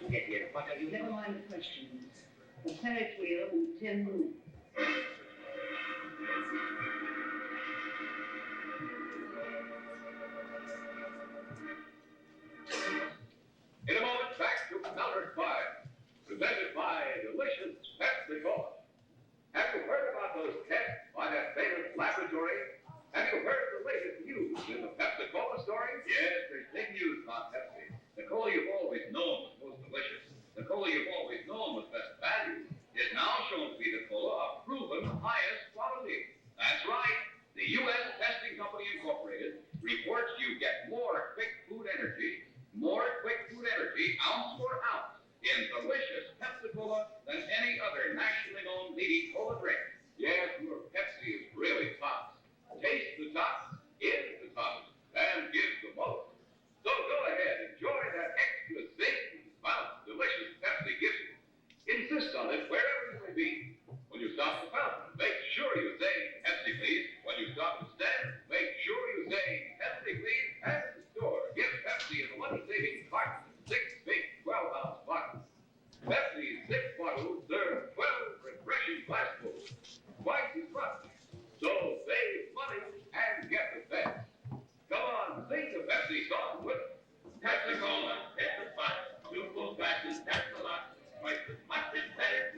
to get here. What are you? Never mind the questions. The Ferris wheel in 10 minutes. In a moment, back to Counter Spy, presented by delicious Pepsi Cola. Have you heard about those tests by that famous laboratory? Have you heard the latest news in the Pepsi Cola story? Yes, there's big news about Pepsi. The cola you've always known was most delicious. The cola you've always known was best value is now shown to be the cola of proven highest quality. That's right. The U.S. Testing Company Incorporated reports you get more quick food energy ounce for ounce in delicious Pepsi Cola than any other nationally known leading cola drink. Yes, your Pepsi is really tops. Taste the tops, is the tops, and gives the most. So go ahead, enjoy that extra zing bounce delicious Pepsi gives you. Insist on it wherever you may be. When you stop the fountain, make sure you say Pepsi please. When you stop the stand, make sure you say Pepsi please. And in the store, give Pepsi a money-saving carton. 6 big 12-ounce bottles. Pepsi's 6 bottles serve 12 refreshing glassfuls. Twice as much. So save money and get the best. Come on, sing the Pepsi song with us. Pepsi Cola, hit the spot. 2 full glasses, that's a lot. Twice as much is better.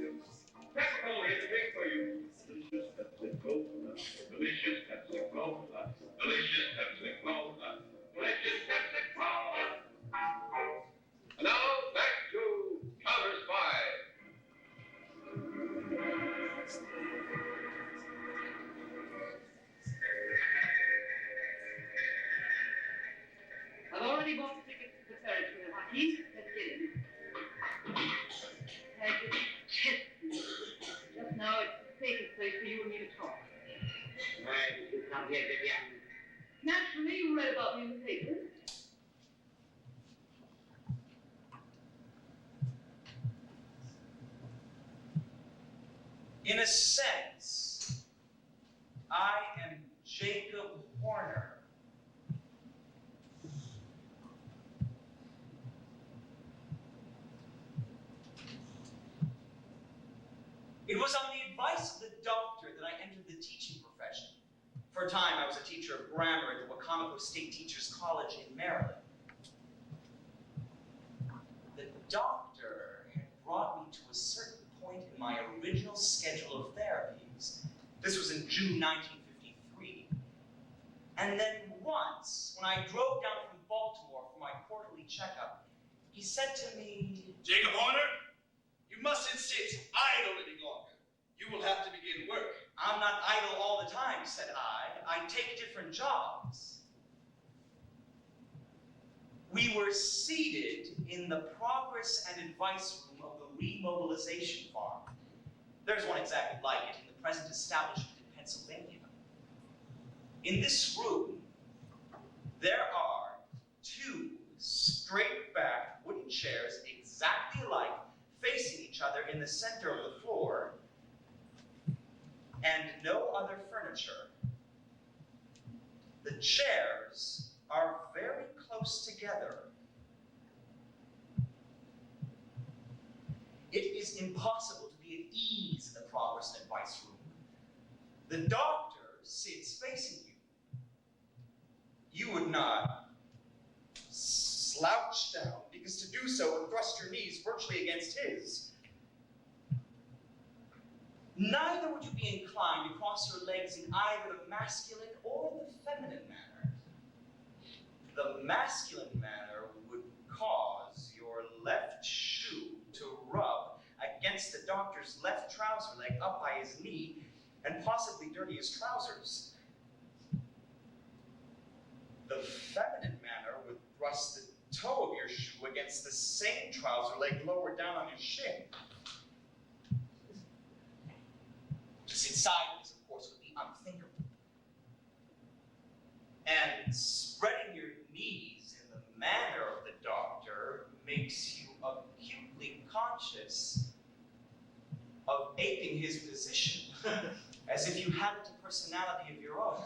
Pepsi Cola is big for you. Delicious Pepsi Cola. Delicious Pepsi Cola. Delicious Pepsi Cola. Delicious Pepsi Cola. And now, back to Counter Spy. I've already bought the tickets to the Ferris wheel, Haki. Let's get in. Thank you. Just now, it's the safest place for you and me to talk. Why did you come here, Vivian? Naturally, you read about me in the papers. In a sense, I am Jacob Horner. It was on the advice of the doctor that I entered the teaching profession. For a time, I was a teacher of grammar at the Wacomico State Teachers College in Maryland. The doctor had brought me to a certain point in my original schedule of therapies. This was in June 1953. And then once, when I drove down from Baltimore for my quarterly checkup, he said to me, Jacob Horner, you mustn't sit idle any longer. You will have to begin work. I'm not idle all the time, said I. I take different jobs. We were seated in the progress and advice room of the remobilization farm. There's one exactly like it in the present establishment in Pennsylvania. In this room, there are 2 straight-backed wooden chairs exactly alike, facing each other in the center of the floor, and no other furniture. The chairs are very close together. It is impossible to be at ease in the progress and advice room. The doctor sits facing you. You would not slouch down, because to do so would thrust your knees virtually against his. Neither would you be inclined to cross your legs in either the masculine or the feminine manner. The masculine manner would cause your left shoe to rub against the doctor's left trouser leg up by his knee and possibly dirty his trousers. The feminine manner would thrust the toe of your shoe against the same trouser leg lower down on his shin. To sit sideways, of course, would be unthinkable. And spreading your knees in the manner of the doctor makes you acutely conscious of aping his position, as if you hadn't a personality of your own.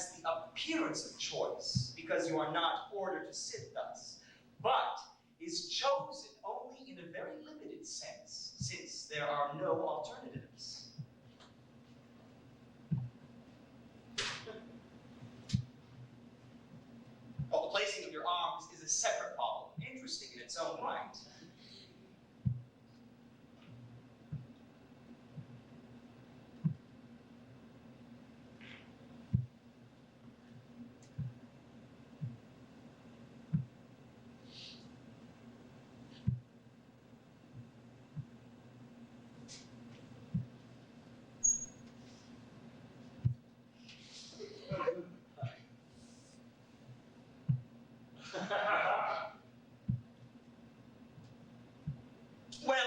has the appearance of choice, because you are not ordered to sit thus, but is chosen only in a very limited sense, since there are no alternatives. Well, the placing of your arms is a separate problem, interesting in its own right. Well,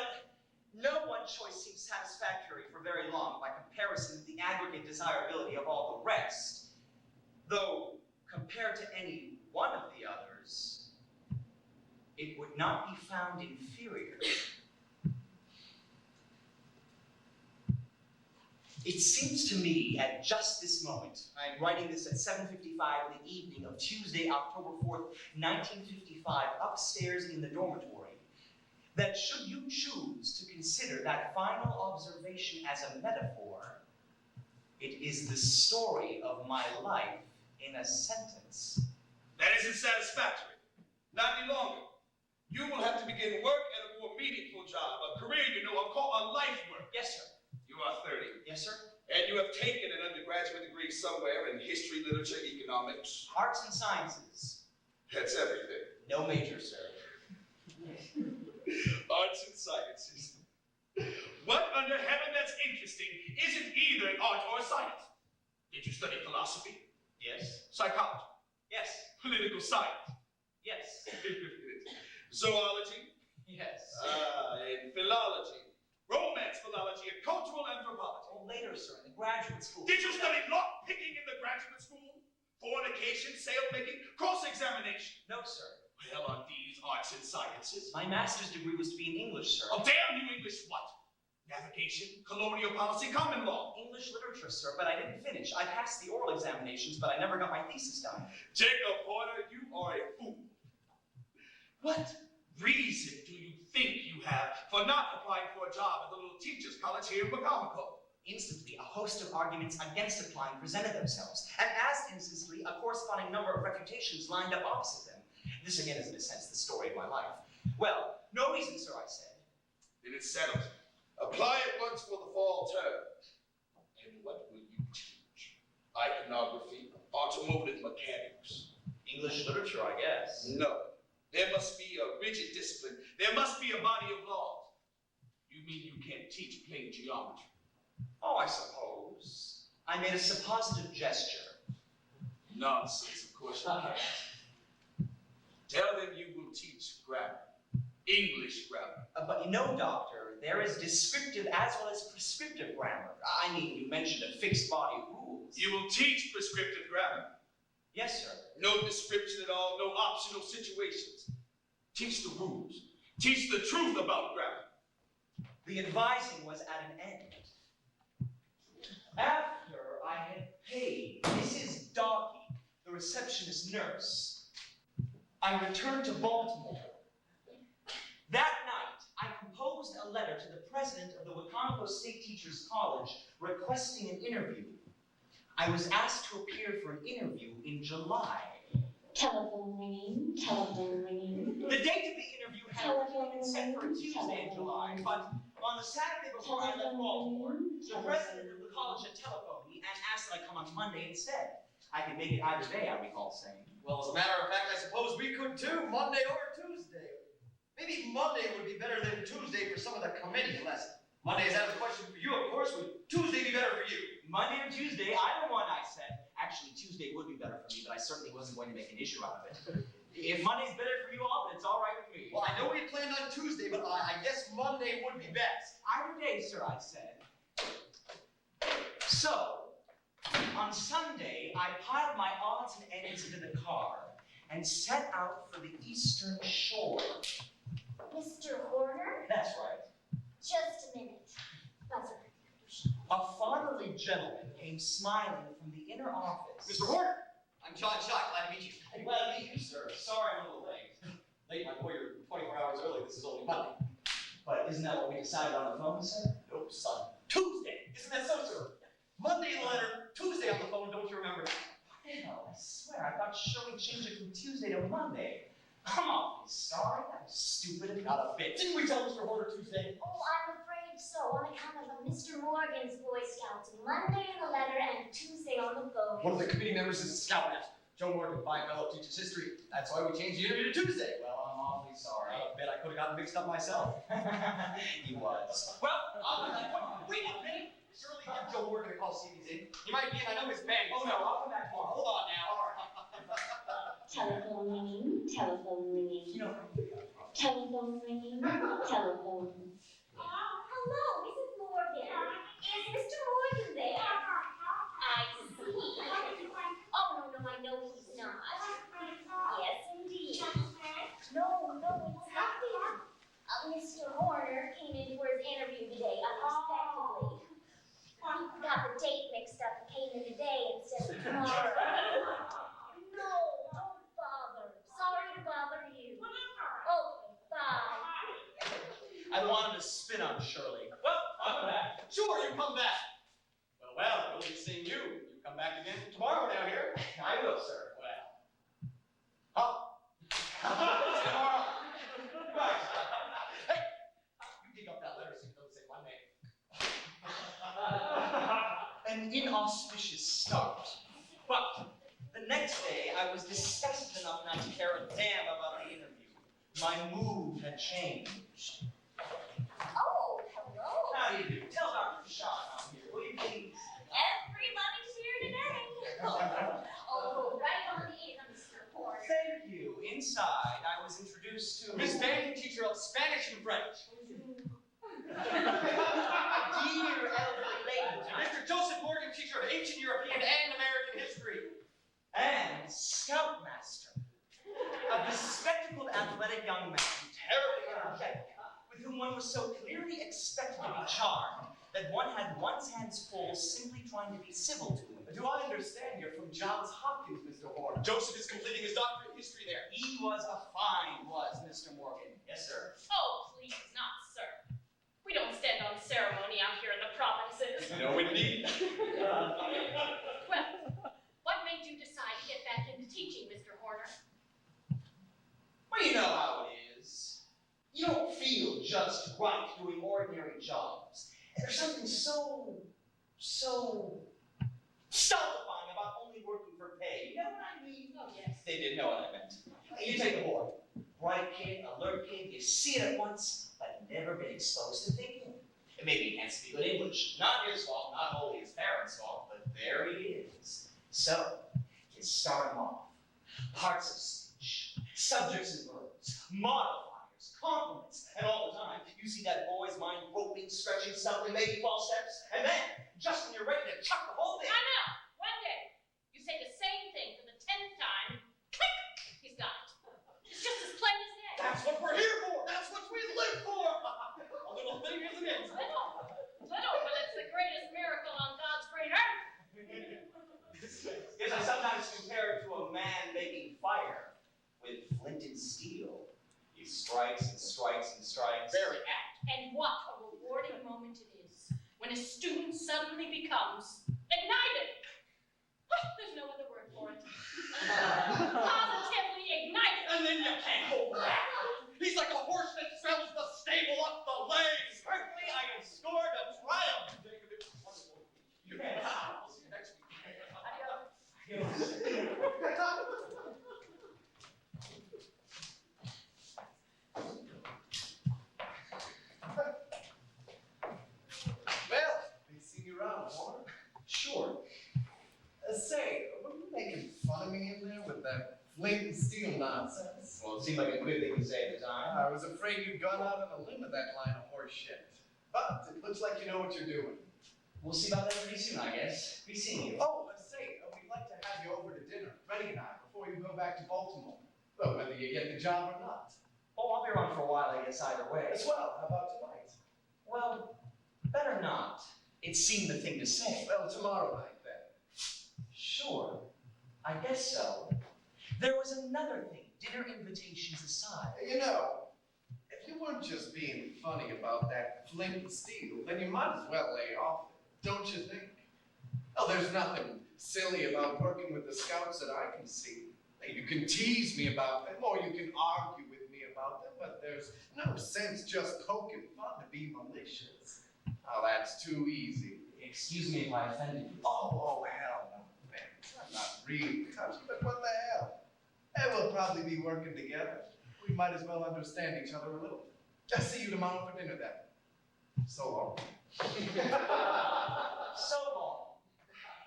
no one choice seems satisfactory for very long by comparison with the aggregate desirability of all the rest, though compared to any one of the others, it would not be found inferior. It seems to me at just this moment, I'm writing this at 7:55 in the evening of Tuesday, October 4th, 1955, upstairs in the dormitory, that should you choose to consider that final observation as a metaphor, it is the story of my life in a sentence. That isn't satisfactory. Not any longer. You will have to begin work at a more meaningful job, a career you know of called a life work. Yes, sir. You are 30. Yes, sir. And you have taken an undergraduate degree somewhere in history, literature, economics. Arts and sciences. That's everything. No major, sir. Arts and sciences. What under heaven that's interesting isn't either an art or a science? Did you study philosophy? Yes. Psychology? Yes. Political science? Yes. Zoology? Yes. And philology? Romance philology and cultural anthropology? Well, later, sir, in the graduate school. Did you study lock picking in the graduate school? Fornication, sale making, cross-examination? No, sir. Well, are these arts and sciences? My master's degree was to be in English, sir. Oh, damn you, English what? Navigation, colonial policy, common law. English literature, sir, but I didn't finish. I passed the oral examinations, but I never got my thesis done. Jacob Porter, you are a fool. What reason do you think you have for not applying for a job at the little teachers' college here in Macomco? Instantly, a host of arguments against applying presented themselves, and as instantly, a corresponding number of refutations lined up opposite them. This again is, in a sense, the story of my life. Well, no reason, sir, I said. Then it's settled. Apply at once for the fall term. And what will you teach? Iconography, automotive mechanics. English literature, I guess. No. There must be a rigid discipline. There must be a body of laws. You mean you can't teach plain geometry? Oh, I suppose. I made a suppositive gesture. Nonsense, of course you can't. Tell them you will teach grammar. English grammar. But you know, Doctor, there is descriptive as well as prescriptive grammar. I mean, you mentioned a fixed body of rules. You will teach prescriptive grammar. Yes, sir. No description at all, no optional situations. Teach the rules. Teach the truth about grammar. The advising was at an end. After I had paid Mrs. Doggy, the receptionist nurse, I returned to Baltimore. That night, I composed a letter to the president of the Wicomico State Teachers College requesting an interview. I was asked to appear for an interview in July. Telephone ringing, telephone ringing. The date of the interview had originally been set for a Tuesday in July, but on the Saturday before I left Baltimore, the president of the college had telephoned me and asked that I come on Monday instead. I could make it either day, I recall saying. Well, as a matter of fact, I suppose we could too, Monday or Tuesday. Maybe Monday would be better than Tuesday for some of the committee lessons. Monday is out of the question for you, of course. Would Tuesday be better for you? Monday or Tuesday, either one, I said. Actually, Tuesday would be better for me, but I certainly wasn't going to make an issue out of it. If Monday's better for you all, then it's all right with me. Well, I know we had planned on Tuesday, but I guess Monday would be best. Either day, sir, I said. So, on Sunday, I piled my odds and ends into the car and set out for the Eastern Shore. Mr. Horner, That's right. just a minute. Buzzer. A fatherly gentleman came smiling from the inner office. Mr. Horner, I'm John Schott. Glad to meet you. I'm glad to meet you, sir. Sorry I'm a little late. Late, my boy, you're 24 hours early. This is only Monday. But isn't that what we decided on the phone, sir? Nope, son. Tuesday. Isn't that so, sir? Monday in the letter, Tuesday on the phone. Don't you remember that? Hell, I swear, I thought Shirley changed it from Tuesday to Monday. I'm awfully sorry. That was stupid of me. Not a bit. Didn't we tell Mr. Horner Tuesday? Oh, I'm afraid so, on account of Mr. Morgan's Boy Scouts. Monday in the letter and Tuesday on the phone. One of the committee members is a scoutmaster. Joe Morgan, fine fellow, teaches history. That's why we changed the interview to Tuesday. Well, I'm awfully sorry. I bet I could have gotten mixed up myself. He was. Well, wait a minute. Surely give Joe Morgan a call, see if he's in. He might be in. I know his band. Oh, no, I'll come back tomorrow. Hold on now. Telephone ringing, telephone ringing. You know, Telephone ringing, telephone. Hello, Mrs. Morgan. Is Mr. Morgan there? I see. Oh, no, I know he's not. Yes, indeed. No, it's nothing. Mr. Horner came in for his interview today, unexpectedly. He got the date mixed up and came in today instead of tomorrow. No, don't bother. Sorry to bother you. Okay, bye. I wanted to spin on Shirley. Well, I'll come back. Sure, you come back. Well, we'll be seeing you. You come back again tomorrow now here. I will, sir. Well. See you tomorrow. Right. Hey, you dig up that letter so you don't say Monday. An inauspicious start. But the next day, I was disgusted enough not to care a damn about the interview. My mood had changed. Oh, hello. How do you do? Tell Dr. Shaw I'm here, will you please? Everybody's here today. Oh, right on in, Mr. Horner. Thank you. Inside, I was introduced to Miss Banning, teacher of Spanish and French. Dear elderly lady. Mr. Joseph Morgan, teacher of ancient European and American history. And Scoutmaster. A bespectacled athletic young man, terribly energetic, with whom one was so clearly expected to be charmed that one had one's hands full simply trying to be civil to him. Do I understand you're from Johns Hopkins, Mr. Horner? Joseph is completing his doctorate in history there. He was a fine, was Mr. Morgan. Yes, sir. Oh, please, not sir. We don't stand on ceremony out here in the provinces. No, indeed. Well, what made you decide to get back into teaching, Mr. Horner? Well, you know how it is. You don't feel just right doing ordinary jobs. And there's something so stultifying about only working for pay. You know what I mean? Oh, yes. They did know what I meant. You take the boy. Bright kid, alert kid, you see it at once, but never been exposed to thinking. And maybe he can't speak good English. Not his fault, not wholly his parents' fault, but there he is. So, you start him off. Parts of speech, subjects and verbs, modifiers, complements, and all the time, you see that boy's mind groping, stretching, stumbling, making false steps, and then, just when you're ready to chuck the whole thing. I know. One day, you say the same thing for the 10th time. Click! He's got it. It's just as plain as day. That's what we're here for. That's what we live for. A little thing, isn't it? Little, but it's the greatest miracle on God's great earth. Yes, I sometimes compare it to a man making fire with flint and steel. He strikes and strikes and strikes. Very apt. And what a rewarding moment it is when a student suddenly becomes ignited. There's no other word for it. Positively ignited. And then you can't hold back. He's like a horse that smells the stable up the legs. Certainly, I have scored a triumph. Yeah. We'll see you next week. Well, they seen you around, Horner. Sure. Say, were you making fun of me in there with that flint and steel nonsense? Well, it seemed like a good thing to say at the time. I was afraid you'd gone out on a limb with that line of horse shit. But it looks like you know what you're doing. We'll see about that pretty soon, I guess. Be seeing you. Oh, we'd like to have you over to dinner, Freddie and I, before you go back to Baltimore. Well, whether you get the job or not. Oh, I'll be around for a while, I guess, either way. As well, how about tonight? Well, better not. It seemed the thing to say. Well, tomorrow night then. Sure, I guess so. There was another thing, dinner invitations aside. You know, if you weren't just being funny about that flint and steel, then you might as well lay off it, don't you think? Oh, there's nothing silly about working with the scouts that I can see. You can tease me about them, or you can argue with me about them, but there's no sense just poking fun to be malicious. Oh, that's too easy. Excuse me if I offended you. Oh, hell no, thanks. I'm not really touchy, but what the hell? Hey, we'll probably be working together. We might as well understand each other a little. Just see you tomorrow for dinner then. So long. So long.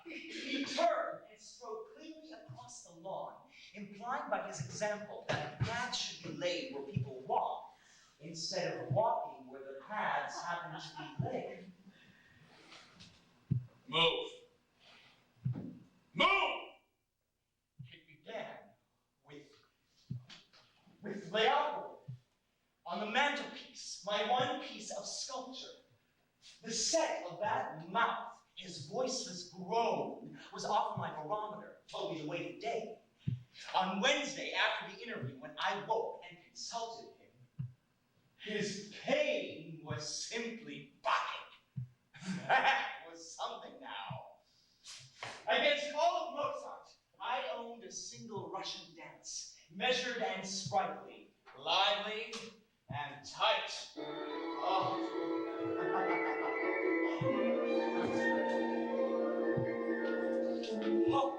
He turned and strode cleanly across the lawn, implying by his example that paths should be laid where people walk, instead of walking where the paths happen to be laid. Move. Move! It began with Leandro on the mantelpiece, my one piece of sculpture. The set of that mouth, his voiceless groan, was often my barometer, told me the weight of day. On Wednesday, after the interview, when I woke and consulted him, his pain was simply biting. That was something now. Against all of Mozart, I owned a single Russian dance, measured and sprightly, lively and tight. Oh. Oh.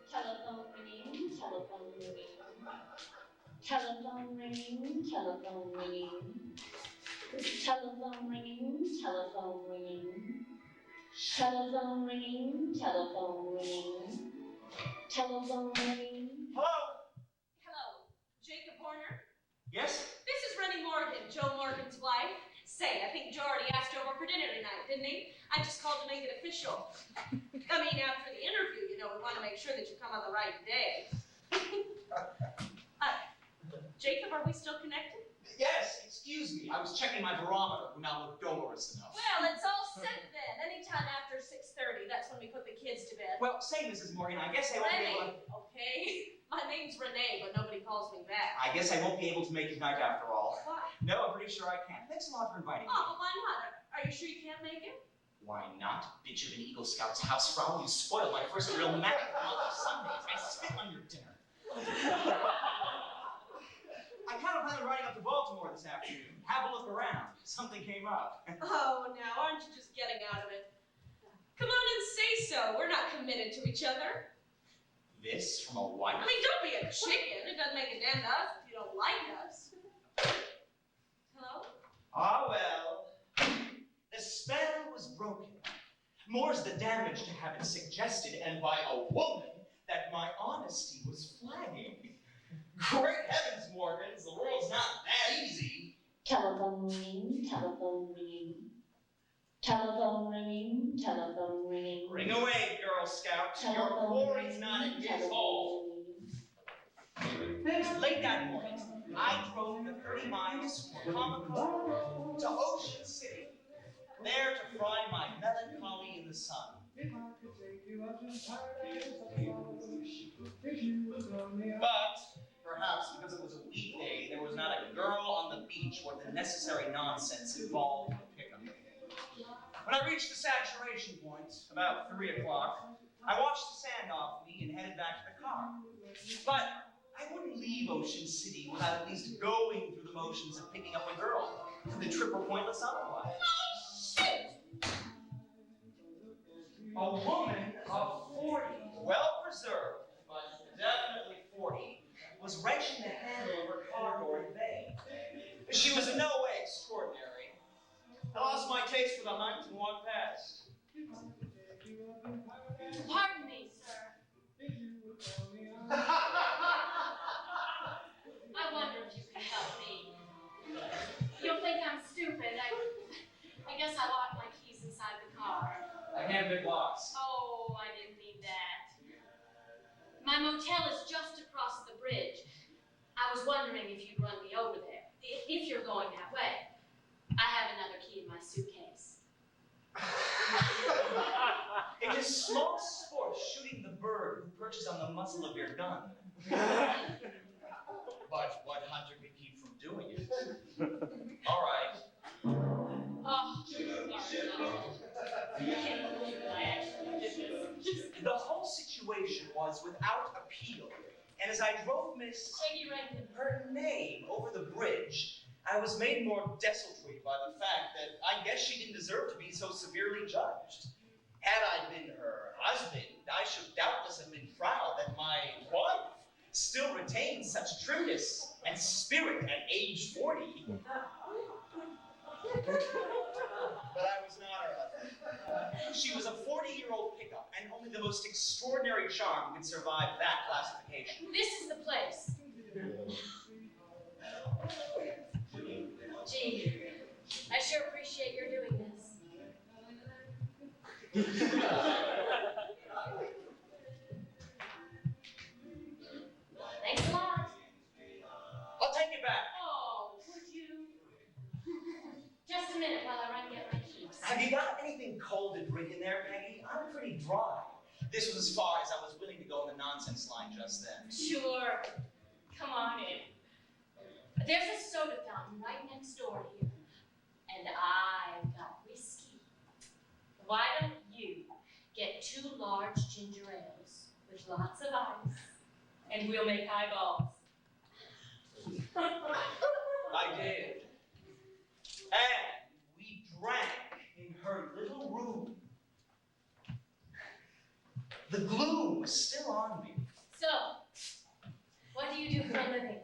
Telephone ringing, telephone ringing. Telephone ringing, telephone ringing. Telephone ringing, telephone ringing. Telephone ringing, telephone ringing. Telephone ringing. Hello? Hello, Jacob Horner? Yes? This is Rennie Morgan, Joe Morgan's wife. Say, I think Joe already asked you over for dinner tonight, didn't he? I just called to make it official. I mean, after the interview, you know, we want to make sure that you come on the right day. Jacob, are we still connected? Yes, excuse me. I was checking my barometer, who now looked dolorous enough. Well, it's all set then. Anytime after 6:30, that's when we put the kids to bed. Well, say, Mrs. Morgan, I guess I won't be able to... Rennie, okay? My name's Renee, but nobody calls me back. I guess I won't be able to make tonight after all. Why? No, I'm pretty sure I can't. Thanks a lot for inviting me. Oh, well, why not? Are you sure you can't make it? Why not? Bitch of an Eagle Scout's house frau, you spoiled my first real magic month of Sundays. I spit on your dinner. I kind of plan on riding up to Baltimore this afternoon. Have a look around. Something came up. Oh, now, aren't you just getting out of it? Come on and say so. We're not committed to each other. This from a wife? I mean, don't be a chicken. It doesn't make a dent to us if you don't like us. Hello? Ah, well. The spell was broken. More's the damage to have it suggested, and by a woman, that my honesty was flagging. Great heavens, Morgans, the world's not that easy. Telephone ringing, telephone ringing. Telephone ringing, telephone ringing. Ring away, Girl Scout. Your quarry's not in his hole. Late that morning, I drove the 30 miles from Comico to Ocean City, there to fry my melancholy in the sun. But perhaps because it was a weekday, there was not a girl on the beach or the necessary nonsense involved in the pickup. When I reached the saturation point, about 3 o'clock, I washed the sand off me and headed back to the car. But I wouldn't leave Ocean City without at least going through the motions of picking up a girl. The trip were pointless otherwise. A woman of 40, well preserved, but definitely 40, was wrenching the handle of her car door in vain. She was in no way extraordinary. I lost my taste for the hunt and walked past. Pardon me, sir. I wonder if you can help me. You'll think I'm stupid. I guess I locked my keys inside the car. I hand big locks. Oh, I didn't mean that. My motel is just across the bridge. I I was wondering if you'd run me over there, if you're going that way. I have another key in my suitcase. It is small sport shooting the bird who perches on the muzzle of your gun. But what hunter can keep from doing it? All right. Oh, The whole situation was without appeal, and as I drove Miss Peggy Rankin. her name over the bridge, I was made more desultory by the fact that I guess she didn't deserve to be so severely judged. Had I been her husband, I should doubtless have been proud that my wife still retained such trimness and spirit at age 40. But I was not her husband. She was a 40-year-old pickup, and only the most extraordinary charm could survive that classification. This is the place. Gee, I sure appreciate your doing this. Thanks a lot. I'll take it back. Oh, would you? Just a minute while I run and get my keys. Have you got anything cold to drink in there, Peggy? I'm pretty dry. This was as far as I was willing to go in the nonsense line just then. Sure. Come on in. There's a soda fountain right next door here. And I've got whiskey. Why don't you get 2 large ginger ales with lots of ice, and we'll make highballs. I did. And we drank in her little room. The gloom was still on me. So, what do you do for a living?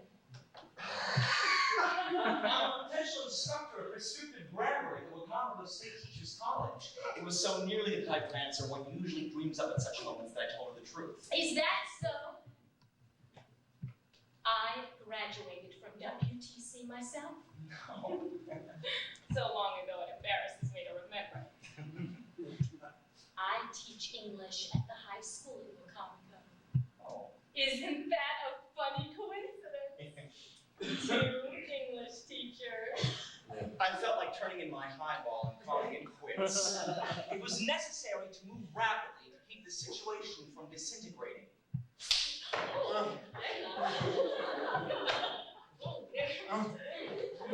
I'm a potential instructor of prescriptive grammar at the Wacomico State Teachers College. It was so nearly the type of answer one usually dreams of at such moments that I told her the truth. Is that so? I graduated from WTC myself. No. So long ago it embarrasses me to remember. I teach English at the high school in Wacomico. Oh. Isn't that a funny coincidence? 2 English teachers. I felt like turning in my highball and calling it quits. It was necessary to move rapidly to keep the situation from disintegrating.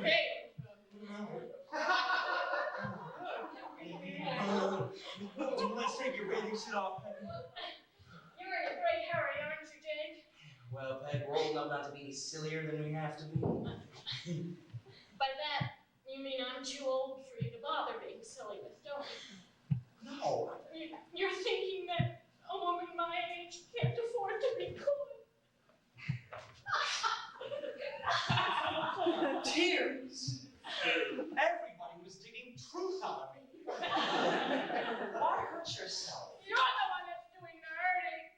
Hey. Let's take your bathing suit off. You're in a great hurry, aren't you, Jake? Well, Peg, we're old enough not to be any sillier than we have to be. By that, you mean I'm too old for you to bother being silly with, don't you? No. You're thinking that a woman my age can't afford to be cool. Tears. Everybody was digging truth out of me. Why hurt yourself? You're the one that's doing the hurting.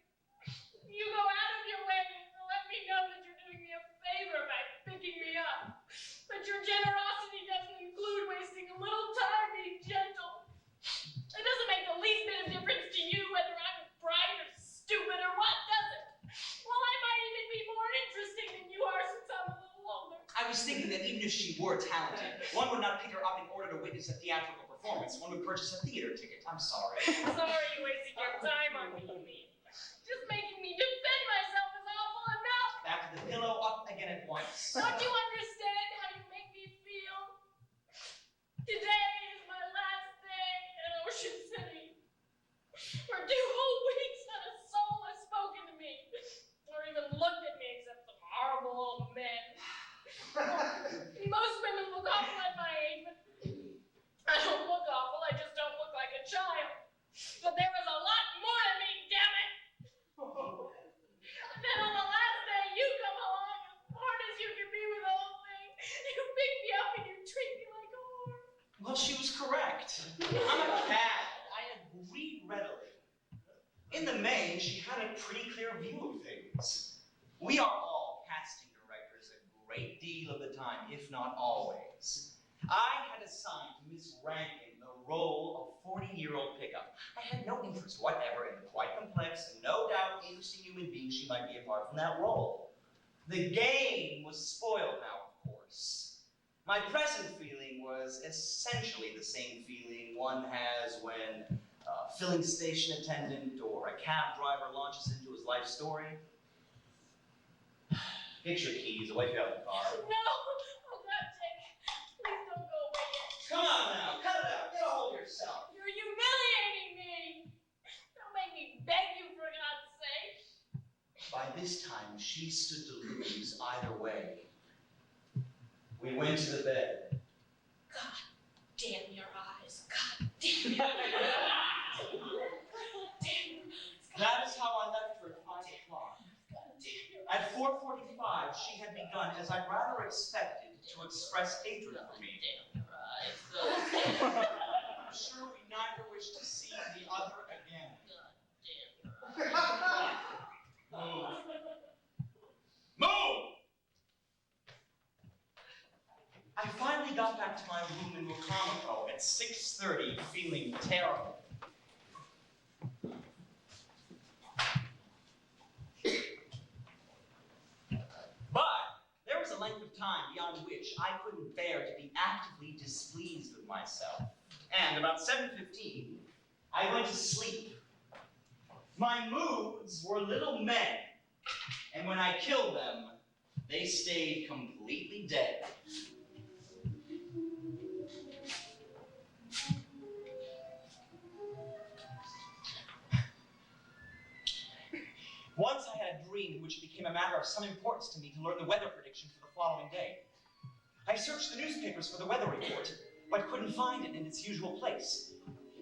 You go out of your way to let me know that you're doing me a favor by picking me up. But your generosity doesn't include wasting a little time being gentle. It doesn't make the least bit of difference to you whether I'm bright or stupid or what, does it? Well, I might even be more interesting than you are since I'm a little older. I was thinking that even if she were talented, one would not pick her up in order to witness a theatrical performance. One would purchase a theater ticket. I'm sorry. Sorry you wasted your time on me, you mean. Just making me defend myself is awful enough. Back to the pillow, up again at once. Don't you understand how you make me feel? Today is my last day in Ocean City. For 2 whole weeks, not a soul has spoken to me, or even looked at me except some horrible old men. Most women look awful at my age, but I don't look awful, I just don't look like a child. But there is a lot more to me, damn it! Then on the last day, you come along, as hard as you can be with the whole thing. You pick me up and you treat me like a whore. Well, she was correct. I'm a cad. I agreed readily. In the main, she had a pretty clear view of things. We are all casting directors a great deal of the time, if not always. I had assigned to Miss Rankin the role of 40-year-old pickup. I had no interest whatever in the quite complex and no doubt interesting human being she might be apart from that role. The game was spoiled now, of course. My present feeling was essentially the same feeling one has when a filling station attendant or a cab driver launches into his life story. Get your keys, away from the car. No! Oh God, Jake. Please don't go away yet. Come on now, cut it out, get a hold of yourself. You're humiliating me. Don't make me beg you for God's sake. By this time, she stood to lose either way. We went to the bed. God damn your eyes. God damn your eyes. Damn your eyes. That is how I left her at 5 o'clock. God damn your At eyes. 4:45, she had begun, as I rather expected, to express hatred for me. Damn your eyes. I'm sure we neither wish to see the other again. God damn your eyes. Move. Move! I finally got back to my room in Wacomico at 6:30, feeling terrible. But there was a length of time beyond which I couldn't bear to be actively displeased with myself. And about 7:15, I went to sleep. My moods were little men, and when I killed them, they stayed completely dead. Once I had a dream in which it became a matter of some importance to me to learn the weather prediction for the following day. I searched the newspapers for the weather report, but couldn't find it in its usual place.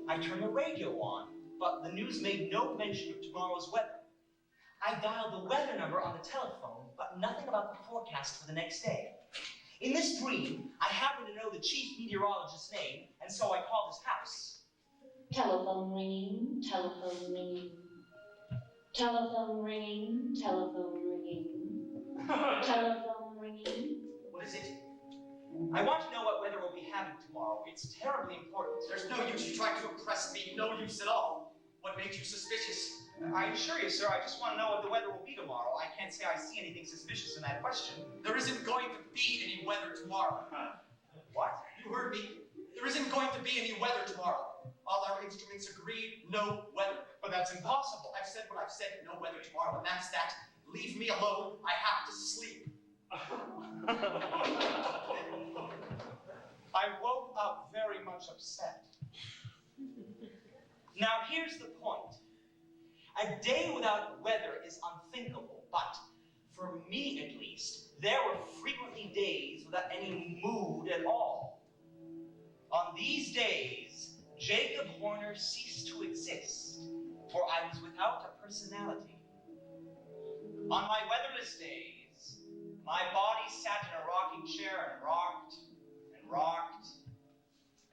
I turned the radio on, but the news made no mention of tomorrow's weather. I dialed the weather number on the telephone, but nothing about the forecast for the next day. In this dream, I happened to know the chief meteorologist's name, and so I called his house. Telephone ringing, telephone ringing. Telephone ringing, telephone ringing. Telephone ringing. What is it? I want to know what weather we'll be having tomorrow. It's terribly important. There's no use you trying to impress me, no use at all. What made you suspicious? I assure you, sir, I just want to know what the weather will be tomorrow. I can't say I see anything suspicious in that question. There isn't going to be any weather tomorrow. What? You heard me. There isn't going to be any weather tomorrow. All our instruments agreed, no weather. But that's impossible. I've said what I've said, no weather tomorrow, and that's that. Leave me alone, I have to sleep. I woke up very much upset. Now here's the point. A day without weather is unthinkable, but for me at least, there were frequently days without any mood at all. On these days, Jacob Horner ceased to exist, for I was without a personality. On my weatherless days, my body sat in a rocking chair and rocked,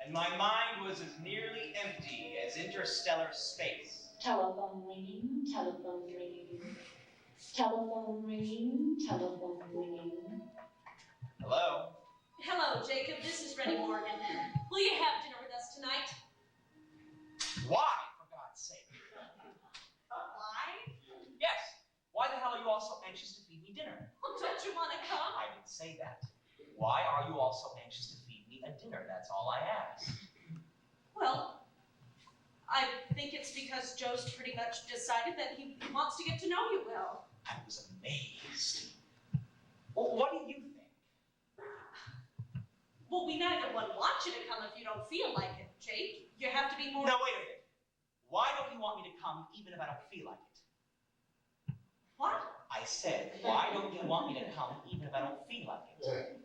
and my mind was as nearly empty as interstellar space. Telephone ringing, telephone ringing. Telephone ringing, telephone ringing. Hello? Hello, Jacob. This is Rennie Morgan. Will you have dinner with us tonight? Why, for God's sake? Why? Yes. Why the hell are you also anxious to feed me dinner? Well, don't you want to come? I didn't say that. Why are you also anxious to feed me a dinner? That's all I asked. Well, I think it's because Joe's pretty much decided that he wants to get to know you well. I was amazed. Well, what do you think? Well, we neither one want you to come if you don't feel like it, Jake. You have to be more... Now, wait a minute. Why don't you want me to come even if I don't feel like it? What? I said, why don't you want me to come even if I don't feel like it?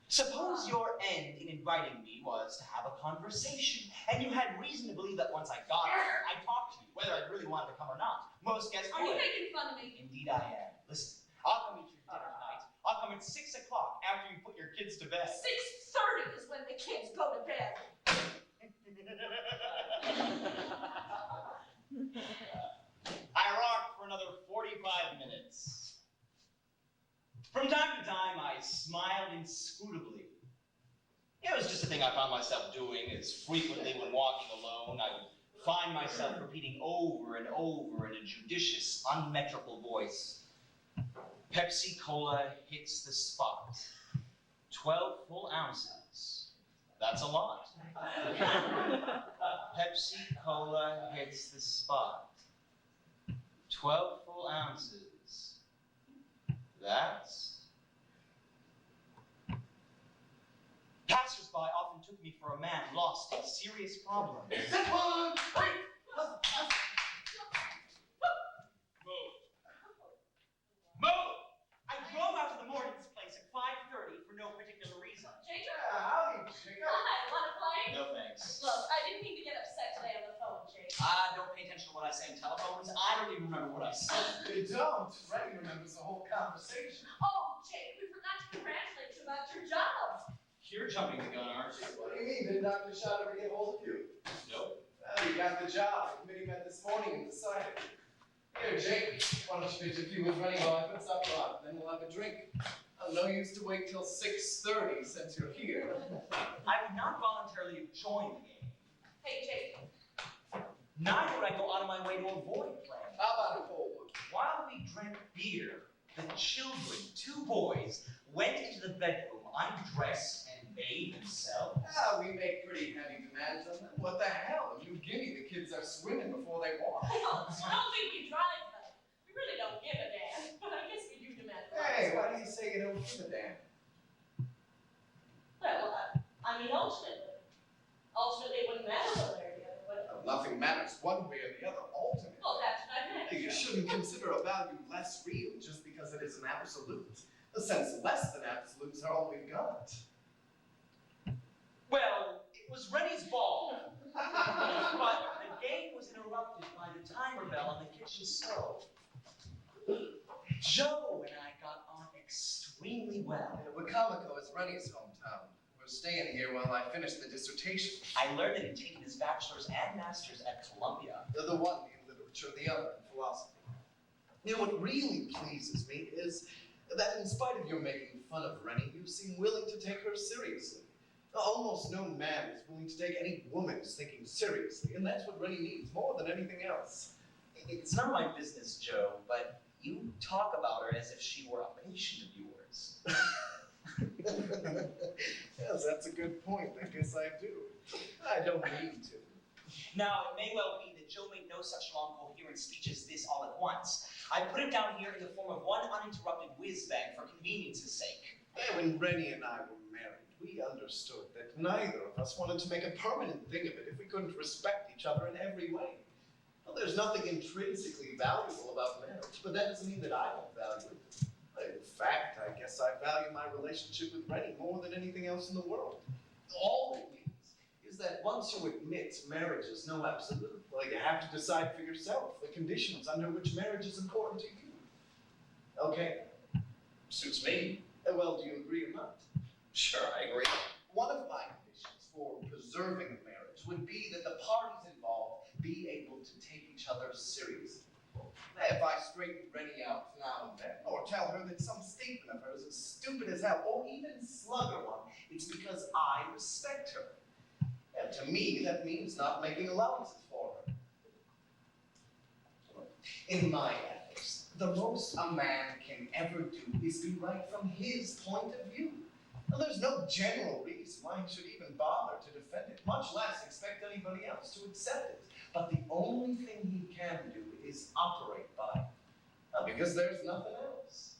Suppose your end in inviting me was to have a conversation, and you had reason to believe that once I got there, I'd talk to you, whether I really wanted to come or not. Most guests Are you would. making fun of me? Indeed I am. Listen, I'll come eat your dinner tonight. I'll come at 6 o'clock after you put your kids to bed. 6:30 is when the kids go to bed. I rocked for another 45 minutes. From time to time, I smiled inscrutably. It was just a thing I found myself doing as frequently when walking alone. I would find myself repeating over and over in a judicious, unmetrical voice, Pepsi Cola hits the spot. 12 full ounces. That's a lot. Pepsi Cola hits the spot. 12 full ounces. That's... Passers-by often took me for a man lost in serious problems. Move! I drove out to the Morgan's place at 5:30 for no particular reason. Jacob? Howdy, Jacob. Hi, wanna play? No thanks. Look, I didn't mean to get upset today on the phone, Jake. Don't pay attention to what I say on telephones. I don't even remember what I said. You don't. Ray remembers the whole conversation. Oh, Jake, we forgot to congratulate you about your job. You're jumping the gun, aren't you? What do you mean? Did Dr. Schott ever get hold of you? Nope. Well, you got the job. The committee met this morning and decided. Here, Jake, why don't you pitch a few with Rennie while I put supper on, then we'll have a drink. No use to wait till 6:30 since you're here. I would not voluntarily have joined the game. Hey, Jake. Neither would I go out of my way to avoid playing. How about a cold one? While we drank beer, the children, 2 boys, went into the bedroom, undressed, and made themselves. We make pretty heavy demands on them. What the hell? In New Guinea, the kids are swimming before they walk. Well, I don't think we drive them. We really don't give a damn, but I guess we do demand rights. Hey, why do you say you don't give a damn? Well, I mean, ultimately. Ultimately, it wouldn't matter one way or the other, would it? Nothing matters one way or the other, ultimately. Well, that's what I meant. You shouldn't consider a value less real just because it is an absolute. A sense less than absolutes are all we've got. Well, it was Rennie's ball. But the game was interrupted by the timer bell on the kitchen stove. Joe and I got on extremely well. Wacomico is Rennie's hometown. We're staying here while I finish the dissertation. I learned that he'd taken his bachelor's and master's at Columbia. The one in literature, the other in philosophy. You know, what really pleases me is that in spite of your making fun of Rennie, you seem willing to take her seriously. Almost no man is willing to take any woman's thinking seriously, and that's what Rennie needs more than anything else. It's none of my business, Joe, but you talk about her as if she were a patient of yours. Yes, that's a good point. I guess I do. I don't need to. Now, it may well be that Joe made no such long, coherent speech as this all at once. I put it down here in the form of one uninterrupted whiz-bang for convenience's sake. When Rennie and I were married, we understood that neither of us wanted to make a permanent thing of it if we couldn't respect each other in every way. Well, there's nothing intrinsically valuable about marriage, but that doesn't mean that I don't value it. In fact, I guess I value my relationship with Rennie more than anything else in the world. All it means is that once you admit marriage is no absolute, well, you have to decide for yourself the conditions under which marriage is important to you. Okay, Suits me. well, do you agree or not? Sure, I agree. One of my conditions for preserving a marriage would be that the parties involved be able to take each other seriously. If I straighten Rennie out now and then, or tell her that some statement of hers is stupid as hell, or even slugger one, it's because I respect her. And to me, that means not making allowances for her. In my ethics, the most a man can ever do is be right from his point of view. Now, there's no general reason why he should even bother to defend it, much less expect anybody else to accept it. But the only thing he can do is operate by it, because there's nothing else.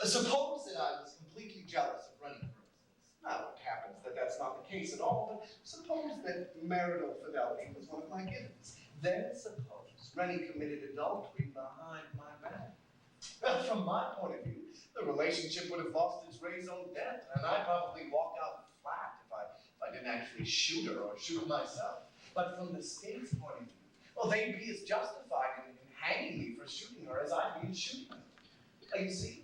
Suppose that I was completely jealous of Rennie, for instance. Now, it happens that that's not the case at all, but suppose that marital fidelity was one of my gifts. Then suppose Rennie committed adultery behind my back. Well, from my point of view, the relationship would have lost its raison d'etre, and I'd probably walk out flat if I didn't actually shoot her or shoot myself. But from the state's point of view, well, they'd be as justified in hanging me for shooting her as I'd be in shooting her. You see,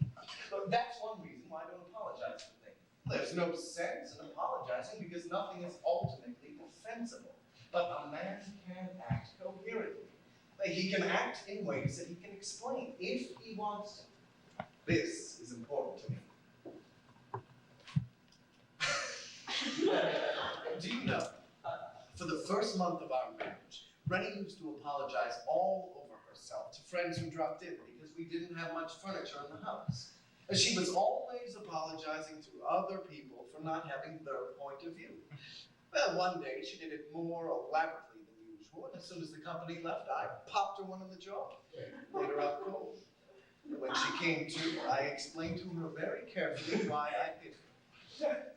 that's one reason why I don't apologize for things. There's no sense in apologizing because nothing is ultimately defensible. But a man can act coherently. He can act in ways that he can explain if he wants to. This is important to me. Do you know, for the first month of our marriage, Rennie used to apologize all over herself to friends who dropped in because we didn't have much furniture in the house. And she was always apologizing to other people for not having their point of view. Well, one day she did it more elaborately than usual, and as soon as the company left, I popped her one in the jaw, made her out cold. And when she came to, I explained to her very carefully why I did it.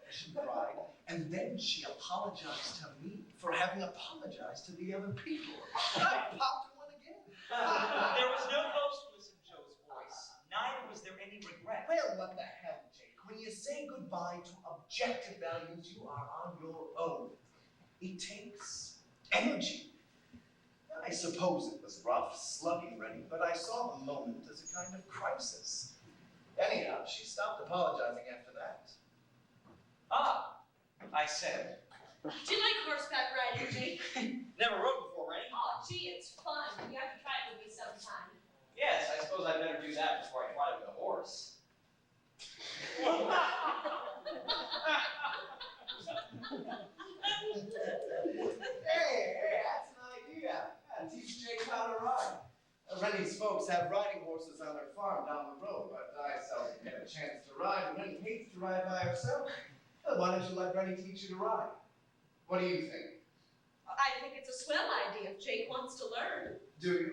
She cried, and then she apologized to me for having apologized to the other people. I popped her one again. There was no boastfulness in Joe's voice. Neither was there any regret. Well, what the hell, Jake? When you say goodbye to objective values, you are on your own. It takes energy. I suppose it was rough, slugging Rennie, but I saw the moment as a kind of crisis. Anyhow, she stopped apologizing after that. Ah, I said. Do you like horseback riding, Jake? Never rode before, Rennie. Oh, gee, it's fun. You have to try it with me sometime. Yes, I suppose I'd better do that before I try with a horse. Hey, that's an idea. Yeah, teach Jake how to ride. Rennie's folks have riding horses on their farm down the road, but I seldom get a chance to ride, and Rennie hates to ride by herself. Well, why don't you let Rennie teach you to ride? What do you think? I think it's a swell idea if Jake wants to learn. Do you?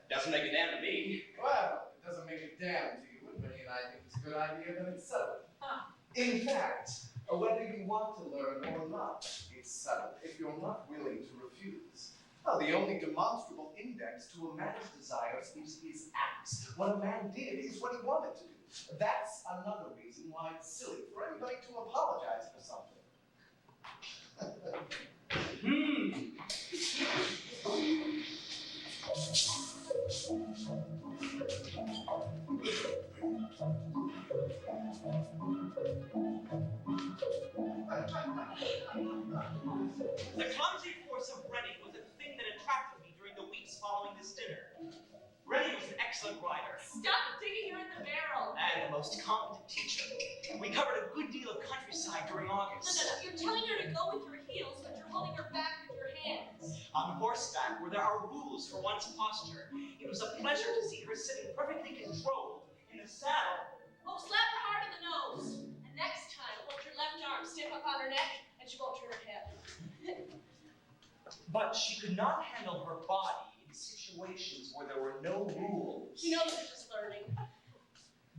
Doesn't make a damn to me. Well, it doesn't make a damn to you, and Rennie and I think it's a good idea, then it's settled. Huh. In fact, whether you want to learn or not, it's settled if you're not willing to refuse. Well, the only demonstrable index to a man's desires is his acts. What a man did is what he wanted to do. That's another reason why it's silly for anybody to apologize for something. The clumsy force of Rennie was a thing that attracted me during the weeks following this dinner. Rennie was an excellent rider Stop digging her in the barrel. and the most competent teacher. We covered a good deal of countryside during August. No. You're telling her to go with your heels, but you're holding her back with your hands. On horseback, where there are rules for one's posture, it was a pleasure to see her sitting perfectly controlled in the saddle. Oh, slap her hard in the nose. And next time, hold your left arm stiff up on her neck, and she won't turn her head. But she could not handle her body in situations where there were no rules. You know they're just learning.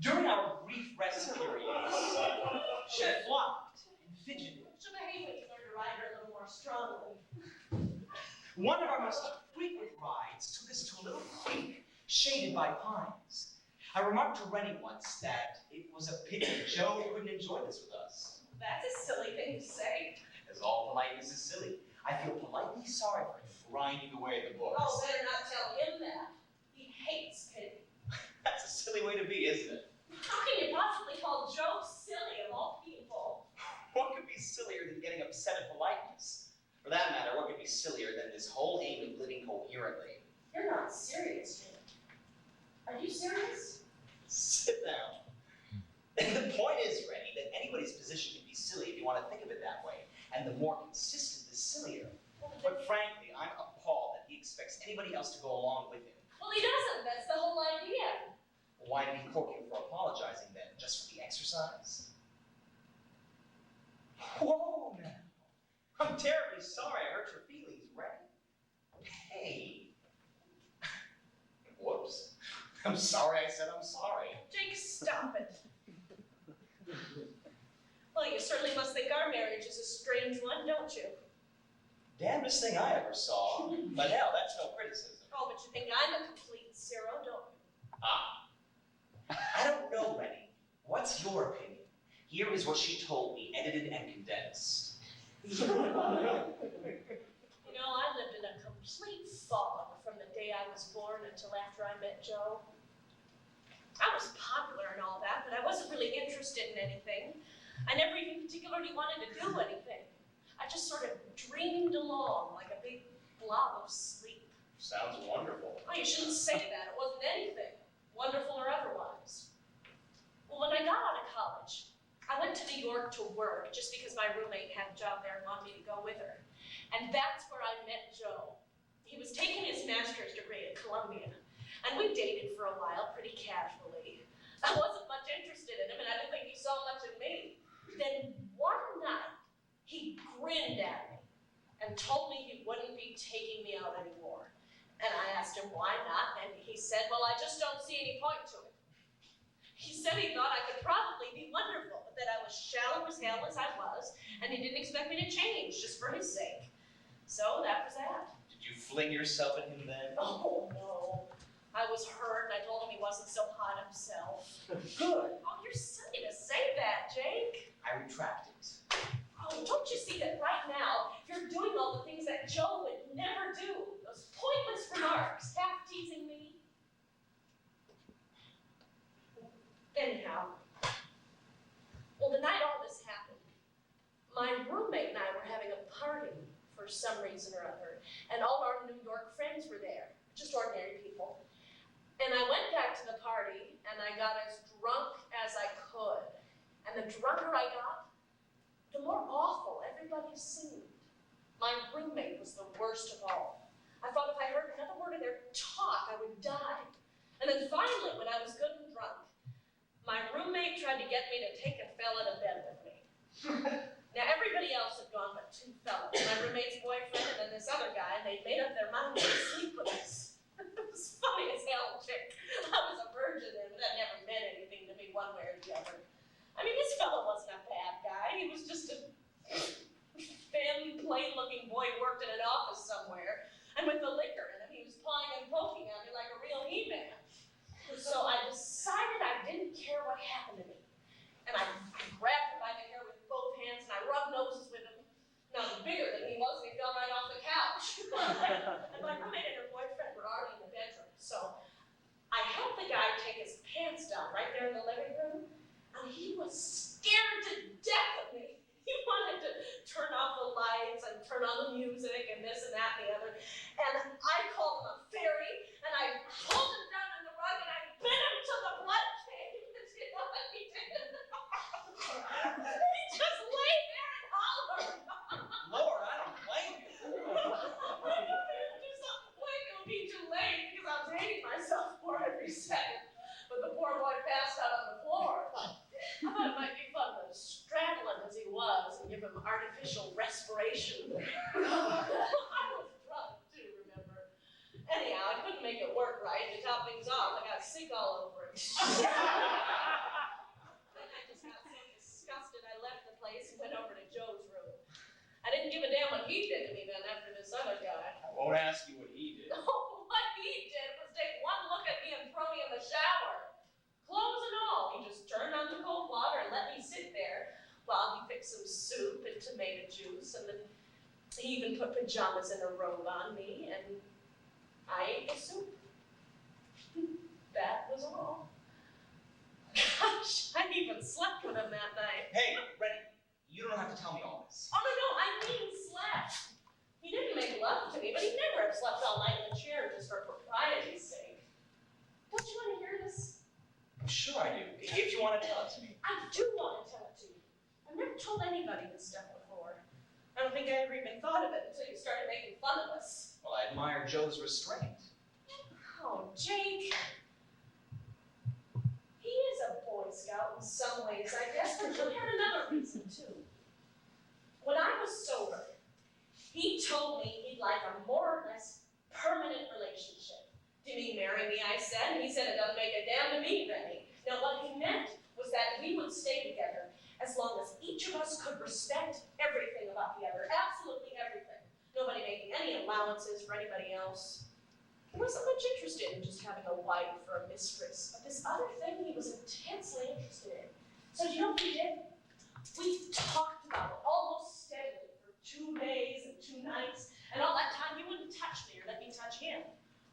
During our brief rest periods, she flopped and fidgeted. She'll behave when you learn to ride her a little more strongly. One of our most frequent rides took us to a little creek shaded by pines. I remarked to Rennie once that it was a pity Joe couldn't enjoy this with us. That's a silly thing to say. As all politeness is silly, I feel politely sorry for him grinding away at the books. Oh, better not tell him that. He hates pity. That's a silly way to be, isn't it? How can you possibly call Joe silly of all people? What could be sillier than getting upset at politeness? For that matter, what could be sillier than this whole aim of living coherently? You're not serious, Jim. Are you serious? Sit down. The point is, Rennie, that anybody's position can be silly if you want to think of it that way. And the more consistent, the sillier. But frankly, I'm appalled that he expects anybody else to go along with him. Well, he doesn't. That's the whole idea. Why did he cork you for apologizing then? Just for the exercise? Whoa, now. I'm terribly sorry I hurt your feelings, Rennie. Hey. Whoops. I'm sorry I said I'm sorry. Jake, stop it. Well, you certainly must think our marriage is a strange one, don't you? Damnedest thing I ever saw. But hell, that's no criticism. Oh, but you think I'm a complete zero, don't you? Ah. I don't know, Rennie. What's your opinion? Here is what she told me, edited and condensed. You know, I lived in a complete fog from the day I was born until after I met Joe. I was popular and all that, but I wasn't really interested in anything. I never even particularly wanted to do anything. I just sort of dreamed along like a big blob of sleep. Sounds wonderful. Oh, you shouldn't say that. It wasn't anything, wonderful or otherwise. Well, when I got out of college, I went to New York to work just because my roommate had a job there and wanted me to go with her. And that's where I met Joe. He was taking his master's degree at Columbia. And we dated for a while, pretty casually. I wasn't much interested in him, and I didn't think he saw much in me. Then one night, he grinned at me and told me he wouldn't be taking me out anymore. And I asked him why not, and he said, well, I just don't see any point to it. He said he thought I could probably be wonderful, but that I was shallow as hell as I was, and he didn't expect me to change just for his sake. So that was that. Did you fling yourself at him then? Oh, no. I was hurt, and I told him he wasn't so hot himself. Good. Oh, you're silly to say that, Jake. I retract it. Oh, don't you see that right now you're doing all the things that Joe would never do? Those pointless remarks, half teasing me. Anyhow, well, the night all this happened, my roommate and I were having a party for some reason or other, and all our New York friends were there, just ordinary people. And I went back to the party, and I got as drunk as I could. And the drunker I got, the more awful everybody seemed. My roommate was the worst of all. I thought if I heard another word of their talk, I would die. And then finally, when I was good and drunk, my roommate tried to get me to take a fella to bed with me. Now, everybody else had gone but two fellas, my roommate's boyfriend and then this other guy, and they'd made up their mind to sleep with us. It was funny as hell, Chick. I was a virgin then, but that never meant anything to me one way or the other. I mean, this fella wasn't a bad guy. He was just a family plain-looking boy who worked in an office somewhere. And with the liquor in him, he was pawing and poking at me like a real He-Man. So I decided I didn't care what happened to me. And I grabbed him by the hair with both hands, and I rubbed noses with him. Now, I was bigger than he was, and he fell right off the couch. And my roommate and her boyfriend were already in the bedroom. So I helped the guy take his pants down right there in the living room, and he was scared to death of me. He wanted to turn off the lights and turn on the music and this and that and the other. And I called him a fairy, and I pulled him down in the rug, and I bit him till the blood came. You know what he did? He just lay there and hollered. Lord, I don't blame you. I knew if he would do something quick, it would be too late because I was hating myself for every second. But the poor boy passed out on the floor. I thought it might be fun to straddle him as he was and give him artificial respiration. I was drunk too, remember? Anyhow, I couldn't make it work right. To top things off, I got sick all over him. Then I just got so disgusted I left the place and went over to Joe's room. I didn't give a damn what he did to me then after this other guy. I won't ask you what he did. Oh, what he did was take one look at me and throw me in the shower. Clothes and all. He just turned on the cold water and let me sit there while he fixed some soup and tomato juice, and then he even put pajamas and a robe on me, and I ate the soup. That was all. Gosh, I even slept with him that night. Hey, Rennie, you don't have to tell me all this. Oh, no, I mean slept. He didn't make love to me, but he never have slept all night in the chair just for propriety's sake. Don't you want to hear this? Sure I do, if you want to tell it to me. I do want to tell it to you. I've never told anybody this stuff before. I don't think I ever even thought of it until you started making fun of us. Well, I admire Joe's restraint. Oh, Jake. He is a Boy Scout in some ways, I guess, but you had another reason, too. When I was sober, he told me he'd like a more or less permanent relationship. Do you mean marry me, I said, and he said it doesn't make a damn to me, Rennie. Now, what he meant was that we would stay together as long as each of us could respect everything about the other, absolutely everything. Nobody making any allowances for anybody else. He wasn't much interested in just having a wife or a mistress, but this other thing he was intensely interested in. So you know what we did? We talked about it almost steadily for 2 days and 2 nights, and all that time he wouldn't touch me or let me touch him.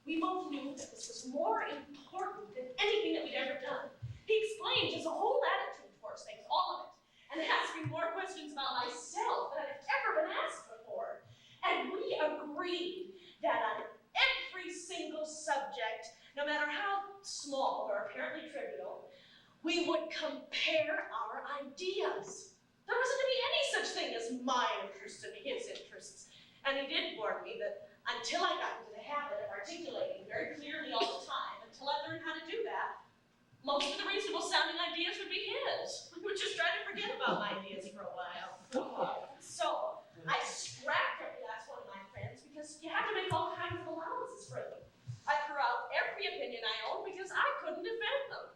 We both knew that this was more important than anything that we'd ever done. He explained his whole attitude towards things, all of it, and asked me more questions about myself than I'd ever been asked before. And we agreed that on every single subject, no matter how small or apparently trivial, we would compare our ideas. There wasn't to be any such thing as my interests and his interests. And he did warn me that until I got into the habit of articulating very clearly all the time, and until I learn how to do that, most of the reasonable sounding ideas would be his. We would just try to forget about my ideas for a while. So I scrapped every last one of my friends because you have to make all kinds of allowances for them. I threw out every opinion I owned because I couldn't defend them.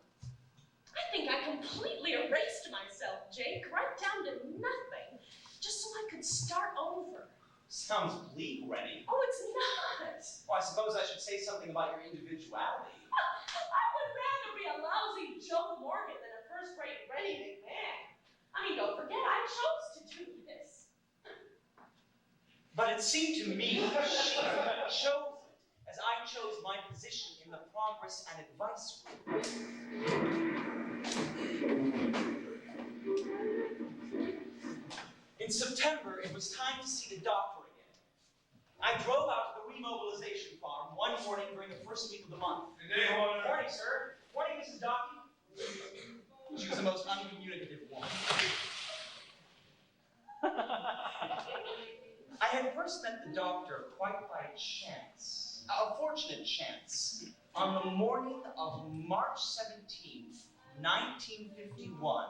I think I completely erased myself, Jake, right down to nothing, just so I could start over. Sounds bleak, Rennie. Oh, it's not. Well, I suppose I should say something about your individuality. I would rather be a lousy Joe Morgan than a first-rate Rennie McMahon. I mean, don't forget, I chose to do this. But it seemed to me she chose it, as I chose my position in the Progress and Advice Group. In September, it was time to see the doctor again. I drove out to the remobilization farm one morning during the first week of the month. Good day, Warner. Morning, sir. Morning, Mrs. Dockey. She was the most uncommunicative woman. I had first met the doctor quite by chance, a fortunate chance, on the morning of March 17th, 1951,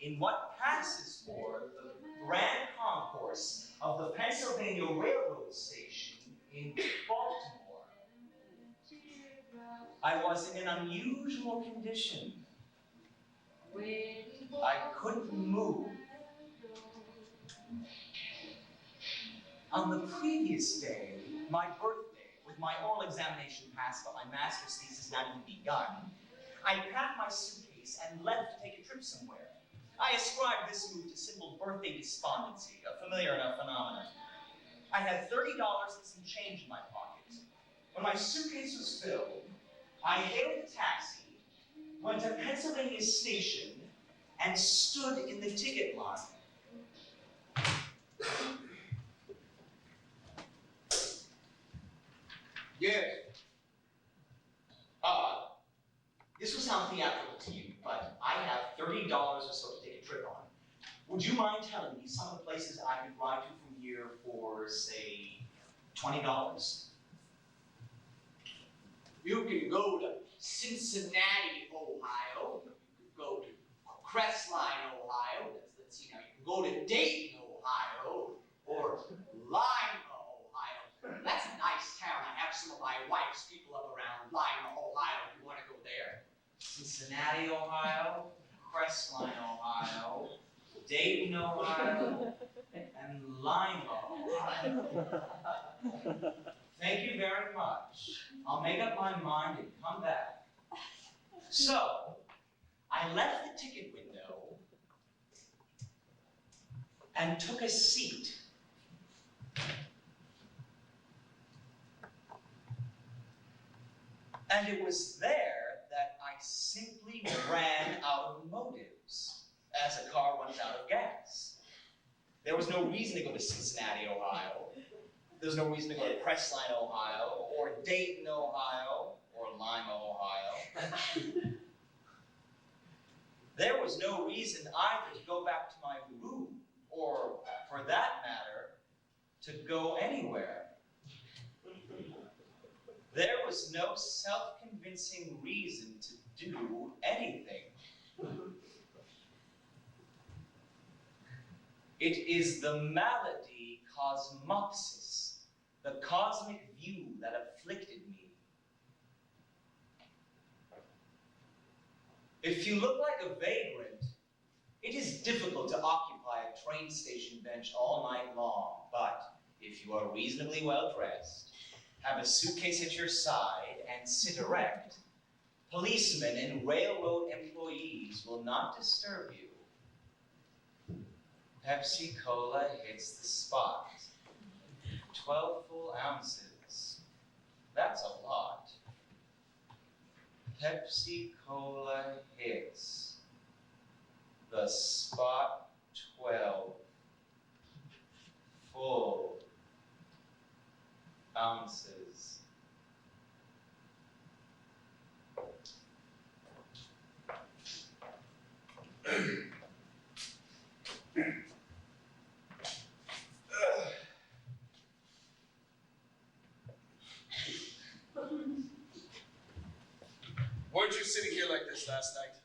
in what passes for the grand concourse of the Pennsylvania Railroad Station in Baltimore. I was in an unusual condition. I couldn't move. On the previous day, my birthday, with my oral examination passed but my master's thesis not even begun, I packed my suitcase and left to take a trip somewhere. I ascribed this move to simple birthday despondency, a familiar enough phenomenon. I had $30 and some change in my pocket. When my suitcase was filled, I hailed a taxi, went to Pennsylvania Station, and stood in the ticket line. Yes. This will sound theatrical to you, but I have $30 or so to take a trip on. Would you mind telling me some of the places I could ride to from here for, say, $20? You can go to Cincinnati, Ohio. You could go to Crestline, Ohio. Let's see now. You can go to Dayton, Ohio, or Lima, Ohio. That's a nice town. I have some of my wife's people up around Lima, Ohio. If you want to go there. Cincinnati, Ohio, Crestline, Ohio, Dayton, Ohio, and Lima, Ohio. Thank you very much. I'll make up my mind and come back. So, I left the ticket window and took a seat. And it was there that I simply ran out of motives, as a car runs out of gas. There was no reason to go to Cincinnati, Ohio. There was no reason to go to Crestline, Ohio, or Dayton, Ohio, or Lima, Ohio. There was no reason either to go back to my room, or, for that matter, to go anywhere. There was no self-convincing reason to do anything. It is the malady cosmopsis, the cosmic view that afflicted me. If you look like a vagrant, it is difficult to occupy a train station bench all night long, but if you are reasonably well dressed, have a suitcase at your side, and sit erect, policemen and railroad employees will not disturb you. Pepsi Cola hits the spot. 12 full ounces. That's a lot. Pepsi Cola hits the spot. 12 full ounces. sitting here like this last night?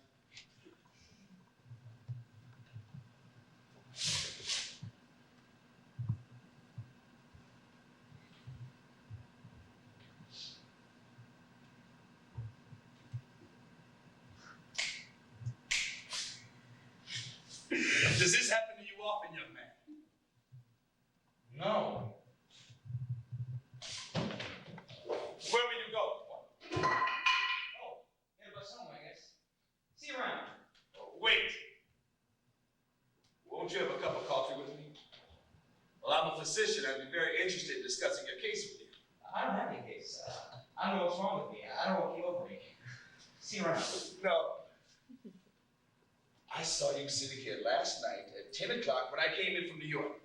Does this happen to you often, young man? No. Where will you go? Oh, get a bus home, I guess. See you around. Wait. Won't you have a cup of coffee with me? Well, I'm a physician. I'd be very interested in discussing your case with you. I don't have any case. I don't know what's wrong with me. I don't know what came over me. See you around. No. I saw you sitting here last night at 10 o'clock when I came in from New York.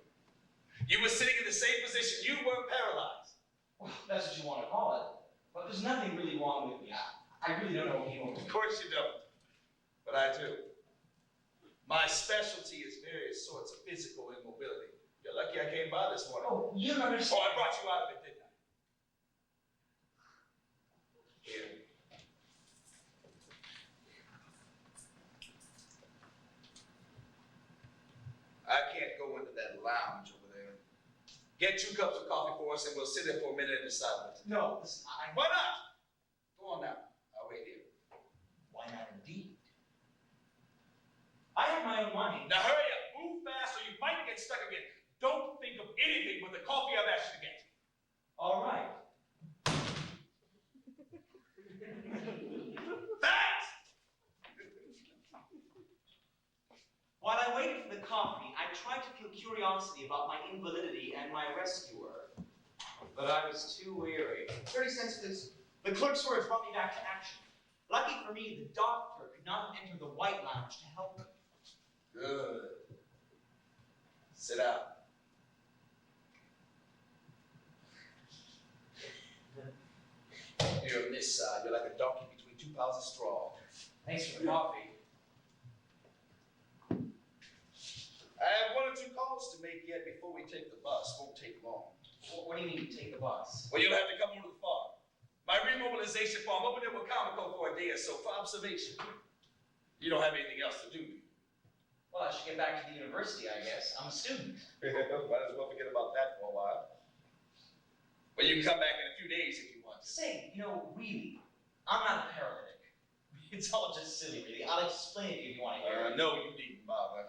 You were sitting in the same position. You were paralyzed. Well, that's what you want to call it. But there's nothing really wrong with me. I really don't know what came over me. Of course you don't. But I do. My specialty is various sorts of physical immobility. You're lucky I came by this morning. Oh, you don't understand. Oh, I brought you out of it, didn't I? Here. I can't go into that lounge over there. Get 2 cups of coffee for us and we'll sit there for a minute and decide what to do. No, listen, Why not? Go on now. I'll wait here. Why not indeed? I have my own money. Now hurry up. Move fast or you might get stuck again. Don't think of anything but the coffee I've asked you to get. All right. Fast! While I waited for the coffee, I tried to feel curiosity about my invalidity and my rescuer. But I was too weary. 30 cents, please. The clerk's words brought me back to action. Lucky for me, the doctor could not enter the White Lounge to help me. Good. Sit down. You're on this side. You're like a donkey between 2 piles of straw. Thanks for the coffee. I have 1 or 2 calls to make yet before we take the bus. Won't take long. What do you mean, take the bus? Well, you'll have to come over to the farm. My remobilization farm over there with Comico for a day or so for observation. You don't have anything else to do, do you? Well, I should get back to the university, I guess. I'm a student. Might as well forget about that for a while. But you can come back in a few days if you want to. Say, really, I'm not a paralytic. It's all just silly, really. I'll explain it if you want to hear it. No, you needn't bother.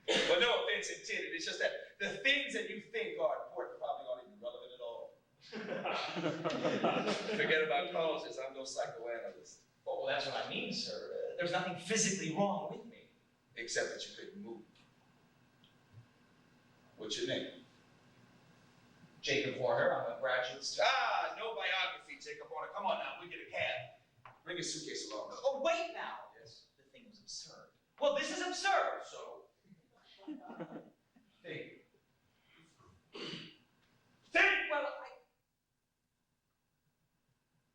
But no offense intended. It's just that the things that you think are important probably aren't even relevant at all. Forget about causes. I'm no psychoanalyst. Well, that's what I mean, sir. There's nothing physically wrong with me. Except that you couldn't move. What's your name? Jacob Warner. I'm a graduate student. Ah, no biography, Jacob Warner. Come on now, we get a cab. Bring a suitcase along. Oh, wait now. Yes. The thing was absurd. Well, this is absurd. So? Think. Think! Well,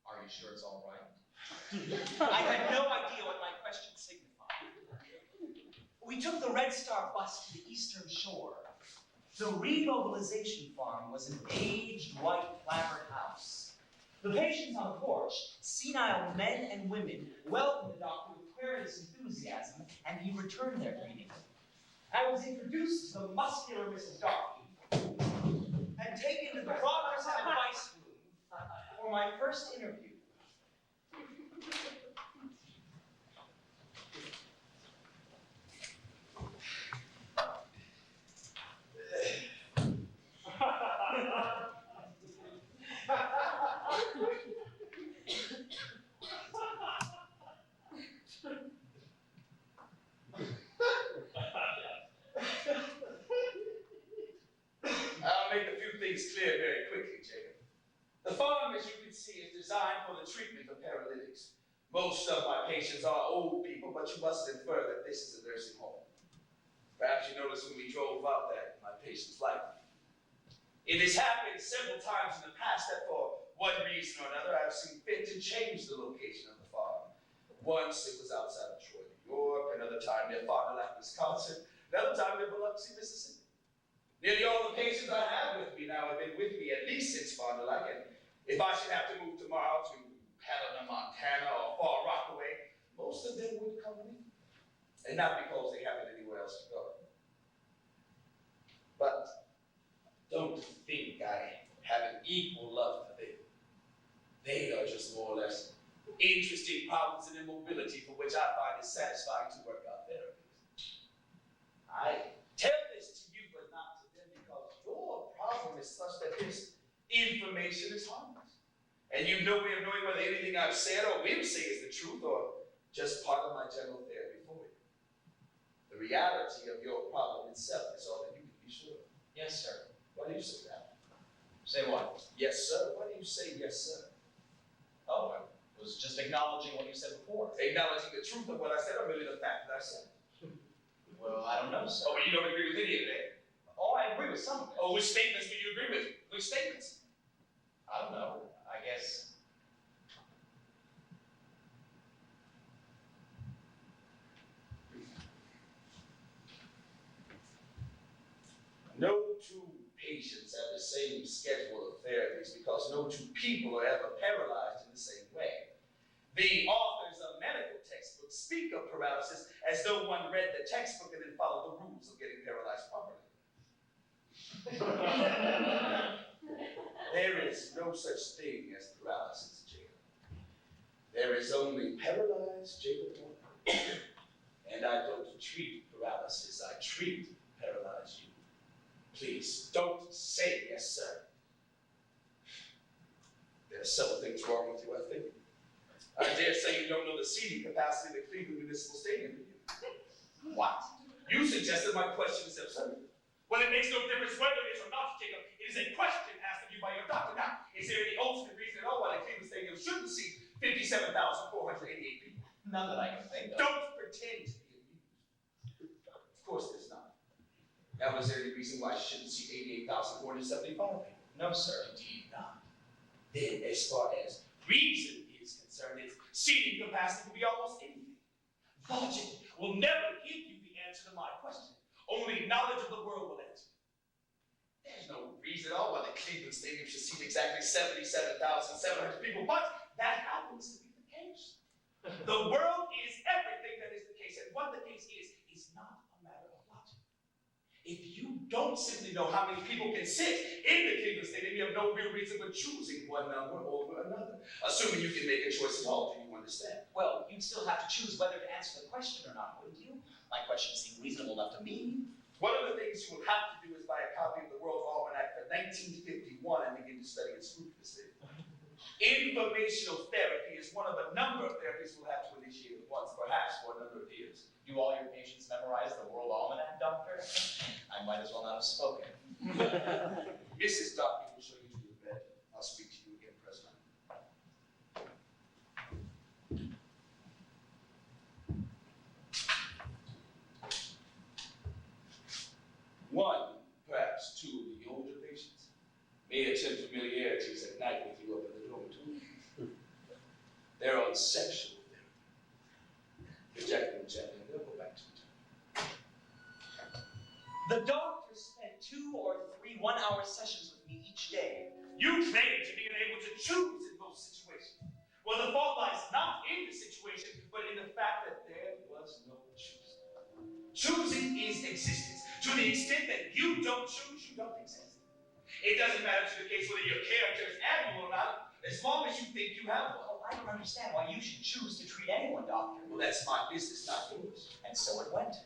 Are you sure it's all right? I had no idea what my question signified. We took the Red Star bus to the Eastern Shore. The remobilization farm was an aged white clapboard house. The patients on the porch, senile men and women, welcomed the doctor with querulous enthusiasm, and he returned their greeting. I was introduced to the muscular Mrs. Darky and taken to the progress and advice room for my first interview. I'll make a few things clear very quickly, Jacob. The farm, as you can see, is designed for the treatment of paralytics. Most of my patients are old people, but you must infer that this is a nursing home. Perhaps you noticed when we drove out that my patients liked me. It has happened several times in the past that for one reason or another, I've seen fit to change the location of the farm. Once it was outside of Troy, New York, another time near Fond du Lac, Wisconsin, another time near Biloxi, Mississippi. Nearly all the patients I have with me now have been with me at least since Fond du Lac, and if I should have to move tomorrow to Helena, Montana, or Far Rockaway, most of them would come with me. And not because they haven't anywhere else to go. But don't think I have an equal love for them. They are just more or less interesting problems in immobility for which I find it satisfying to work out therapies. I tell this to you, but not to them, because your problem is such that this information is harmless. And you have no way of knowing whether anything I've said or will say is the truth or just part of my general therapy for you. The reality of your problem itself is all that you can be sure of. Yes, sir. Why do you say that? Say what? Yes, sir. Why do you say yes, sir? Oh, I was just acknowledging what you said before. Acknowledging the truth of what I said or merely the fact that I said it? Well, I don't know, sir. Oh, but you don't agree with any of that? Oh, I agree with some of it. Oh, which statements do you agree with? Which statements? I don't know. I guess. No two patients have the same schedule of therapies because no two people are ever paralyzed in the same way. The authors of medical textbooks speak of paralysis as though one read the textbook and then followed the rules of getting paralyzed properly. There is no such thing as paralysis, Jacob. There is only paralyzed Jacob Warner. And I don't treat paralysis, I treat paralyzed you. Please, don't say yes, sir. There are several things wrong with you, I think. I dare say you don't know the seating capacity of the Cleveland Municipal Stadium, do you? What? You suggested my question is absurd. Well, it makes no difference whether it is or not, Jacob. It is a question asked of you by your doctor. Now, is there any ultimate reason at all why the Cleveland Stadium shouldn't seat 57,488 people? None that I can think of. Don't pretend to be amused. Of course there's not. Now, is there any reason why I shouldn't see 88,475 people? No, sir. Indeed not. Then, as far as reason is concerned, its seating capacity can be almost anything. Logic will never give you the answer to my question. Only knowledge of the world will answer. There's no reason at all why the Cleveland Stadium should seat exactly 77,700 people, but that happens to be the case. The world is everything that is the case, and what the case is not a matter of logic. If you don't simply know how many people can sit in the Cleveland Stadium, you have no real reason for choosing one number over another. Assuming you can make a choice at all, do you understand? Well, you'd still have to choose whether to answer the question or not, wouldn't you? My question seemed reasonable enough to me. One of the things you will have to do is buy a copy of the World Almanac for 1951 and begin to study it scrupulously. Informational therapy is one of a number of therapies we'll have to initiate at once, perhaps for a number of years. Do all your patients memorize the World Almanac, Doctor? I might as well not have spoken. Mrs. Doctor will show you to your bed. I'll speak to you again presently. One, perhaps two of the older patients may attempt familiarities at night with you up in the dormitory. They're on sexual therapy. Reject them gently, and they'll go back to the town. The doctor spent 2 or 3 one-hour sessions with me each day. You claim to be unable to choose in most situations. Well, the fault lies not in the situation, but in the fact that there was no choosing. Choosing is existence. To the extent that you don't choose, you don't exist. It doesn't matter to the case whether your character is admirable or not, as long as you think you have one. Well, I don't understand why you should choose to treat anyone, Doctor. Well, that's my business, not yours. And so it went.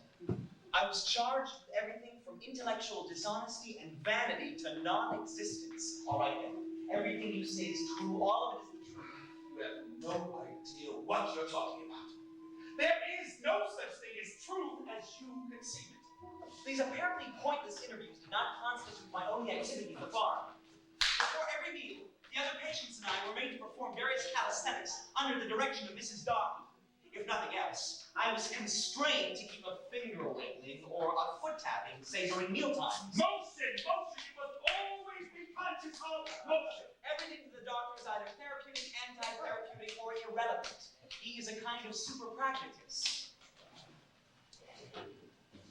I was charged with everything from intellectual dishonesty and vanity to non-existence. All right, then. Everything you say is true. All of it is the truth. You have no idea what you're talking about. There is no such thing as truth as you conceive it. These apparently pointless interviews do not constitute my only activity at the farm. Before every meal, the other patients and I were made to perform various calisthenics under the direction of Mrs. Darby. If nothing else, I was constrained to keep a finger wiggling or a foot tapping, say during mealtimes. Motion! Motion! You must always be conscious of motion! Everything to the doctor is either therapeutic, anti-therapeutic, or irrelevant. He is a kind of super pragmatist.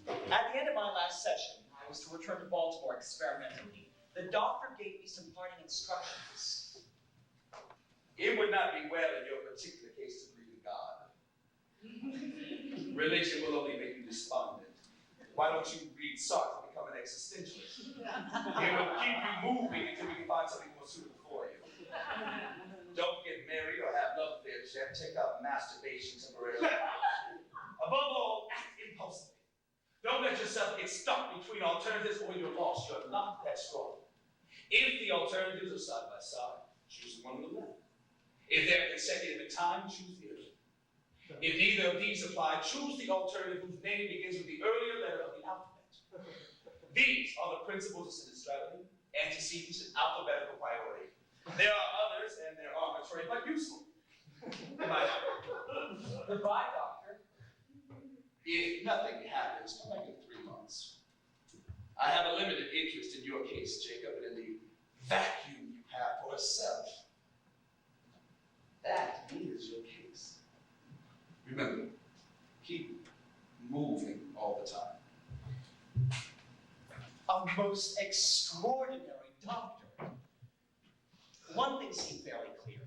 At the end of my last session, I was to return to Baltimore experimentally. The doctor gave me some parting instructions. It would not be well in your particular case to believe in God. Religion will only make you despondent. Why don't you read Sartre and become an existentialist? It will keep you moving until you can find something more suitable for you. Don't get married or have love affairs yet. Take out masturbation temporarily. Above all, act impulsively. Don't let yourself get stuck between alternatives or you're lost. You're not that strong. If the alternatives are side by side, choose the one on the left. If they're consecutive in time, choose the other. If neither of these apply, choose the alternative whose name begins with the earlier letter of the alphabet. These are the principles of sinistrality, antecedents, and alphabetical priority. There are others, and they're arbitrary, but useful. Goodbye, doctor. Goodbye, doctor. If nothing happens for like 3 months, I have a limited interest in your case, Jacob, and in the vacuum you have for a self. That is your case. Remember, keep moving all the time. A most extraordinary doctor. One thing seemed fairly clear.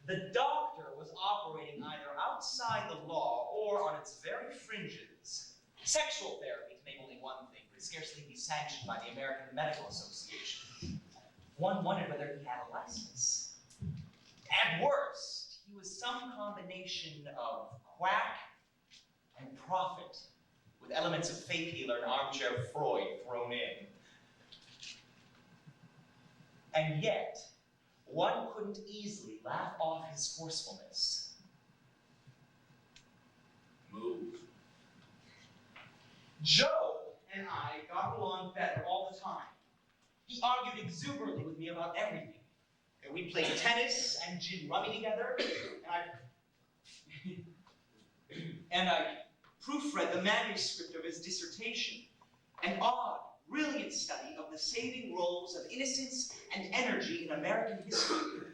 The doctor was operating either outside the law or on its very fringes. Sexual therapy, to name only one thing, could scarcely be sanctioned by the American Medical Association. One wondered whether he had a license. At worst, he was some combination of quack and prophet, with elements of faith healer and armchair Freud thrown in. And yet, one couldn't easily laugh off his forcefulness. Move. Joe and I got along better all the time. He argued exuberantly with me about everything. And we played tennis and gin rummy together, and I proofread the manuscript of his dissertation, an odd, brilliant study of the saving roles of innocence and energy in American history.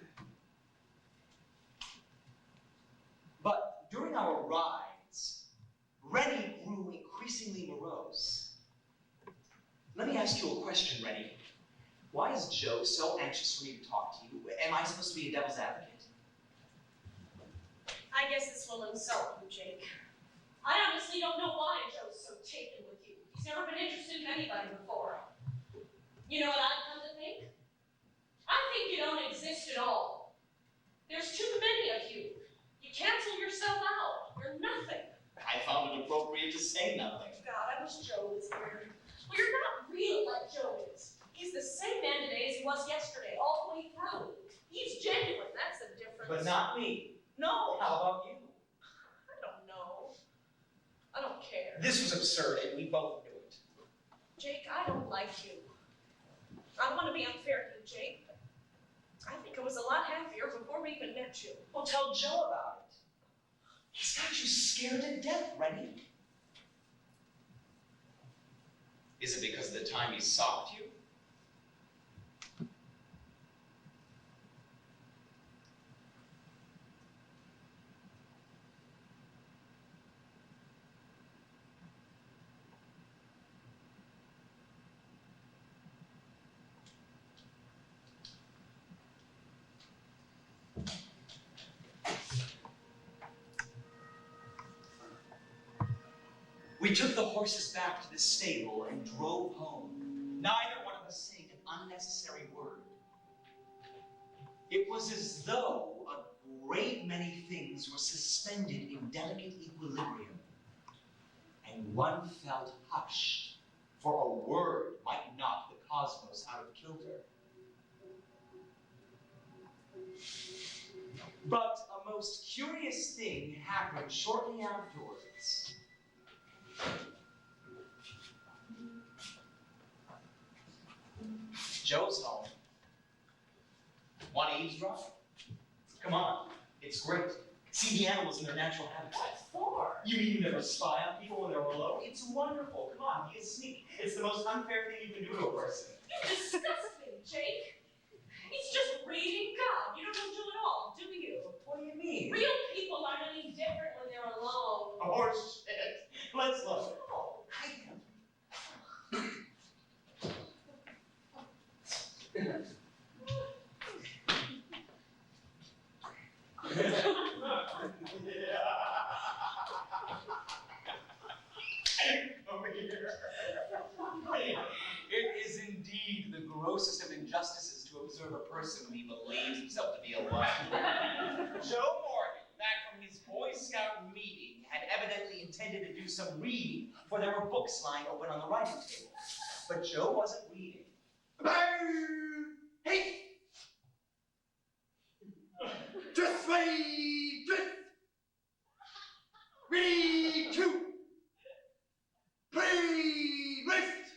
But during our rides, Rennie grew increasingly morose. Let me ask you a question, Rennie. Why is Joe so anxious for me to talk to you? Am I supposed to be a devil's advocate? I guess this will insult you, Jake. I honestly don't know why Joe's so taken with you. He's never been interested in anybody before. You know what I've come to think? I think you don't exist at all. There's too many of you. You cancel yourself out. You're nothing. I found it appropriate to say nothing. God, I wish Joe was here. Well, you're not real like Joe is. He's the same man today as he was yesterday, all the way through. He's genuine, that's the difference. But not me. No, how about you? I don't know. I don't care. This was absurd, and we both knew it. Jake, I don't like you. I want to be unfair to you, Jake, but I think I was a lot happier before we even met you. Well, tell Joe about it. He's got you scared to death, Rennie. Is it because of the time he socked you? We took the horses back to the stable and drove home, neither one of us saying an unnecessary word. It was as though a great many things were suspended in delicate equilibrium, and one felt hushed, for a word might knock the cosmos out of kilter. But a most curious thing happened shortly afterwards. Joe's home. Want to eavesdrop? Come on, it's great. See the animals in their natural habitat. For? You mean you never spy on people when they're alone? It's wonderful. Come on, be a sneak. It's the most unfair thing you can do to a person. You disgust me, Jake. He's just reading God. You don't do it all, do you? What do you mean? Real people aren't any different when they're alone. Oh, shit. Let's look. No. grossest of injustices to observe a person when he believes himself to be alive. Joe Morgan, back from his Boy Scout meeting, had evidently intended to do some reading, for there were books lying open on the writing table. But Joe wasn't reading. Hey! Just wait! Just read two! Play rest!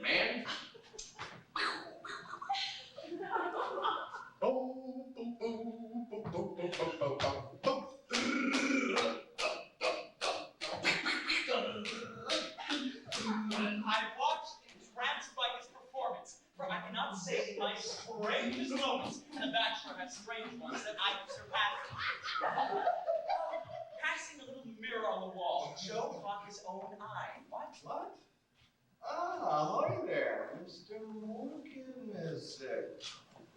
Man, I watched entranced by his performance, for I cannot say in my strangest moments, and a bachelor has strange ones, that I surpassed him. Passing a little mirror on the wall, Joe caught his own eye. What? Ah, hi there, Mr. Morgan, is it?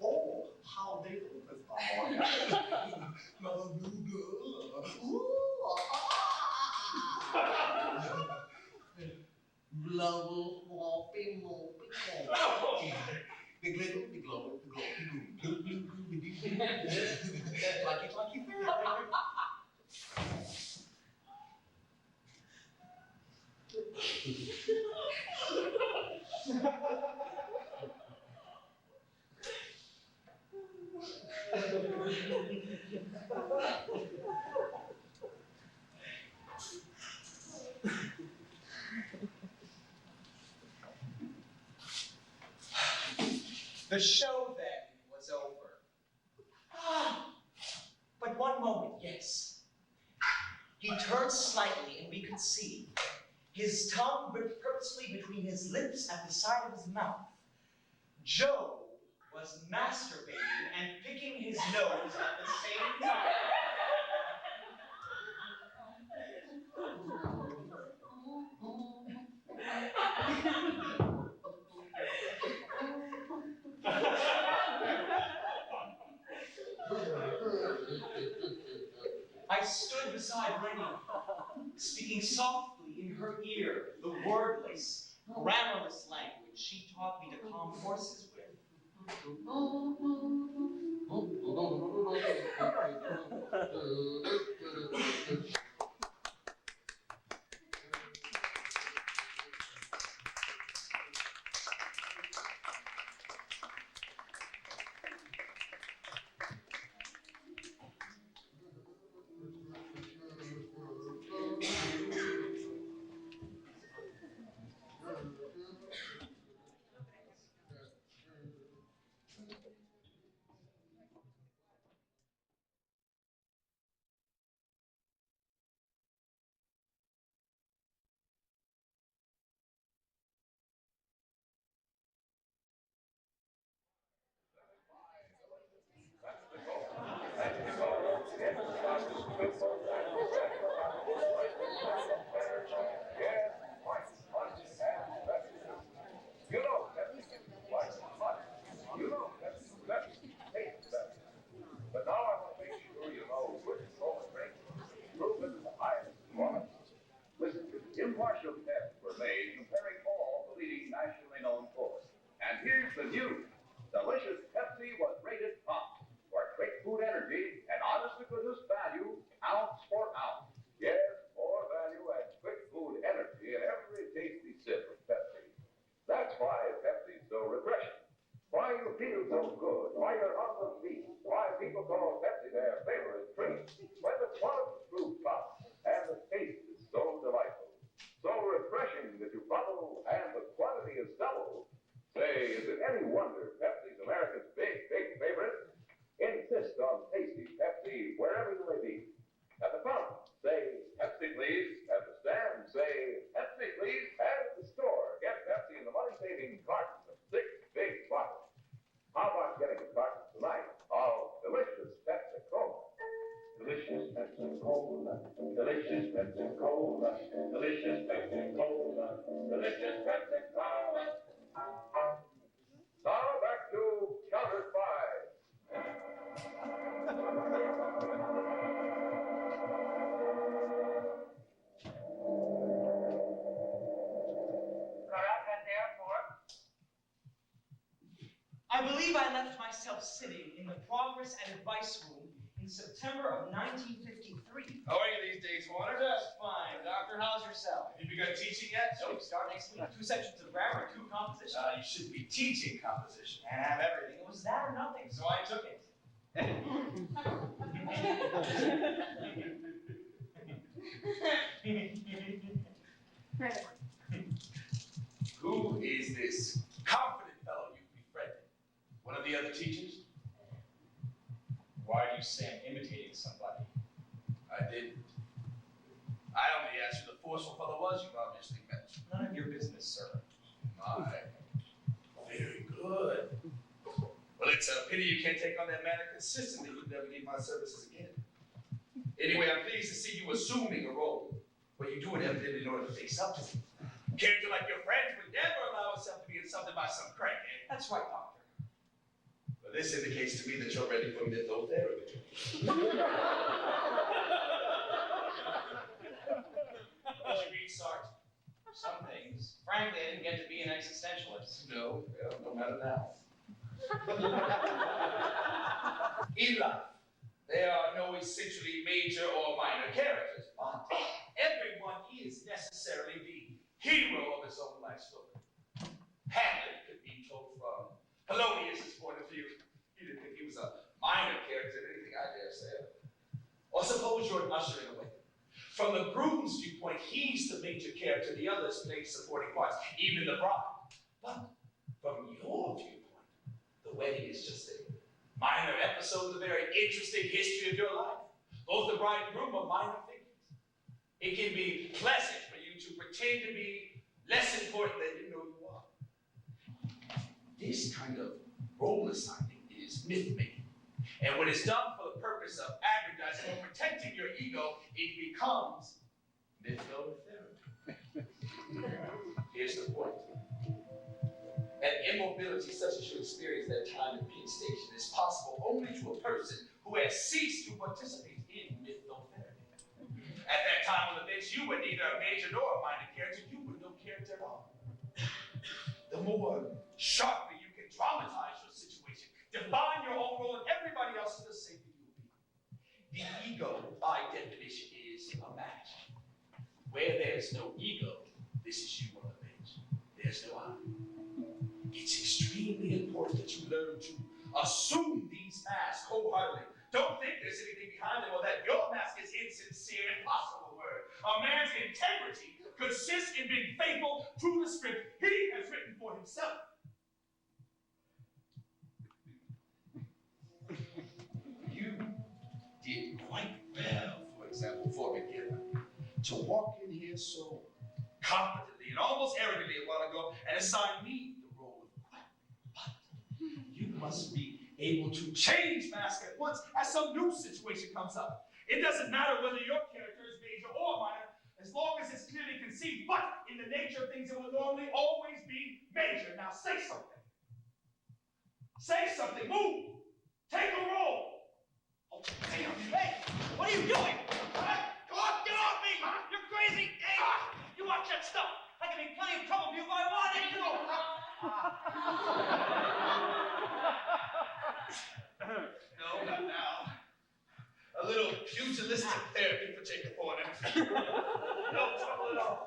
Oh, how do you do, Mr. Morgan? Ooh, Blow, floppy, mopey, big little, big low, big low, big Lucky, The show then was over. But one moment, yes. He turned slightly and we could see his tongue gripped purposefully between his lips at the side of his mouth. Joe was masturbating and picking his nose at the same time. I stood beside Rennie, speaking softly in her ear the wordless, grammarless language she taught me to calm horses with. Impartial tests were made comparing all the leading nationally known foods. And here's the news. Delicious Pepsi was rated top for quick food energy and honest to goodness value, ounce for ounce. Yes, more value and quick food energy in every tasty sip of Pepsi. That's why Pepsi's so refreshing. Why you feel so good. Why you're on the feet. Why people call Pepsi their favorite drink. When the quality proves top and the taste is so delightful. So refreshing that you bubble and the quantity is double. Say, is it any wonder Pepsi's America's big, big favorite? Insist on tasty Pepsi wherever you may be. At the fountain, say Pepsi please. At the stand, say Pepsi please. And at the store, get Pepsi in the money-saving cartons of 6 big bottles. How about getting a carton tonight of delicious Pepsi Cola? Delicious Pepsi Cola, delicious Pepsi Cola, delicious Pepsi Cola, delicious Pepsi Cola. Now back to Counter 5. I believe I left myself sitting in the Progress and Advice Room in September of 1953. How are you these days, Warner? Just fine. Doctor, how's yourself? Have you begun teaching yet? Nope, start next week. 2 sections of grammar and 2 composition. You should be teaching composition. And have everything. It was that or nothing, so I took it. Who is this confident fellow you've befriended? One of the other teachers? Why do you say I'm imitating somebody? I didn't. I only asked who the forceful fellow was you've obviously mentioned. None of your business, sir. My. Very good. Well, it's a pity you can't take on that manner consistently. You'd never need my services again. Anyway, I'm pleased to see you assuming a role, but you do it evidently in order to face up to me. Character like your friends would never allow itself to be insulted by some crackhead. That's right, Doctor. But this indicates to me that you're ready for mythotherapy. What you mean, Sarge? Some things. Frankly, I didn't get to be an existentialist. No, well, no matter now. In life, there are no essentially major or minor characters, but everyone is necessarily the hero of his own life story. Hamlet could be told from Polonius' point of view. He didn't think he was a minor character in anything, I dare say. Or suppose you're an usher in a wedding. From the groom's viewpoint, he's the major character, the others play supporting parts, even the bride. But from your viewpoint, the wedding is just a minor episode of the very interesting history of your life. Both the bride and groom are minor figures. It can be pleasant for you to pretend to be less important than you know you are. This kind of role assigning is myth-making. And when it's done for the purpose of aggrandizing or protecting your ego, it becomes mythotherapy. Here's the point. An immobility such as you experience at time in Penn Station is possible only to a person who has ceased to participate in mythotherapy. At that time on the bench, you were neither a major nor a minor character. You were no character at all. The more sharply you can dramatize your situation, define your own role, and everybody else is the same that you'll be. The ego, by definition, is a match. Where there's no ego, this is you on the bench. There's no I. It's extremely important that you learn to assume these masks wholeheartedly. Don't think there's anything behind them or that your mask is insincere. Impossible word. A man's integrity consists in being faithful to the script he has written for himself. You did quite well, for example, for a beginner, to walk in here so confidently and almost arrogantly a while ago and assign me the role of quack. But you must be able to change mask at once as some new situation comes up. It doesn't matter whether your character is major or minor, as long as it's clearly conceived, but in the nature of things, it will normally always be major. Now say something. Say something. Move. Take a role. Oh, damn. Hey, what are you doing? Go on, get off me! You're crazy! Hey, you watch that stuff. I can make plenty of trouble for you if I wanted to. No, not now. A little pugilistic therapy for Jacob Horner. No trouble at all.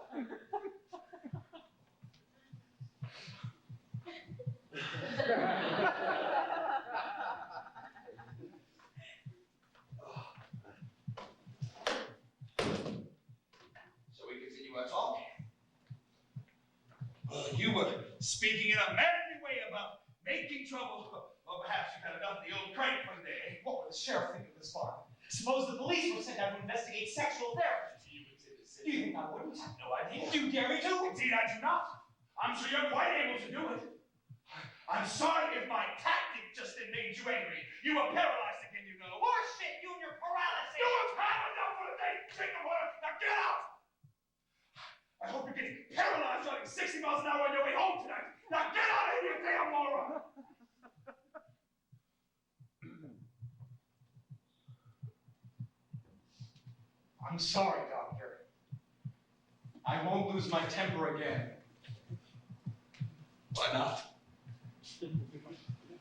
Shall we continue our talk? You were speaking in a manly way about making trouble, or perhaps you've had enough of the old crank for the day. What would the sheriff think of this farm? Suppose the police were sent out to investigate sexual therapy. Do you intend to say? Do you think I wouldn't? No idea. Do you dare me to? Indeed, I do not. I'm sure you're quite able to do it. I'm sorry if my tactic just then made you angry. You were paralyzed again, you know. Horseshit, you and your paralysis! You have had enough for the day. Jacob Horner, now get out! I hope you're getting paralyzed running 60 miles an hour on your way home tonight. Now get out of here, you damn moron! I'm sorry, Doctor. I won't lose my temper again. Why not?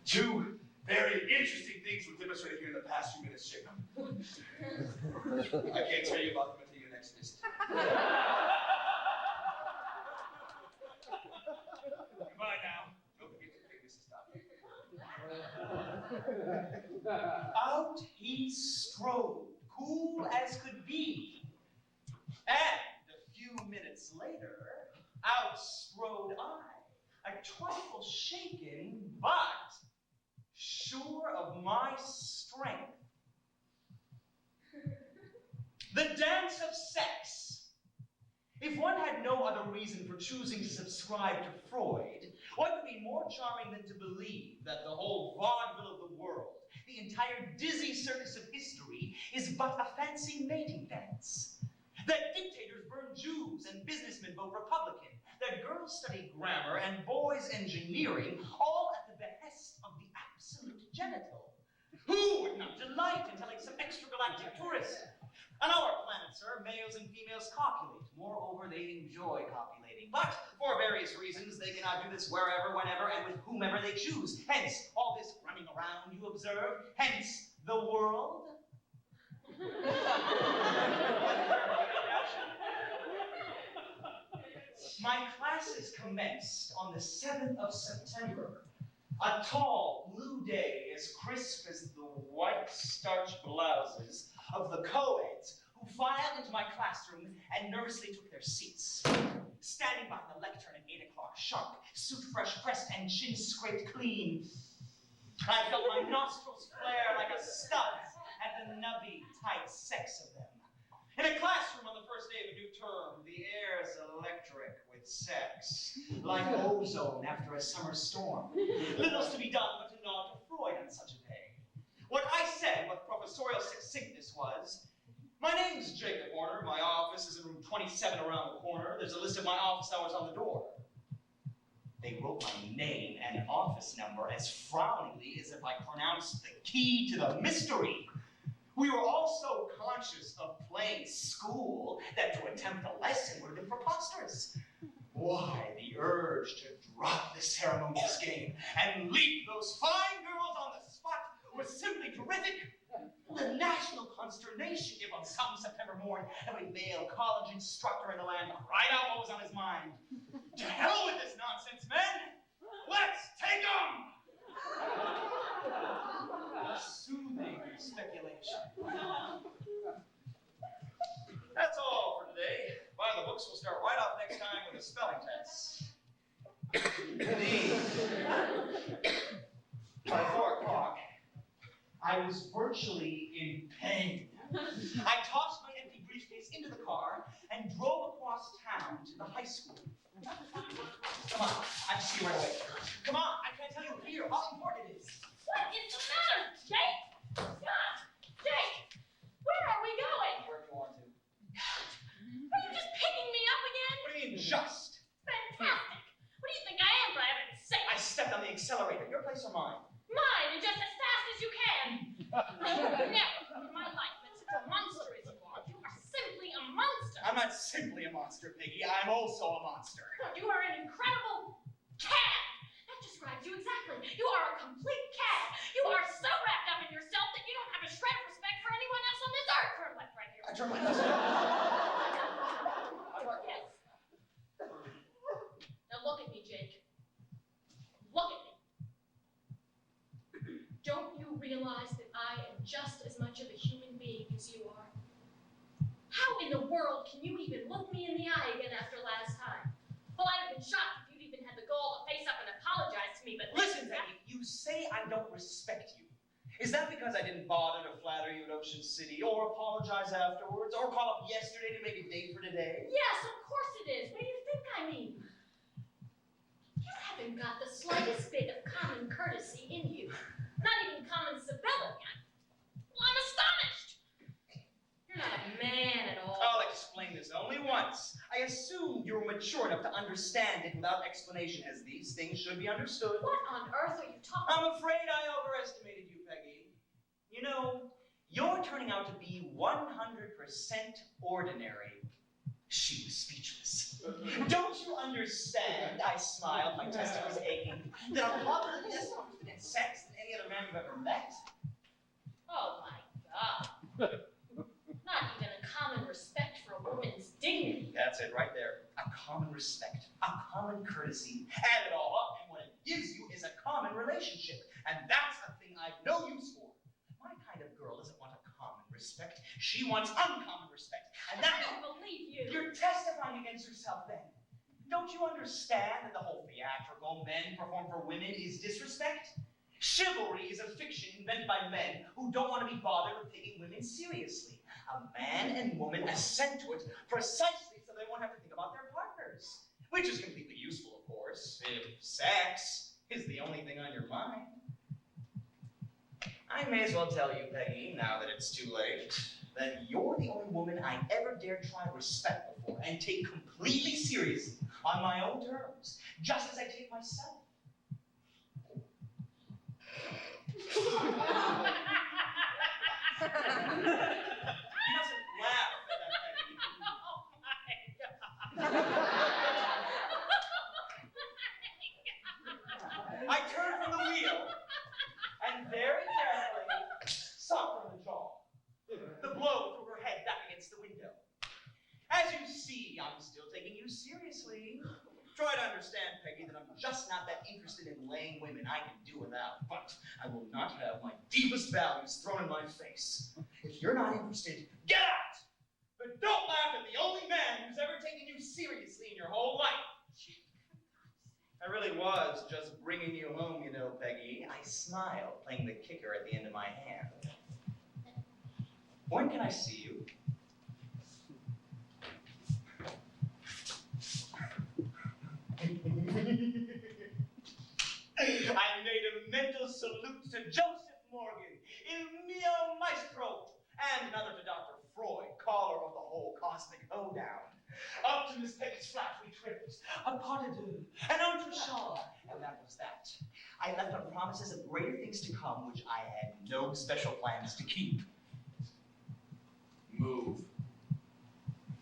Two very interesting things were demonstrated here in the past few minutes, Jacob. I can't tell you about them until your next visit. Goodbye now. Don't forget to pay Mrs. Dodd. Out he strode, cool as could be. And a few minutes later, out strode I, a trifle shaken, but sure of my strength. The dance of sex. If one had no other reason for choosing to subscribe to Freud, what could be more charming than to believe that the whole vaudeville of the world, the entire dizzy circus of history, is but a fancy mating dance? That dictators burn Jews and businessmen vote Republican, that girls study grammar and boys engineering, all at the behest of the absolute genital. Who would not delight in telling some extragalactic tourist? On our planet, sir, males and females copulate. Moreover, they enjoy copulating. But for various reasons, they cannot do this wherever, whenever, and with whomever they choose. Hence, all this running around you observe. Hence, the world. My classes commenced on the 7th of September. A tall, blue day as crisp as the white starch blouses of the co-eds who filed into my classroom and nervously took their seats. Standing by the lectern at 8 o'clock sharp, suit fresh pressed and chin scraped clean, I felt my nostrils flare like a stud's at the nubby, tight sex of them. In a classroom on the first day of a new term, the air's electric with sex, like ozone after a summer storm. Little's to be done but to nod to Freud on such a day. What I said with professorial succinctness was, my name's Jacob Horner, my office is in room 27 around the corner, there's a list of my office hours on the door. They wrote my name and office number as frowningly as if I pronounced the key to the mystery. We were all so conscious of playing school that to attempt a lesson would have been preposterous. Why, the urge to drop the ceremonious game and leap those fine girls on the spot was simply terrific. The national consternation if on some September morn every male college instructor in the land cried out what was on his mind. To hell with this nonsense, men! Let's take 'em! Soothing speculation. That's all for today. By the books, we'll start right off next time with a spelling test. By 4 o'clock, I was virtually in pain. I tossed my empty briefcase into the car and drove across town to the high school. Come on, I have to see you right away. Come on, I can't tell you here how important it is. What is the matter, Jake? Scott! Jake! Where are we going? Wherever you want to. Are you just picking me up again? What do you mean, just? Fantastic! What do you think I am, for heaven's sake? I stepped on the accelerator. Your place or mine? Mine, and just as fast as you can! I've never in my life been such a monster as you are. You are simply a monster! I'm not simply a monster, Piggy. I'm also a monster. You are an incredible cad! That describes you exactly. You are a complete cad. You are so wrapped up in yourself that you don't have a shred of respect for anyone else on this earth. Turn left right here. I turn my nose down. Yes. Now look at me, Jake. Look at me. Don't you realize that I am just as much of a human being as you are? How in the world can you even look me in the eye again after last time? Well, I'd have been shocked if you'd even had the gall to face up and apologize to me, but Listen, Peggy, you say I don't respect you. Is that because I didn't bother to flatter you at Ocean City, or apologize afterwards, or call up yesterday to make a date for today? yes, of course it is. What do you think I mean? You haven't got the slightest bit of common courtesy in you. Not even common civility. Well, I'm astonished. You're not a man at all. I'll explain this only once. I assumed you were mature enough to understand it without explanation, as these things should be understood. What on earth are you talking I'm afraid I overestimated you, Peggy. You know, you're turning out to be 100% ordinary. She was speechless. Don't you understand? I smiled, my testicles aching. That a love that is interested in sex, ever met. Oh my God. Not even a common respect for a woman's dignity. That's it right there. A common respect, a common courtesy. Add it all up, and what it gives you is a common relationship. And that's a thing I've no use for. My kind of girl doesn't want a common respect. She wants uncommon respect. And I don't believe you. You're testifying against yourself then. Don't you understand that the whole theatrical men perform for women is disrespect? Chivalry is a fiction invented by men who don't want to be bothered with taking women seriously. A man and woman assent to it precisely so they won't have to think about their partners. Which is completely useful, of course, if sex is the only thing on your mind. I may as well tell you, Peggy, now that it's too late, that you're the only woman I ever dared try to respect before and take completely seriously on my own terms, just as I take myself. He doesn't laugh at that, Peggy. Oh my God. I turned from the wheel and very carefully socked her in the jaw. The blow threw her head back against the window. As you see, I'm still taking you seriously. Try to understand, Peggy, that I'm just not that interested in laying women I can do without. But I will not have my deepest values thrown in my face. If you're not interested, get out! But don't laugh at the only man who's ever taken you seriously in your whole life. I really was just bringing you home, you know, Peggy. I smiled, playing the kicker at the end of my hand. When can I see you? I made a mental salute to Joseph Morgan, Il mio maestro, and another to Dr. Freud, caller of the whole cosmic hoedown. Up to Miss Peggy's flat we tripped, a pas de deux, an entrechat, and that was that. I left on promises of greater things to come, which I had no special plans to keep. Move.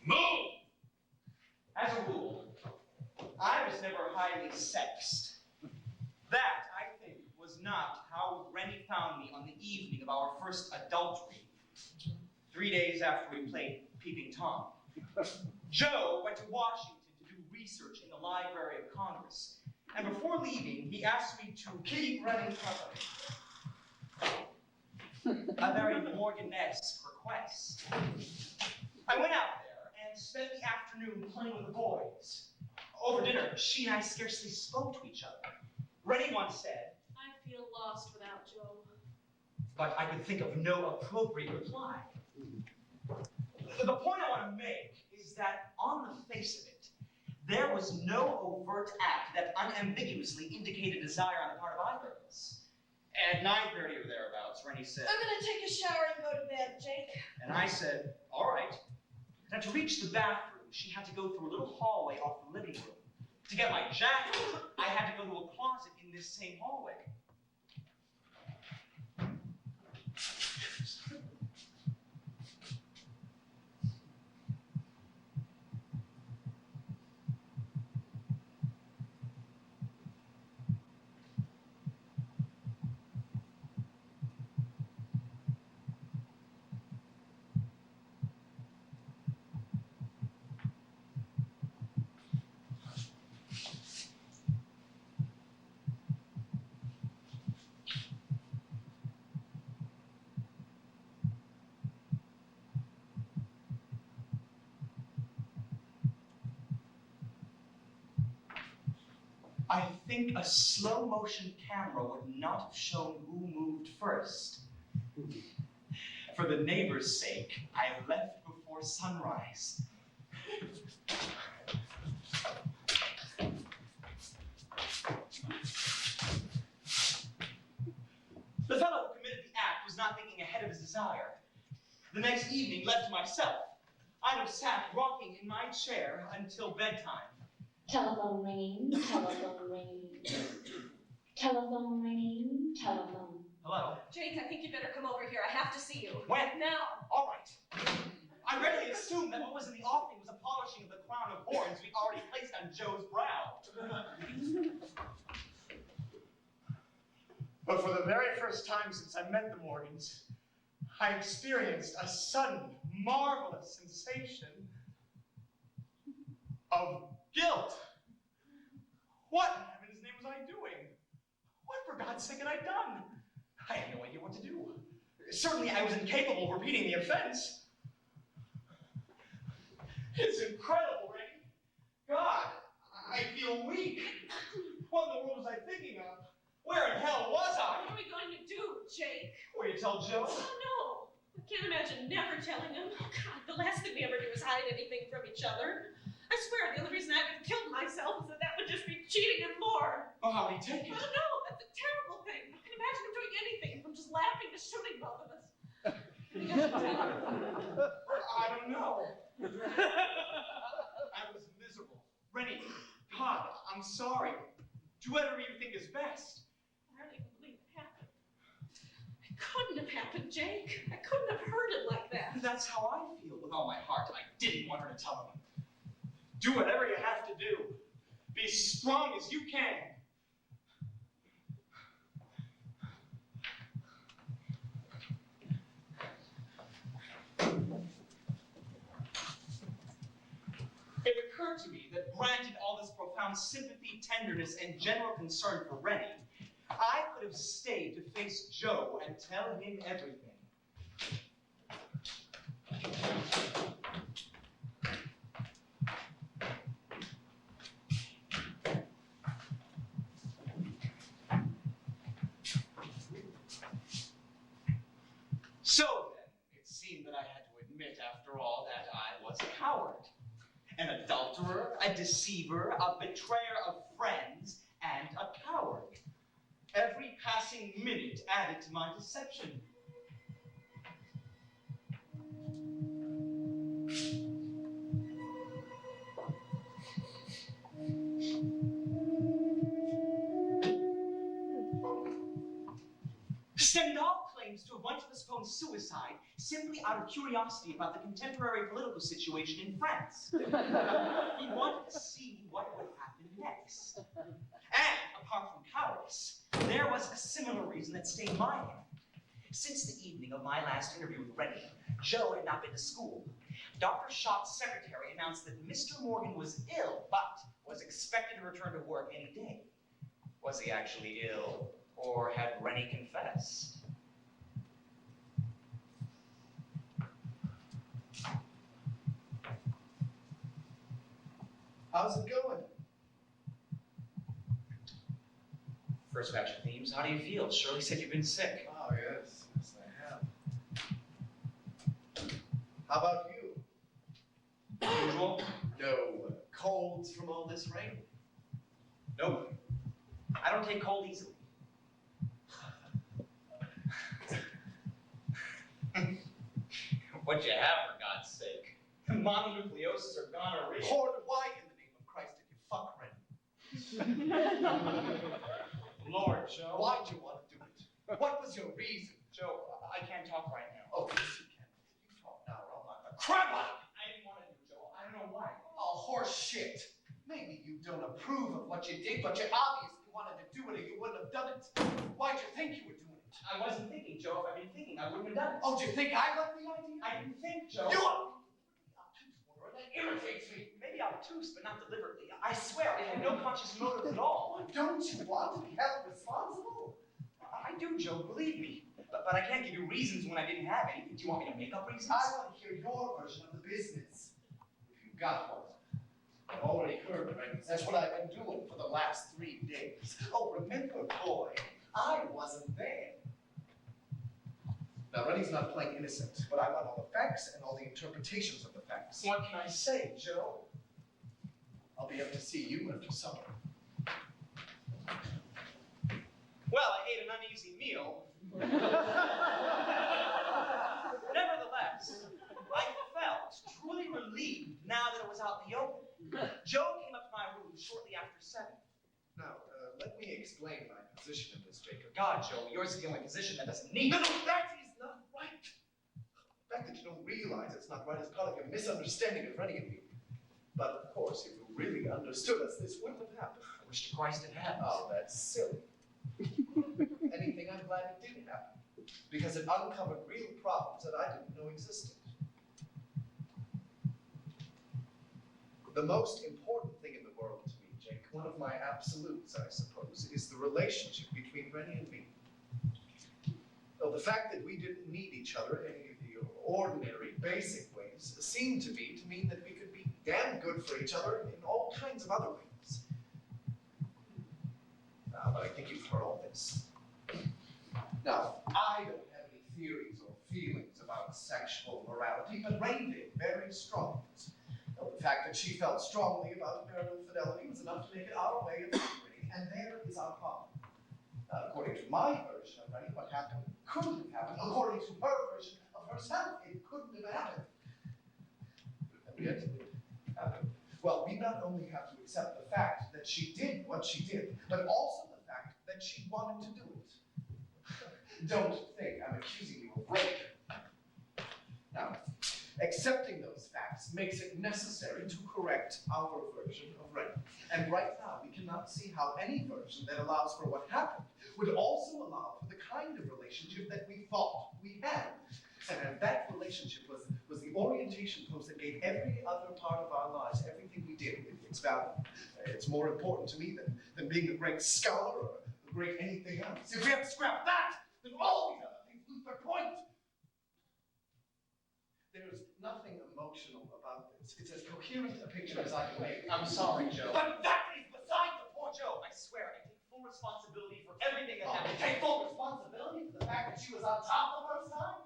Move! As a rule, I was never highly sexed. That, I think, was not how Rennie found me on the evening of our first adultery, 3 days after we played Peeping Tom. Joe went to Washington to do research in the Library of Congress, and before leaving, he asked me to keep Rennie company. A very Morgan-esque request. I went out there and spent the afternoon playing with the boys. Over dinner, she and I scarcely spoke to each other. Rennie once said, I feel lost without Joe. but I could think of no appropriate reply. The point I want to make is that on the face of it, there was no overt act that unambiguously indicated desire on the part of either of us. At 9:30 or thereabouts, Rennie said, I'm gonna take a shower and go to bed, Jake. and I said, all right. Now to reach the bathroom, she had to go through a little hallway off the living room. To get my jacket, I had to go to a closet in this same hallway. I think a slow motion camera would not have shown who moved first. For the neighbor's sake, I left before sunrise. The fellow who committed the act was not thinking ahead of his desire. The next evening, left to myself, I'd have sat rocking in my chair until bedtime. Telephone ringing, telephone ringing. Telephone ringing, telephone. Hello? Jake, I think you better come over here. I have to see you. When? Now. All right. I readily assumed that what was in the offing was a polishing of the crown of horns we already placed on Joe's brow. But for the very first time since I met the Morgans, I experienced a sudden, marvelous sensation of guilt. What in heaven's name was I doing? What, for God's sake, had I done? I had no idea what to do. Certainly, I was incapable of repeating the offense. It's incredible, Randy. God, I feel weak. What in the world was I thinking of? Where in hell was I? What are we going to do, Jake? Will you tell Joe? Oh, no. I can't imagine never telling him. Oh, God, the last thing we ever do is hide anything from each other. I swear, the only reason I haven't killed myself is that would just be cheating him more. Oh, how would he take it? I don't know. That's a terrible thing. I can imagine him doing anything from just laughing to shooting both of us. I don't know. I was miserable. Rennie, God, I'm sorry. Do whatever you think is best. I don't even believe it happened. It couldn't have happened, Jake. I couldn't have heard it like that. That's how I feel with all my heart. I didn't want her to tell him. Do whatever you have to do. Be strong as you can. It occurred to me that granted all this profound sympathy, tenderness, and general concern for Rennie, I could have stayed to face Joe and tell him everything. So then, it seemed that I had to admit, after all, that I was a coward. An adulterer, a deceiver, a betrayer of friends, and a coward. Every passing minute added to my deception. Stendhal claims to have wanted to postpone suicide simply out of curiosity about the contemporary political situation in France. He wanted to see what would happen next. And, apart from cowardice, there was a similar reason that stayed my hand. Since the evening of my last interview with Rennie, Joe had not been to school. Dr. Schott's secretary announced that Mr. Morgan was ill, but was expected to return to work any day. Was he actually ill, or had Rennie confessed? How's it going? First batch of themes, how do you feel? Shirley said you've been sick. Oh, yes. Yes, I have. How about you? Usual? No colds from all this rain? Nope. I don't take cold easily. What'd you have, for God's sake? Mononucleosis or gonorrhea? Lord, why in the name of Christ did you fuck Rennie? Lord, Joe. Why'd you want to do it? What was your reason? Joe, I can't talk right now. Oh, yes, you can. You talk now, or I'll knock the crap out of you. I didn't want to do it, Joe. I don't know why. Oh, horse shit. Maybe you don't approve of what you did, but you obviously wanted to do it or you wouldn't have done it. Why'd you think you were doing it? I wasn't thinking, Joe. If I'd been thinking, I wouldn't have done it. Oh, do you think I got the idea? I didn't think, Joe. You are obtuse, Warner. That irritates me. Maybe obtuse, but not deliberately. I swear, I had no conscious motive at all. Don't you want to be held responsible? I do, Joe, believe me. But I can't give you reasons when I didn't have any. Do you want me to make up reasons? I want to hear your version of the business. If you got one. I've already heard, right? That's what I've been doing for the last 3 days. Oh, remember, boy, I wasn't there. Now, Rennie's not playing innocent, but I want all the facts and all the interpretations of the facts. What can I say, Joe? I'll be up to see you after supper. Well, I ate an uneasy meal. Nevertheless, I felt truly relieved now that it was out in the open. Joe came up to my room shortly after 7. Now, let me explain my position in this, Jacob. God, Joe, yours is the only position that doesn't need No, that is not right. The fact that you don't realize it's not right is part of your misunderstanding of Rennie and me. But of course, if you really understood us, this wouldn't have happened. I wish to Christ it had. Oh, that's silly. anything, I'm glad it did happen, because it uncovered real problems that I didn't know existed. The most important thing in the world to me, Jake, one of my absolutes, I suppose, is the relationship between Rennie and me. Well, the fact that we didn't need each other in any of the ordinary, basic ways seemed to me to mean that we could be damn good for each other in all kinds of other ways. But I think you've heard all this. Now, I don't have any theories or feelings about sexual morality, but Rennie did, very strong. Well, the fact that she felt strongly about marital fidelity was enough to make it our way of operating, and there is our problem. According to my version of Rennie, what happened couldn't have happened. According to her version of herself, it couldn't have happened. And yet, it happened. Well, we not only have to accept the fact that she did what she did, but also the fact that she wanted to do it. Don't think I'm accusing you of rape. Now, accepting those facts makes it necessary to correct our version of Rennie. And right now, we cannot see how any version that allows for what happened would also allow for the kind of relationship that we thought we had. And that relationship was the orientation post that gave every other part of our lives, everything we did, its value. It's more important to me than being a great scholar or a great anything else. If we have to scrap that, then all these other things lose their point. There's nothing emotional about this. It's as coherent a picture as I can make. I'm sorry, Joe. But that is beside the point, Joe, I swear, I take full responsibility for everything that happened. Take full responsibility for the fact that she was on top the first time?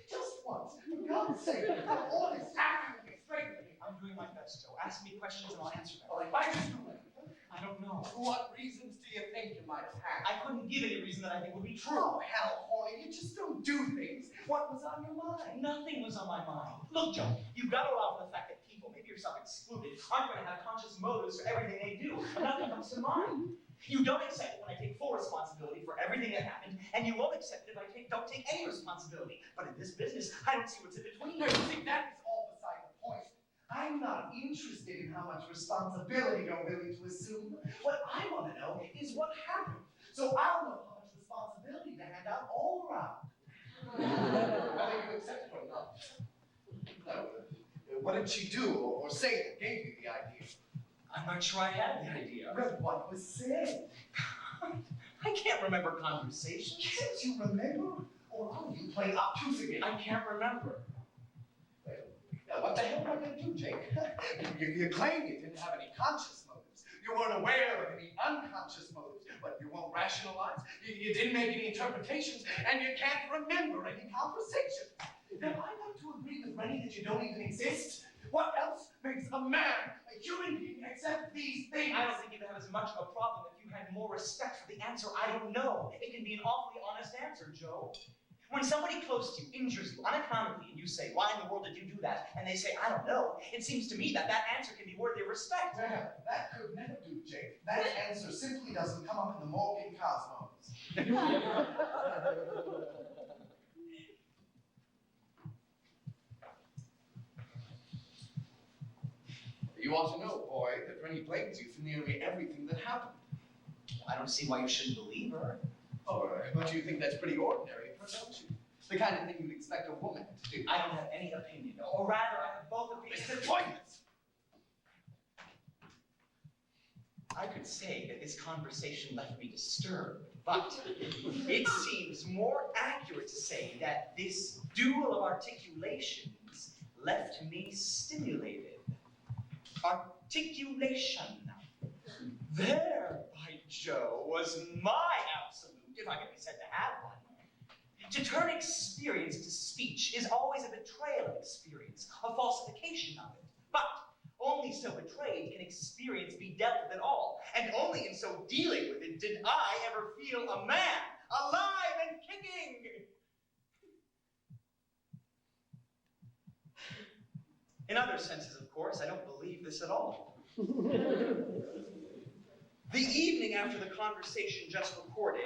Just once, for God's sake, all this acting will be straight with me. I'm doing my best, Joe. Ask me questions and I'll answer them. All right, why just do it? I don't know. What reasons do you think you might have had? I couldn't give any reason that I think would be true. Oh, hell, Horny, you just don't do things. What was on your mind? Nothing was on my mind. Look, Joe, you've got to allow for the fact that people, maybe yourself excluded, aren't going to have conscious motives for everything they do. But nothing comes to mind. You don't accept it when I take full responsibility for everything that happened, and you won't accept it if I don't take any responsibility. But in this business, I don't see what's in between. No, you see, that is all beside the point. I'm not interested in how much responsibility you're willing to assume. What I want to know is what happened, so I'll know how much responsibility to hand out all around. Whether you accept it or not. No, what did she do or say that gave you the idea? I'm not sure I had the idea. But what was said? I can't remember conversations. Can't you remember? Or are you playing obtuse again? I can't remember. Well, now what the hell am I going to do, Jake? You claim you didn't have any conscious motives. You weren't aware of any unconscious motives, but you won't rationalize. You didn't make any interpretations, and you can't remember any conversations. Have I got to agree with Rennie that you don't even exist? What else makes a man, a human being, accept these things? I don't think you'd have as much of a problem if you had more respect for the answer. I don't know. It can be an awfully honest answer, Joe. When somebody close to you injures you unaccountably and you say, why in the world did you do that? And they say, I don't know. It seems to me that answer can be worthy of respect. Well, that could never do, Jake. That answer simply doesn't come up in the Morgan cosmos. You ought to know, boy, that Rennie blames you for nearly everything that happened. I don't see why you shouldn't believe her. Oh, but you think that's pretty ordinary, don't you? The kind of thing you'd expect a woman to do. I don't have any opinion, or rather, I have both opinions. It's pointless! I could say that this conversation left me disturbed, but it seems more accurate to say that this duel of articulations left me stimulated. Articulation. There, by Joe, was my absolute, if I can be said to have one. To turn experience to speech is always a betrayal of experience, a falsification of it. But only so betrayed can experience be dealt with at all, and only in so dealing with it did I ever feel a man, alive and kicking. In other senses, of course, I don't believe this at all. The evening after the conversation just recorded,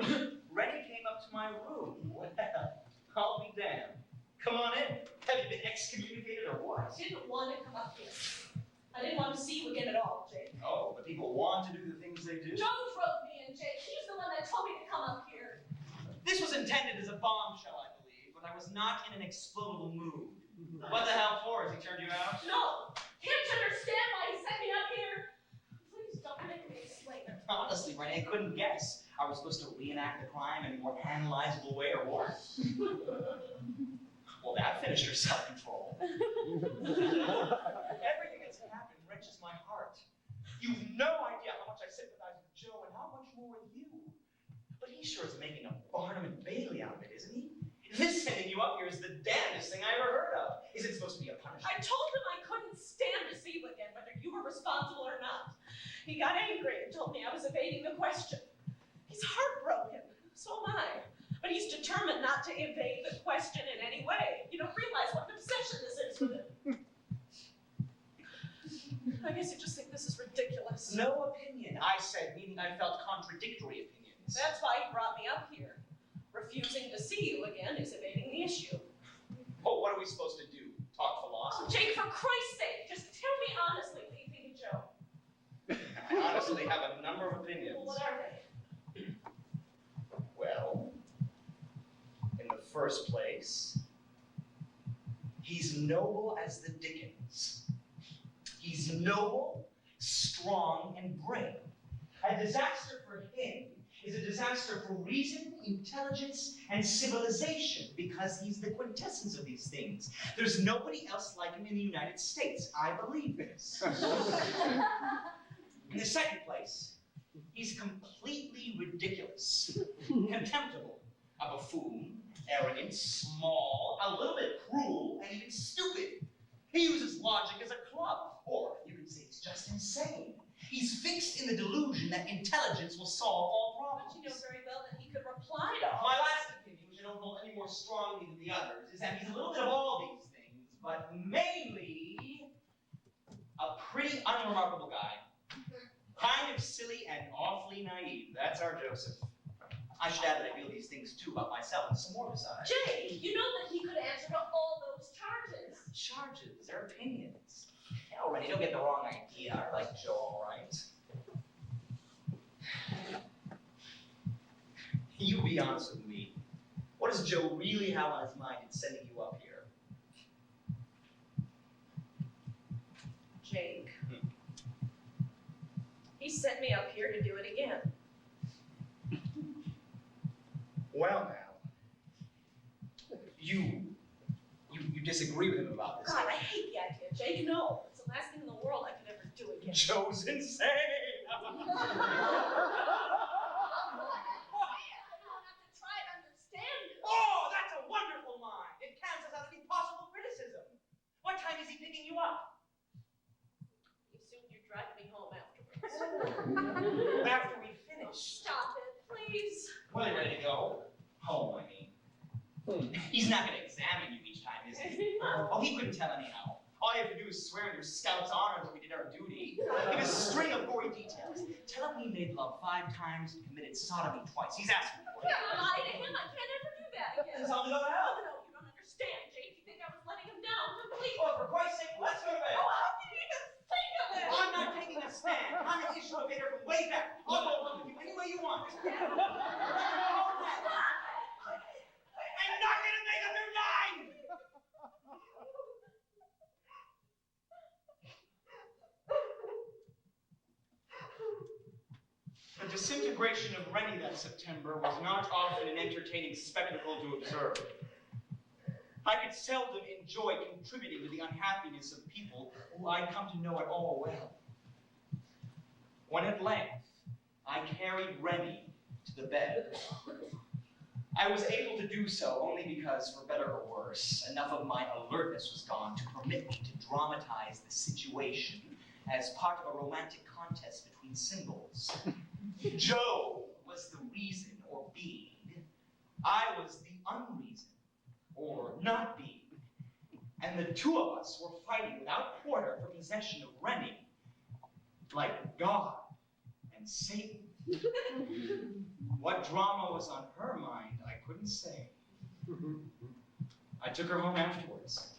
Rennie came up to my room. Well, I'll be damned. Come on in. Have you been excommunicated or what? I didn't want to come up here. I didn't want to see you again at all, Jake. Oh, but people want to do the things they do. Joe drove me in, Jake. He's the one that told me to come up here. intended as a bombshell, I believe, but I was not in an explodable mood. What the hell for? Has he turned you out? No! Can't you understand why he sent me up here? Please don't make me explain it. Honestly, Renee, I couldn't guess. Are we supposed to reenact the crime in a more analyzable way or what? Well, that finished her self-control. Everything that's happened wrenches my heart. You've no idea how much I sympathize with Joe and how much more with you. But he sure is making a Barnum and Bailey out of it, isn't he? This sending you up here is the damnedest thing I ever heard of. Is it supposed to be a punishment? I told him I couldn't stand to see you again, whether you were responsible or not. He got angry and told me I was evading the question. He's heartbroken. So am I. But he's determined not to evade the question in any way. You don't realize what an obsession this is with him. I guess you just think this is ridiculous. No opinion, I said, meaning I felt contradictory opinions. That's why he brought me up here. Refusing to see you again is evading the issue. Oh, what are we supposed to do? Talk philosophy? Oh, Jake, for Christ's sake, just tell me honestly what you think of Joe. I honestly have a number of opinions. Well, what are they? Well, in the first place, he's noble as the Dickens. He's noble, strong, and brave. A disaster for him is a disaster for reason, intelligence, and civilization, because he's the quintessence of these things. There's nobody else like him in the United States. I believe this. In the second place, he's completely ridiculous, contemptible, a buffoon, arrogant, small, a little bit cruel, and even stupid. He uses logic as a club, or you could say he's just insane. He's fixed in the delusion that intelligence will solve all problems. But you know very well that he could reply to all. My last opinion, which I don't hold any more strongly than the others, is that he's a little bit of all these things, but mainly a pretty unremarkable guy. Kind of silly and awfully naive. That's our Joseph. I should add that I feel these things too about myself, and some more besides. Jake, you know that he could answer to all those charges. Charges, they're opinions. Already, don't get the wrong idea. I like Joe all right. You be honest with me. What does Joe really have on his mind in sending you up here? Jake. He sent me up here to do it again. Well, now, you disagree with him about this. God, I hate the idea, Jake. No, it's the last thing in the world I could ever do again. Joe's insane. Oh, that's a wonderful line. It cancels out any possible criticism. What time is he picking you up? You soon you drive me home afterwards. After we finish. Stop it, please. Well, you ready to go? Home, I mean. He's not going to examine you each time, is he? Oh, he couldn't tell anyhow. All you have to do is swear in your scout's honor that we did our duty. Give us a string of gory details. Tell him we made love 5 times and committed sodomy twice. He's asking for it. Can't lie to him. I can't ever do that again. Tell him to go to hell. No, you don't understand, Jake. You think I was letting him down completely. Oh, for Christ's sake, let's go to bed. Oh, how can you even think of it? I'm not taking a stand. I'm an issue evader from way back. I'll go along with you any way you want. I'm not going to make up your mind! The disintegration of Rennie that September was not often an entertaining spectacle to observe. I could seldom enjoy contributing to the unhappiness of people who I'd come to know at all well. When at length I carried Rennie to the bed, I was able to do so only because, for better or worse, enough of my alertness was gone to permit me to dramatize the situation as part of a romantic contest between singles. Joe was the reason, or being. I was the unreason, or not being. And the two of us were fighting without quarter for possession of Rennie, like God and Satan. What drama was on her mind, I couldn't say. I took her home afterwards.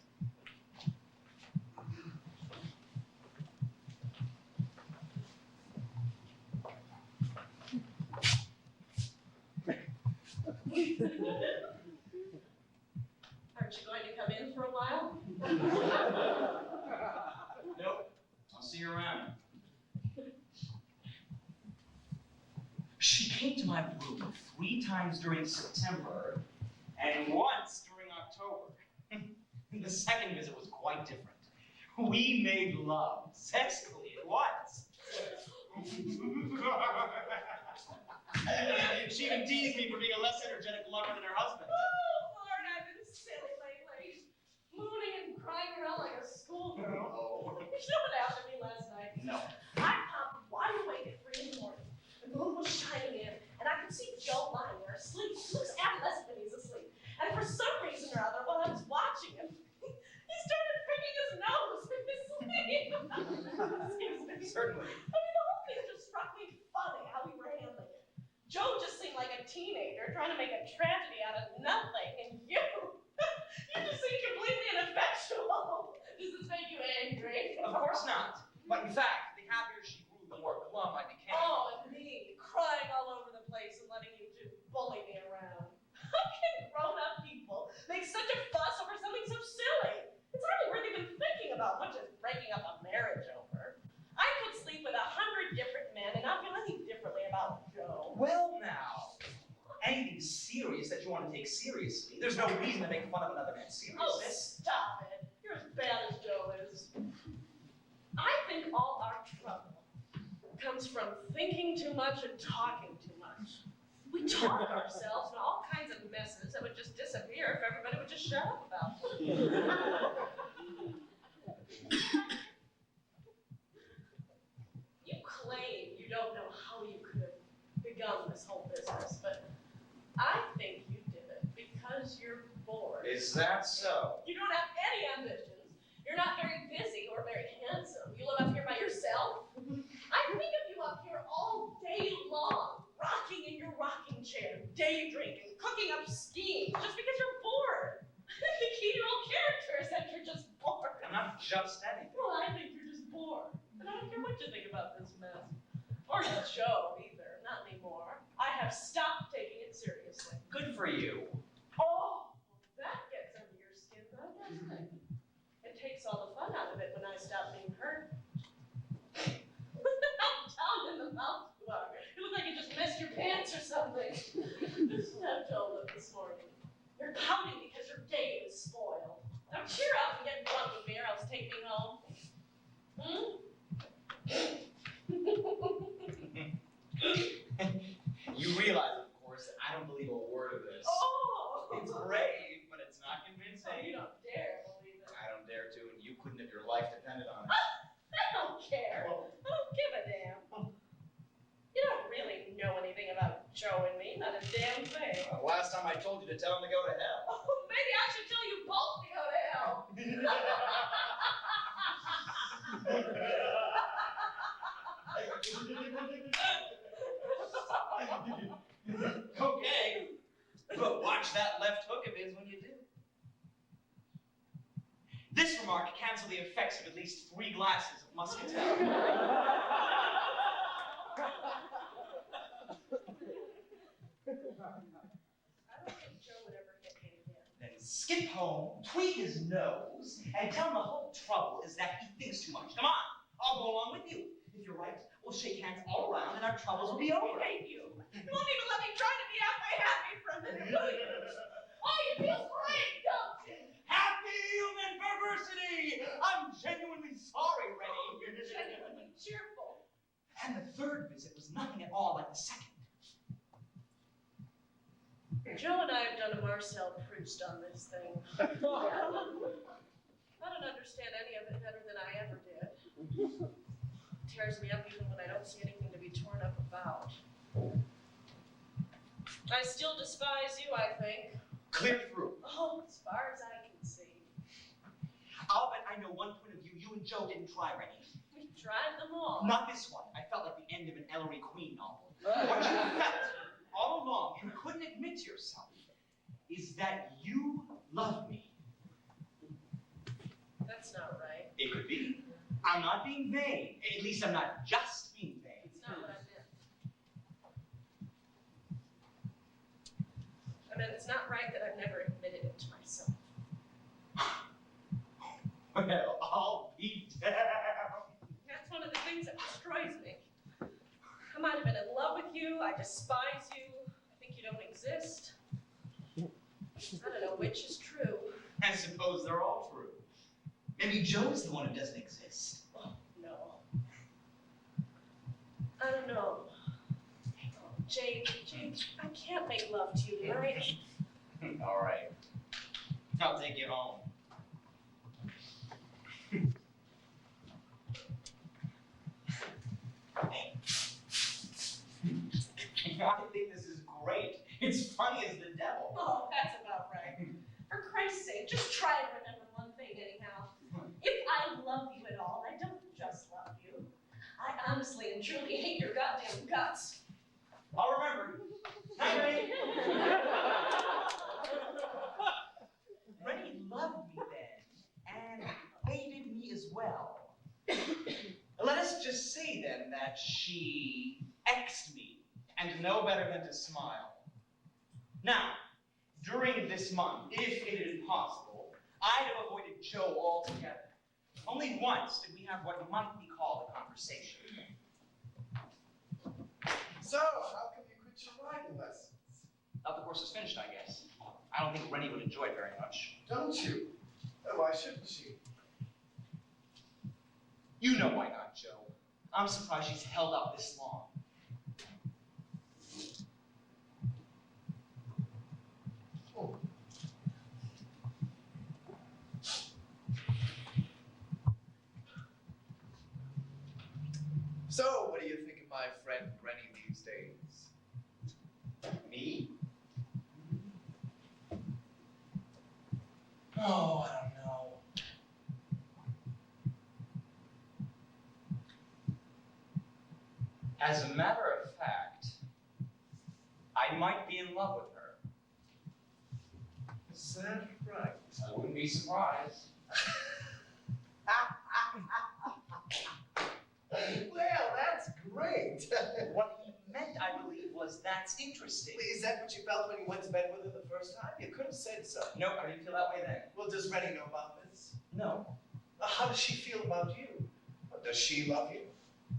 Aren't you going to come in for a while? Nope. I'll see you around. She came to my room 3 times during September and once during October. The second visit was quite different. We made love sexually at once. She even teased me for being a less energetic lover than her husband. Oh, Lord, I've been silly lately. Mooning and crying around like a schoolgirl. Oh. You know what happened to me last night? No. I popped wide awake at 3 in the morning. The moon was shining in, and I could see Joe lying there asleep. He looks adolescent when he's asleep. And for some reason or other, while I was watching him, he started picking his nose in his sleep. Excuse me. Certainly. I mean, the whole thing just struck me funny how we were handling it. Joe just seemed like a teenager trying to make a tragedy out of nothing, and you just seemed completely ineffectual. Does this make you angry? Of course not. But in fact, the happier she grew, the more glum I became. Oh, and me, crying all over the place and letting you two bully me around. How can grown-up people make such a fuss over something so silly? It's hardly worth even thinking about, much as breaking up a marriage over. I could sleep with 100 different men and not feel any differently about Joe. Well, now, anything serious that you want to take seriously, there's no reason to make fun of another man's Oh, seriousness. stop it. You're as bad as Joe is. I think all our trouble comes from thinking too much and talking too much. We talk ourselves into all kinds of messes that would just disappear if everybody would just shut up about them. You claim you don't know how you could have begun this whole business, but I think you did it because you're bored. Is that so? You don't have any ambitions. You're not very busy or very handsome. You live up here by yourself. I think of you up here all day long, rocking in your rocking chair, day drinking, cooking up schemes, just because you're bored. The key to your whole character is that you're just bored. I'm not just anything. Well, I think you're just bored. And I don't care what you think about this mess. Or Joe, either. Not anymore. I have stopped taking it seriously. Good for you. Oh, that gets under your skin, though, doesn't it? It takes all the fun out of it when I stop being hurt. How down in the mouth you are. You look like you just messed your pants or something. This is how Joe looked this morning. You're pouting because your day is spoiled. Now cheer up and get drunk with me or else take me home. Hmm? You realize, of course, that I don't believe a word of this. Oh! It's brave, but it's not convincing. So you don't dare believe it. I don't dare to, and you couldn't if your life depended on it. I don't care. I don't give a damn. You don't really know anything about Joe and me, not a damn thing. Last time I told you to tell him to go to hell. Oh, maybe I should tell you both to go to hell. Okay, but watch that left hook of his when you do. This remark canceled the effects of at least 3 glasses of muscatel. I don't think Joe would ever hit me again. Then skip home, tweak his nose, and tell him the whole trouble is that he thinks too much. Come on, I'll go along with you. If you're right, we'll shake hands all around and our troubles will be over. I hate you. You won't even let me try to be halfway happy for a minute, will you? Oh, you feel great, don't you? Happy human perversity! I'm genuinely sorry, Rennie. You're genuinely cheerful. And the 3rd visit was nothing at all like the 2nd. Joe and I have done a Marcel Proust on this thing. I don't understand any of it better than I ever did. It tears me up even when I don't see anything to be torn up about. I still despise you, I think. Clear through. Oh, as far as I can see. I'll bet I know one point of view you and Joe didn't try, Rennie. We tried them all. Not this one. I felt like the end of an Ellery Queen novel. What you felt all along and couldn't admit to yourself is that you love me. That's not right. It could be. I'm not being vain. At least I'm not just being vain. It's not what I meant. I but it's not right that I've never admitted it to myself. Well, I'll be damned. That's one of the things that destroys me. I might have been in love with you, I despise you, I think you don't exist. I don't know which is true. I suppose they're all true. Maybe Joe's the one who doesn't exist. Oh, no. I don't know. Oh, Jake, I can't make love to you tonight. All right. I'll take you home. I think this is great. It's funny as the devil. Oh, that's about right. For Christ's sake, just try to remember one thing anyhow. If I love you at all, I don't just love you. I honestly and truly hate your goddamn guts. I'll remember. Night. Rennie loved me then, and hated me as well. Let us just say then that she X'd me, and know better than to smile. Now, during this month, if it had been possible, I'd have avoided Joe altogether. Only once did we have what might be called a conversation. So, how come you quit your riding lessons? Now the course is finished, I guess. I don't think Rennie would enjoy it very much. Don't you? Oh, why shouldn't she? You know why not, Joe. I'm surprised she's held up this long. Oh. So, what do you think of my friend Rennie these days? Me? Oh, I don't know. As a matter of fact, I might be in love with her. Is that right? I wouldn't be surprised. Well, that's great. What he meant, I believe, was that's interesting. Is that what you felt when you went to bed with her the first time? You could have said so. Nope, I didn't feel that way then. Well, does Rennie know about this? No. How does she feel about you? Does she love you?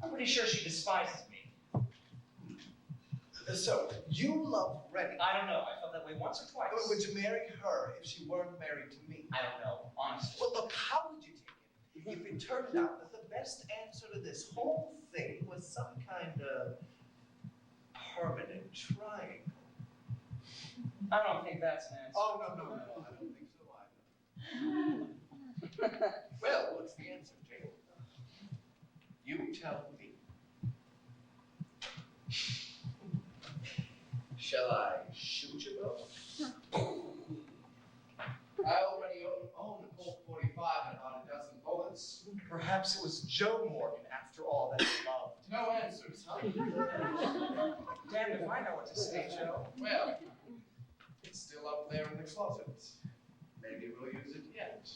I'm pretty sure she despises me. So, you love Rennie. I don't know. I felt that way once or twice. Would you marry her if she weren't married to me? I don't know, honestly. Well, look, how would you take it if it turned out that the best answer to this whole thing was some kind of permanent triangle? I don't think that's an answer. Oh, no, I don't think so either. Well, what's the answer, Jake? You tell me. Shall I shoot you both? I already own a Colt 45 and about a dozen bullets. Perhaps it was Joe Morgan, after all, that he loved. No answers, huh? Damn if I know what to say, Joe. Well, it's still up there in the closet. Maybe we'll use it yet.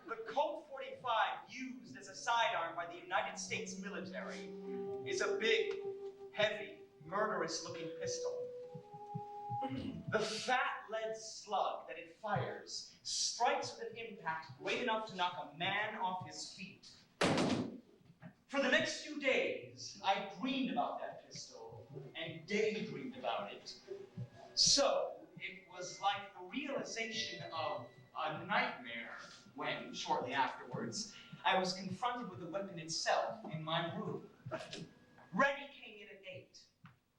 The Colt 45 used as a sidearm by the United States military is a big, heavy, murderous-looking pistol. The fat lead slug that it fires strikes with an impact great enough to knock a man off his feet. For the next few days, I dreamed about that pistol and daydreamed about it. So, it was like the realization of a nightmare when, shortly afterwards, I was confronted with the weapon itself in my room. Rennie came in at 8,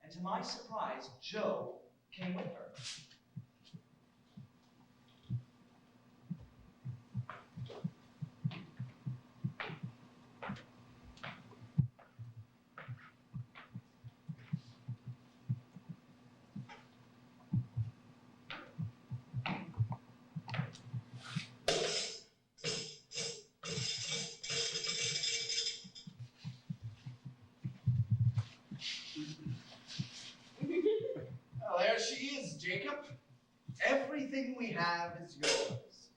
and to my surprise, Joe came with her. Well, there she is, Jacob. Everything we have is yours.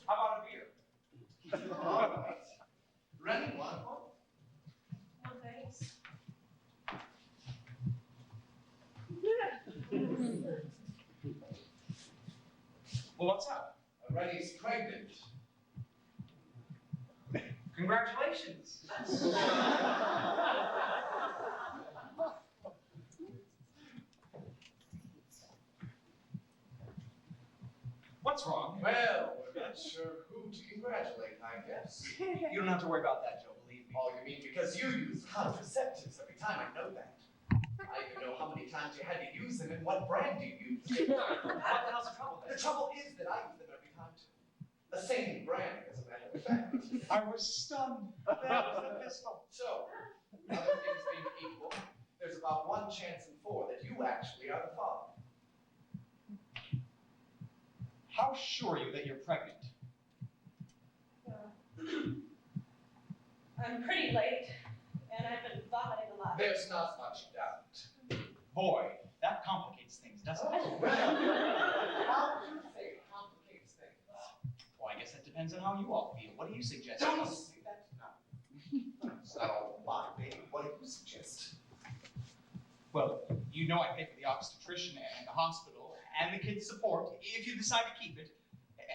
How about a beer? All right. Rennie, want one? No thanks. Well, what's up? Rennie's pregnant. Congratulations. What's wrong? Well, we're not sure who to congratulate, I guess. You don't have to worry about that, Joe, believe me. Oh, you mean because you use contraceptives every time? I know that. I even know how many times you had to use them and what brand you used. What the hell's the trouble The then? trouble is that I use them every time too. The same brand, as a matter of fact. I was stunned. That was the pistol. So, other things being equal, there's about 1 chance in 4 that you actually are the father. How sure are you that you're pregnant? I'm pretty late, and I've been vomiting a lot. There's not much doubt. Boy, that complicates things, doesn't it? Oh, well. How do you say it complicates things? Well, I guess that depends on how you all feel. What do you suggest? Don't say that now. It's not all my baby. What do you suggest? Well, you know I pay for the obstetrician and the hospital and the kid's support if you decide to keep it,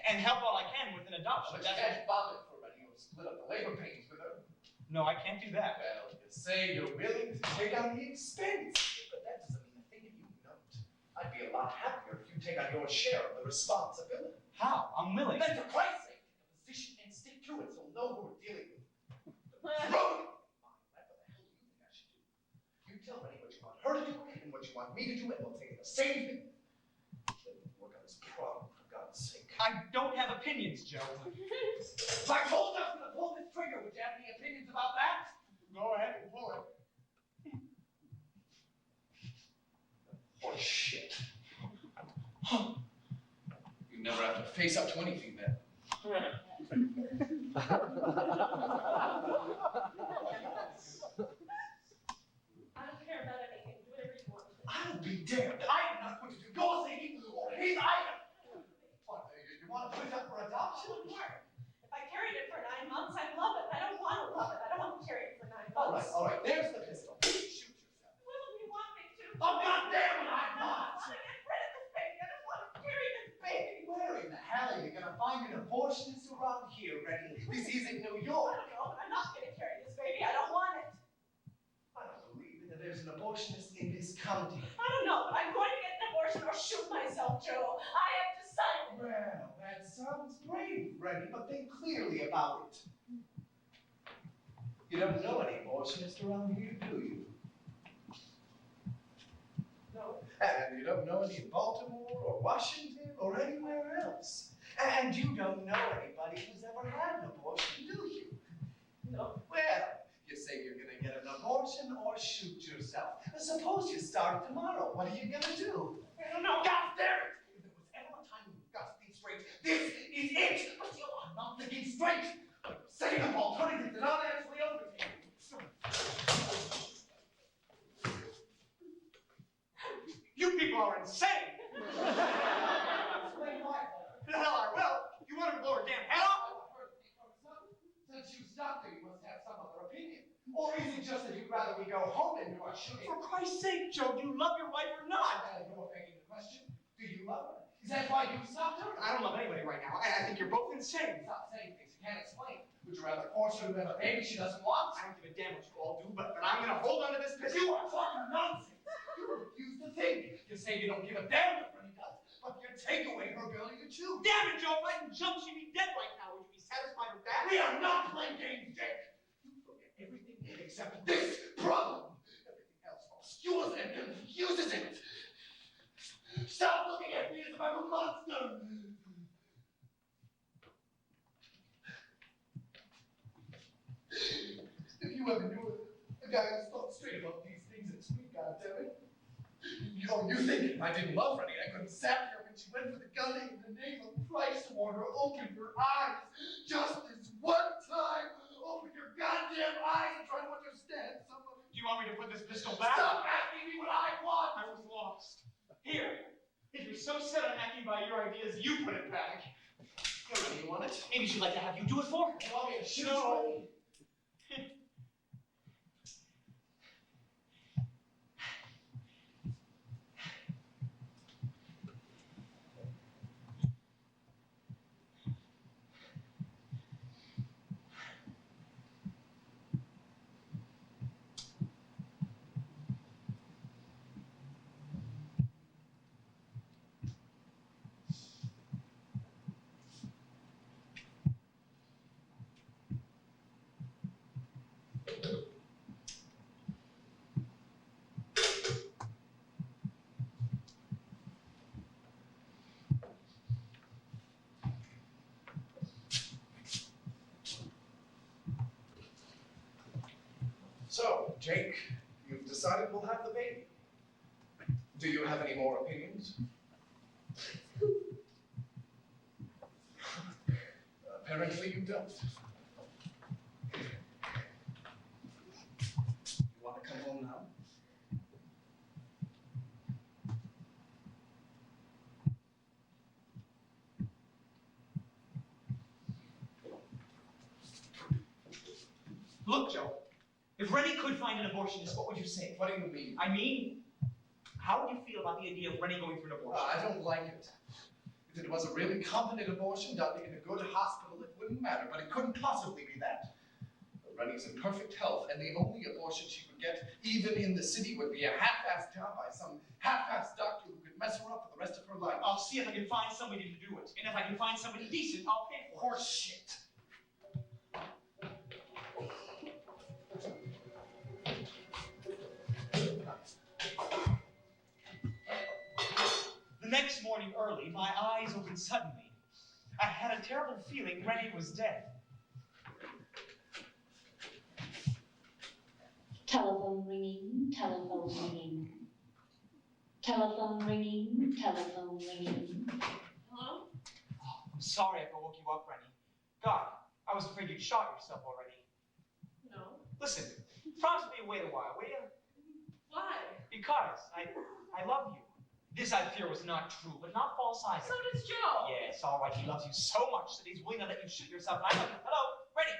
and help all I can with an adoption. But you can't vomit for Rennie or split up the labor pains with her. No, I can't do that. Well, you say you're willing to take on the expense, but that doesn't mean a thing if you don't. I'd be a lot happier if you take on your share of the responsibility. How? I'm willing. Then for Christ's sake, take a position and stick to it so we'll know who we're dealing with. Throw it! What the hell do you think I should do? You tell Rennie what you want her to do and what you want me to do, and we'll take it the same thing. Let me work on this problem, for God's sake. I don't have opinions, Joe. If I told us to pull this trigger, would you have any opinions about that? Go ahead and pull it. Horse shit. You never have to face up to anything then. I don't care about anything. Do whatever you want. I'll be damned. I am not going to do your thinking or his either. What, you want to put it up for adoption? Sure. If I carried it for 9 months, I'd love it. I don't want to love it. I don't want to carry it for 9 months. All right, there's the pistol. Shoot yourself. Will you want me to? Oh, goddamn it, I'm not! I want to get rid of this baby. I don't want to carry this baby. Where in the hell are you going to find an abortionist around here, Rennie? This isn't New I York. don't know, but I'm not going to carry this baby. I don't want it. I don't believe that there's an abortionist in this county. I don't know, but I'm going to get an abortion or shoot myself, Joe. I have decided. Well, that sounds brave, Rennie, but think clearly about it. You don't know any abortionists around here, do you? No. And you don't know any in Baltimore or Washington or anywhere else. And you don't know anybody who's ever had an abortion, do you? No. Well, you say you're gonna get an abortion or shoot yourself. Suppose you start tomorrow. What are you gonna do? I don't know. God damn it! If there was ever a time when you've got to think straight, this is it! But you are not thinking straight! Setting up alternatives that aren't actually open to you. You people are insane! Explain why. The hell I will! You want to blow her damn head off? Since you stopped there, you must have some other opinion. Or is it just that you'd rather we go home and do our shooting? For Christ's sake, Joe, do you love your wife or not? You're begging the question. Do you love her? Is that why you stopped her? I don't love anybody right now. I think you're both insane. Stop saying things you can't explain. Would you rather force her to have a baby she doesn't want? I don't give a damn what you all do, but I'm gonna hold on to this pistol. You are talking nonsense. You refuse to think. You say you don't give a damn what Rennie does, but you take away her ability to choose. Damn it, Joe, if I can jump, she'd be dead right now. Would you be satisfied with that? We are not playing games, Jake. You forget everything except this problem. Everything else obscures and confuses it. Stop looking at me as if I'm a monster. If you ever knew a guy who's thought straight about these things, it's me, goddammit. You think I didn't love Rennie, I couldn't sap her when she went for the gun in the name of Christ, Warner. Open your eyes. Just this one time. Open your goddamn eyes and try to understand somebody. Do you want me to put this pistol back? Stop asking me what I want. I was lost. Here. If you're so set on acting by your ideas, you put it back. Here, Rennie, you want it? Maybe she'd like to have you do it for her. You want me to shoot No. you? So, Jake, you've decided we'll have the baby. Do you have any more opinions? Apparently you don't. You want to come home now? Look, Joe, if Rennie could find an abortionist, what would you say? What do you mean? I mean, how would you feel about the idea of Rennie going through an abortion? I don't like it. If it was a really competent abortion done in a good hospital, it wouldn't matter, but it couldn't possibly be that. Rennie's in perfect health, and the only abortion she would get, even in the city, would be a half-assed job by some half-assed doctor who could mess her up for the rest of her life. I'll see if I can find somebody to do it. And if I can find somebody decent, I'll pay for it. Horse shit. The next morning early, my eyes opened suddenly. I had a terrible feeling Rennie was dead. Telephone ringing, telephone ringing. Telephone ringing, telephone ringing. Hello? I'm sorry if I woke you up, Rennie. God, I was afraid you'd shot yourself already. No. Listen, promise me to wait a while, will you? Why? Because I love you. This, I fear, was not true, but not false either. So does Joe. Yes, all right, he loves you so much that he's willing to let you shoot yourself. And I love you. Hello, Rennie.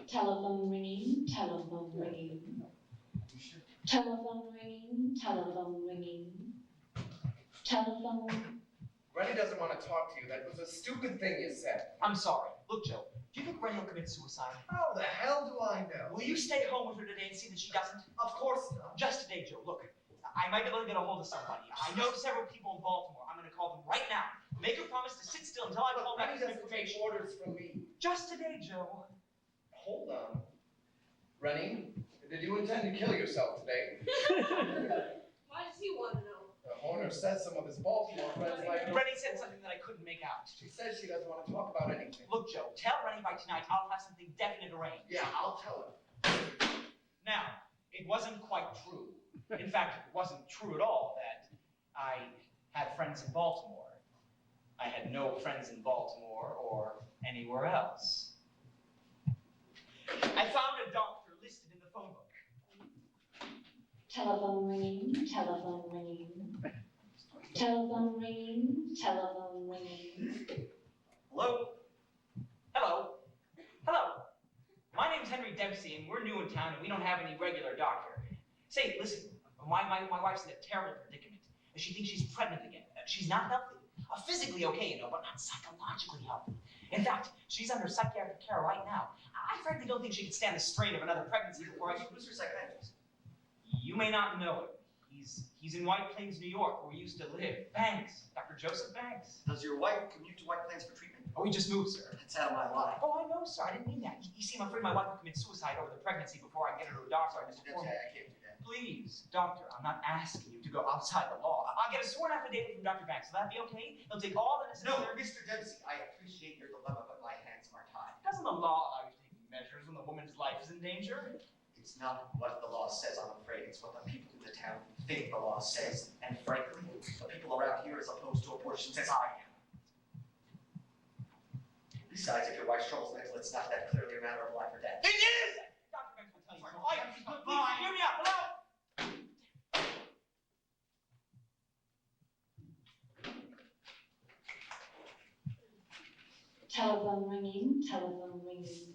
Telephone ringing, telephone ringing. Telephone ringing, telephone ringing. Telephone. Rennie doesn't want to talk to you. That was a stupid thing you said. I'm sorry. Look, Joe, do you think Rennie will commit suicide? How the hell do I know? Will you stay home with her today and see that she doesn't? Of course not. Just today, Joe. Look, I might be able to get a hold of somebody. I know several people in Baltimore. I'm going to call them right now. Make her promise to sit still until I call back Rennie some doesn't take information. orders from me. Just today, Joe. Hold on. Rennie, did you intend to kill yourself today? Why does he want to know? Horner says some of his Baltimore friends like... Rennie said something that I couldn't make out. She says she doesn't want to talk about anything. Look, Joe, tell Rennie by tonight I'll have something definite arranged. Yeah, I'll tell her. Now, it wasn't quite true. In fact, it wasn't true at all that I had friends in Baltimore. I had no friends in Baltimore or anywhere else. I found a doctor listed in the phone book. Telephone ringing, telephone ringing. Telephone ringing, telephone ringing. Hello? Hello? Hello? My name's Henry Dempsey, and we're new in town, and we don't have any regular doctor. Say, listen, my wife's in a terrible predicament. She thinks she's pregnant again. She's not healthy. Physically okay, you know, but not psychologically healthy. In fact, she's under psychiatric care right now. I frankly don't think she can stand the strain of another pregnancy before I... Who's your psychiatrist? You may not know him. He's in White Plains, New York, where we used to live. Banks. Dr. Joseph Banks. Does your wife commute to White Plains for treatment? Oh, he just moved, sir. That's out of my line. Oh, I know, sir. I didn't mean that. You see, I'm afraid my wife will commit suicide over the pregnancy before I get her to a doctor. Mr. Dempsey, I can't do that. Please, doctor, I'm not asking you to go outside the law. I'll get a sworn affidavit from Dr. Banks. Will that be okay? He'll take all the necessary... No, Mr. Dempsey, I appreciate your dilemma, but my hands are tied. Doesn't the law allow you to take measures when the woman's life is in danger? It's not what the law says, I'm afraid. It's what the people in the town think the law says. And frankly, the people around here, as opposed to abortions, as I am. Besides, if your wife's trouble's mental, it's not that clearly a matter of life or death. It is! Dr. Banks will tell you so. Please, hear me out. Hello? Telephone ringing, telephone ringing.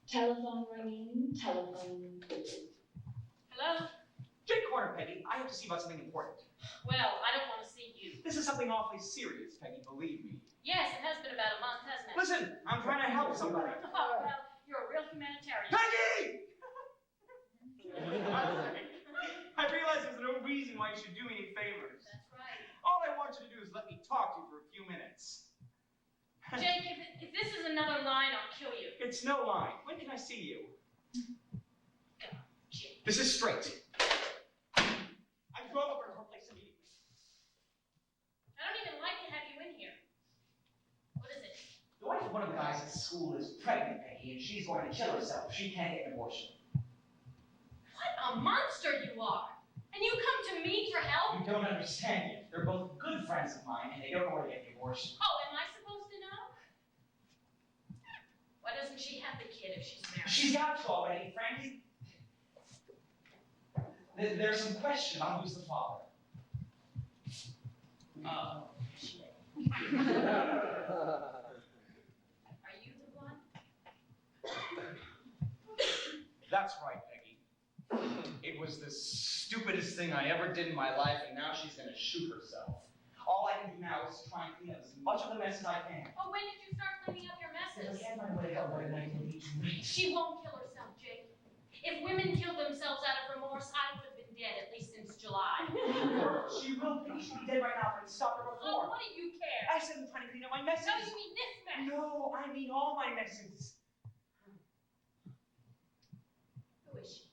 Telephone ringing, telephone. Hello? Jake Corner, Peggy. I have to see about something important. Well, I don't want to see you. This is something awfully serious, Peggy, believe me. Yes, it has been about a month, hasn't it? Listen, I'm trying to help somebody. Oh, well, you're a real humanitarian. Peggy! I realize there's no reason why you should do me any favors. That's right. All I want you to do is let me talk to you for a few minutes. Jake, if this is another line, I'll kill you. It's no line. When can I see you? God, Jake. This is straight. I drove over to her place immediately. I don't even like to have you in here. What is it? The wife of one of the guys guys at school is pregnant, Peggy, and she's going to kill herself if she can't get an abortion. What a monster you are! And you come to me for help? You don't understand yet. They're both good friends of mine, and they don't know where to get the abortion. Oh, am I supposed to know? Why doesn't she have the kid if she's married? She's got to already, frankly. There's some question about who's the father. Shit. Are you the one? That's right, Peggy. It was the stupidest thing I ever did in my life, and now she's gonna shoot herself. All I can do now is try and clean up as much of the mess as I can. Oh, when did you start cleaning up your messes? I can't find a way to help her tonight until it's too late. She won't kill herself, Jake. If women killed themselves out of remorse, I would have been dead at least since July. She will be. She'll be dead right now, but it stopped her Oh, before. what do you care? I said I'm trying to clean up my messes. No, you mean this mess. No, I mean all my messes. Who is she?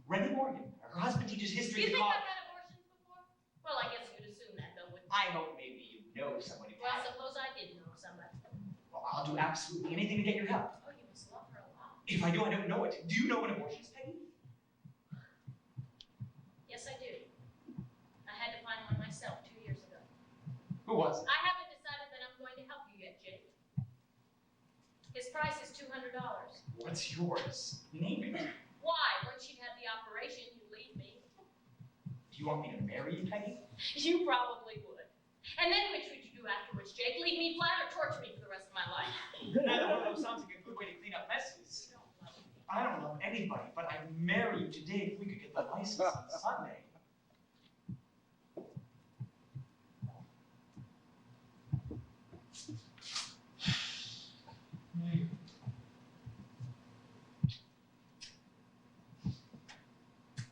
Rennie Morgan. Her husband teaches history You at think college. I've had abortions before? Well, I guess you'd assume that, though, wouldn't you? I hope maybe you know somebody. Well, suppose I did know somebody. Well, I'll do absolutely anything to get your help. Oh, you must love her a lot. If I do, I don't know it. Do you know what abortion is, Peggy? Yes, I do. I had to find one myself 2 years ago. Who was it? I haven't decided that I'm going to help you yet, Jake. His price is $200. What's yours? Name it. Why? Once you've had the operation, you leave me. Do you want me to marry you, Peggy? You probably would. And then which would you do afterwards, Jake? Leave me flat or torture me for the rest of my life? Neither one of those sounds like a good way to clean up messes. You don't love me. I don't love anybody, but I'd marry you today if we could get the license on Sunday.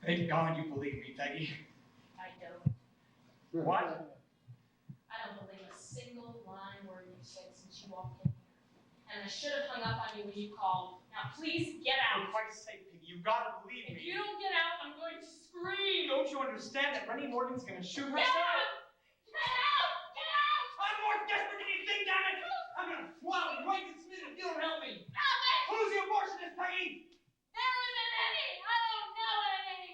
Thank God you believe me, Peggy. I don't. What? I don't believe a single line word you said since you walked in here. And I should have hung up on you when you called. Now please get For out. Christ's sake, Peggy, you've got to believe If me. you don't get out, I'm going to scream. Don't you understand that Rennie Morgan's gonna shoot Get herself? out! Get out! Get out! I'm more desperate than you think, damn it! I'm gonna swallow you right this minute if you don't help me. Stop it! Who's the abortionist, Peggy? There isn't any! I don't know any!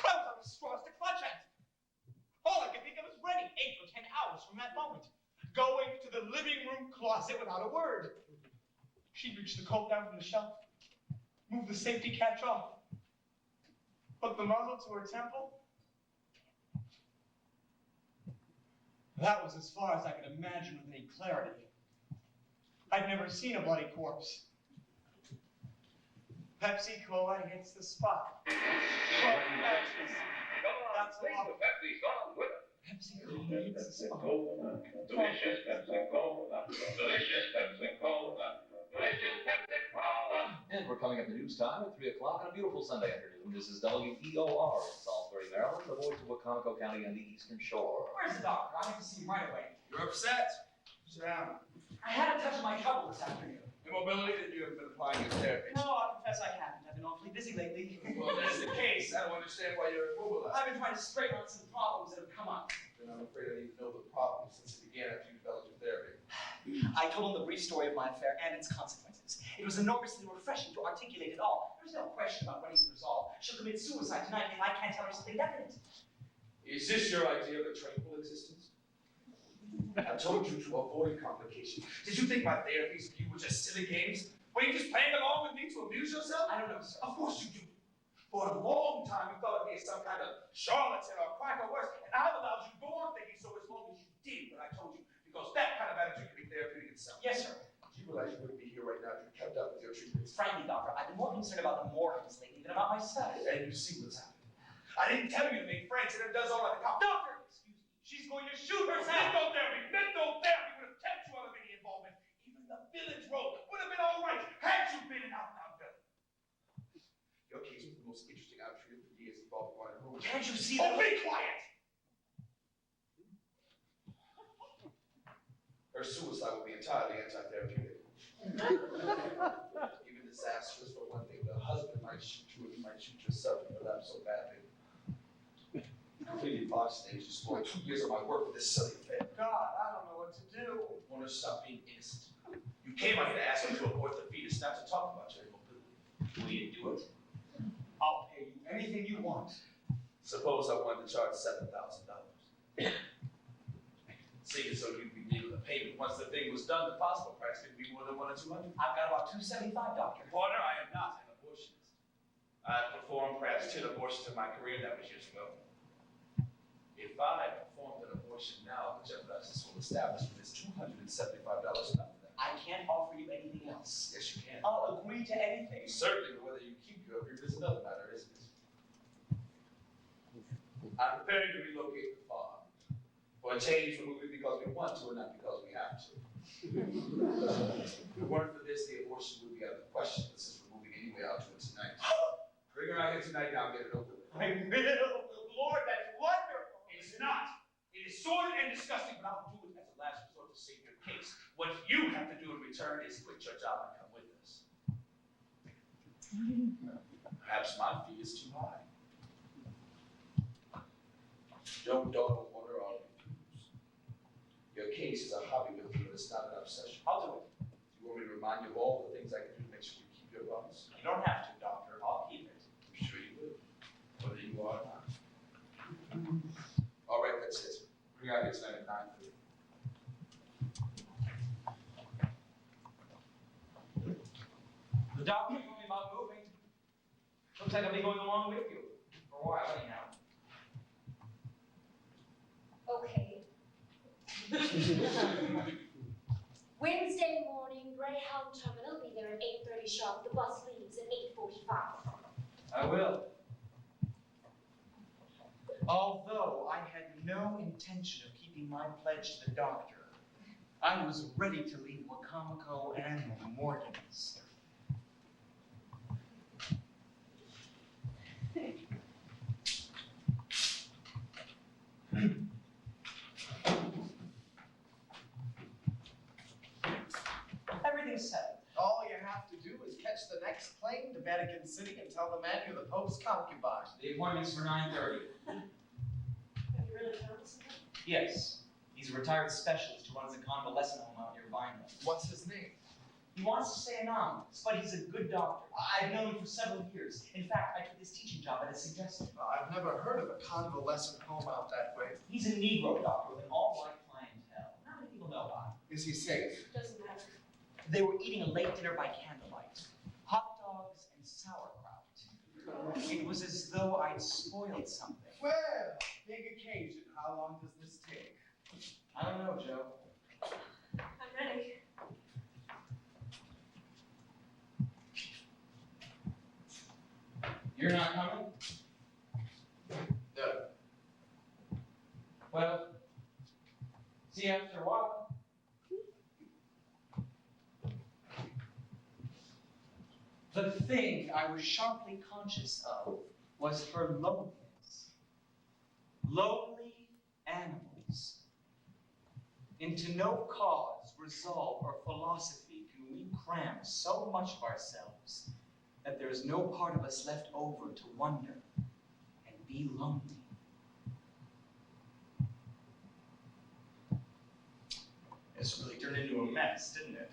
I was out of straws to clutch at. All I could think of was Rennie, 8 or 10 hours from that moment. Going to the living room closet without a word. She'd reach the coat down from the shelf, move the safety catch off, hook the muzzle to her temple. That was as far as I could imagine with any clarity. I'd never seen a bloody corpse. Pepsi Cola hits the spot. Well, that's a lot. Pepsi's gone with it. Pepsi Cola hits the spot. Delicious Pepsi Cola. Delicious Pepsi Cola. Delicious Pepsi Cola. And we're coming up to news time at 3 o'clock on a beautiful Sunday afternoon. This is WEOR in Salisbury, Maryland, the voice of Wacomico County and the Eastern Shore. Where's the doctor? I have to see him right away. You're upset? Sit down. I had a touch of my trouble this afternoon. Immobility that you have been applying your therapy. No, I confess I haven't. I've been awfully busy lately. Well, if that's the case, I don't understand why you're immobilized. I've been trying to straighten out some problems that have come up. Then I'm afraid I need to know the problem since it began after you developed your therapy. I told him the brief story of my affair and its consequences. It was enormously refreshing to articulate it all. There's no question about Rennie's resolve. She'll commit suicide tonight if I can't tell her something definite. Is this your idea of a tranquil existence? I told you to avoid complications. Did you think my therapies for you were just silly games? Were you just playing along with me to amuse yourself? I don't know, sir. Of course you do. For a long time, you thought of me as some kind of charlatan or quack or worse, and I've allowed you to go on thinking so as long as you did what I told you, because that kind of attitude can be therapeutic itself. Yes, sir. Do you realize you wouldn't be here right now if you kept up with your treatments? Frankly, doctor, I've been more concerned about the Morgans lately than about myself. And you see what's happened. I didn't tell you to make friends, and it does all like a cop. Doctor, excuse me. She's going to shoot herself. Mental therapy would have kept you out of any involvement. Even the village role would have been all right had you been an out-and-out villain. Your case was the most interesting I've treated for years involving one room. Can't you see Oh, that? be quiet! Her suicide would be entirely anti-therapeutic. Even disastrous for one thing. The husband might shoot you and you might shoot yourself if you relapse so badly. Completely 5 stages, destroyed 2 years of my work with this silly affair. God, I don't know what to do. Want to stop being innocent. You came out here to ask me to abort the fetus, not to talk about your immobility. Will you do it? I'll pay you anything you want. Suppose I wanted to charge $7,000. See, so you'd be legal to payment. Once the thing was done, the possible price could be more than 1 or 200. I've got about $275, Doctor. Partner, I am not an abortionist. I performed perhaps 10 abortions in my career, that was years ago. If I performed an abortion now, the jeopardizes this whole establishment is $275 enough for that. I can't offer you anything else. Yes, you can. I'll agree to anything. Certainly, but whether you keep your agreement is another matter, isn't it? I'm preparing to relocate the farm. For a change, we're moving because we want to and not because we have to. If it weren't for this, the abortion would be out of the question, but since we're moving anyway, I'll do it tonight. Bring her out here tonight and I'll get it over with. I will. Lord, that's wonderful. It's not. It is sordid and disgusting, but I'll do it as a last resort to save your case. What you have to do in return is quit your job and come with us. Perhaps my fee is too high. Your daughter will order all refuse. Your case is a hobby with you, but it's not an obsession. I'll do it. You want me to remind you of all the things I can do to make sure you keep your promise? You don't have to, Doctor. I'll keep it. I'm sure you will, whether you are or not. All right, that's it. Bring out here tonight at 9:30. The doctor told me about moving. Looks like I'll be going along with you. For a while, anyhow. Okay. Wednesday morning, Greyhound Terminal, be there at 8:30 sharp. The bus leaves at 8:45. I will. Although I had no intention of keeping my pledge to the doctor, I was ready to leave Wacomico and the Morgans. Everything's settled. All you have to do is catch the next plane to Vatican City and tell the man you're the Pope's concubine. The appointment's for 9:30. Have you really found something? Yes. He's a retired specialist who runs a convalescent home out near Vineland. What's his name? He wants to stay anonymous, but he's a good doctor. I've known him for several years. In fact, I took his teaching job at his suggestion. I've never heard of a convalescent home out that way. He's a Negro doctor with an all-white clientele. Not many people know about him. Is he safe? Doesn't matter. They were eating a late dinner by candlelight. Hot dogs and sauerkraut. It was as though I'd spoiled something. Well, big occasion. How long does this take? I don't know, Joe. I'm ready. You're not coming? No. Well, see you after a while. The thing I was sharply conscious of was her loneliness. Lonely animals. Into no cause, resolve, or philosophy can we cram so much of ourselves that there is no part of us left over to wonder and be lonely. This really turned into a mess, didn't it?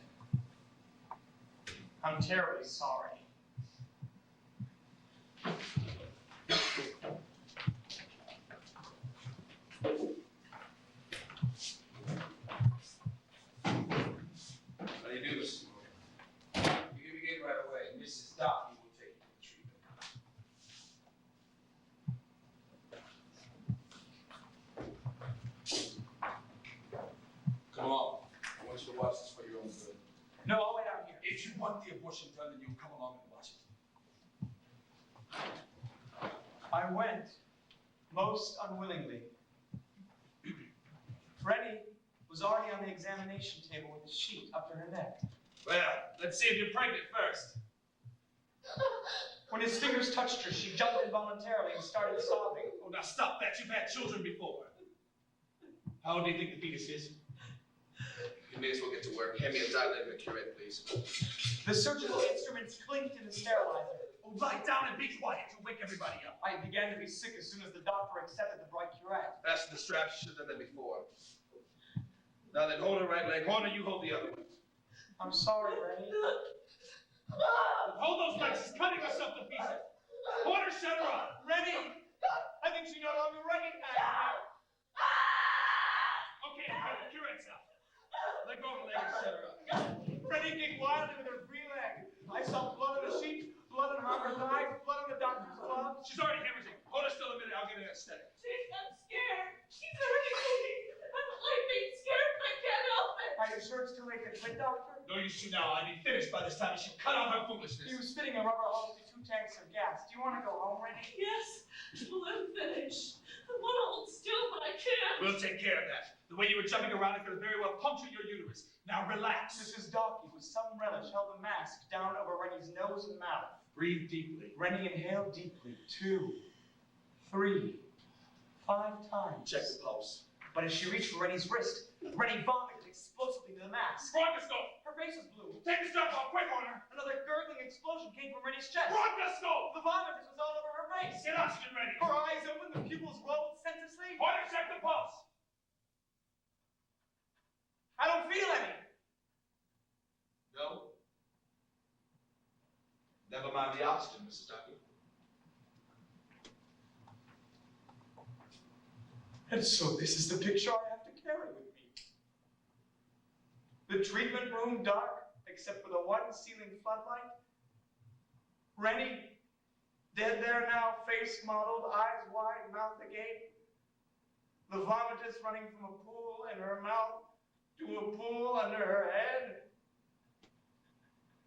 I'm terribly sorry. How do you do, Mr. Morgan? You begin right away. Mrs. Doc, will take you to treatment. Come along. I want you to watch this for your own good. No, I'll wait out here. If you want the abortion done, then you come along and watch it. I went, most unwillingly. Freddie was already on the examination table with a sheet up to her neck. Well, let's see if you're pregnant first. When his fingers touched her, she jumped involuntarily and started sobbing. Oh, now stop that. You've had children before. How old do you think the fetus is? You may as well get to work. Hand me a dilator and curette, please. The surgical instruments clinked in the sterilizer. Oh, lie down and be quiet. You'll wake everybody up. I began to be sick as soon as the doctor accepted the bright curette. regret. That's the strap. She should have done that before. Now then, hold her right leg. Horner, you hold the other one. I'm sorry, Rennie. Hold those legs. She's cutting herself to pieces. Horner, shut her up. Rennie! I think she no longer recognizes me. Okay, now cure itself. Let go of the leg and shut her up. Rennie kicked wildly with her free leg. I saw blood on the sheet, blood on her thighs, blood on the doctor's glove. She's already hemorrhaging. Hold her still a minute. I'll get an anesthetic. Jeez, I'm scared. She's hurting me. I don't like being scared, but I can't help it. Are you sure it's too late to quit, doctor? No use to now. I'd be finished by this time. She'll cut out her foolishness. He was spitting a rubber hose into 2 tanks of gas. Do you want to go home, Rennie? Yes, well, I'm finished. I want to hold still, but I can't. We'll take care of that. The way you were jumping around, it could have very well punctured your uterus. Now relax. Mrs. Docky, with some relish, held the mask down over Rennie's nose and mouth. Breathe deeply. Rennie inhaled deeply 2, 3, 5 times. Check the pulse. But as she reached for Rennie's wrist, Rennie vomited explosively into the mask. Bronchoscope! Her face was blue. Take the stuff off, quick, Horner! Another gurgling explosion came from Rennie's chest. Bronchoscope! The vomit was all over her face. Get oxygen ready! Her eyes opened, the pupils rolled senselessly. Horner, check the pulse! I don't feel any. No? Never mind the oxygen, Mrs. Ducky. And so this is the picture I have to carry with me. The treatment room dark, except for the one ceiling floodlight. Rennie, dead there now, face mottled, eyes wide, mouth agape. The vomitus running from a pool in her mouth to a pool under her head.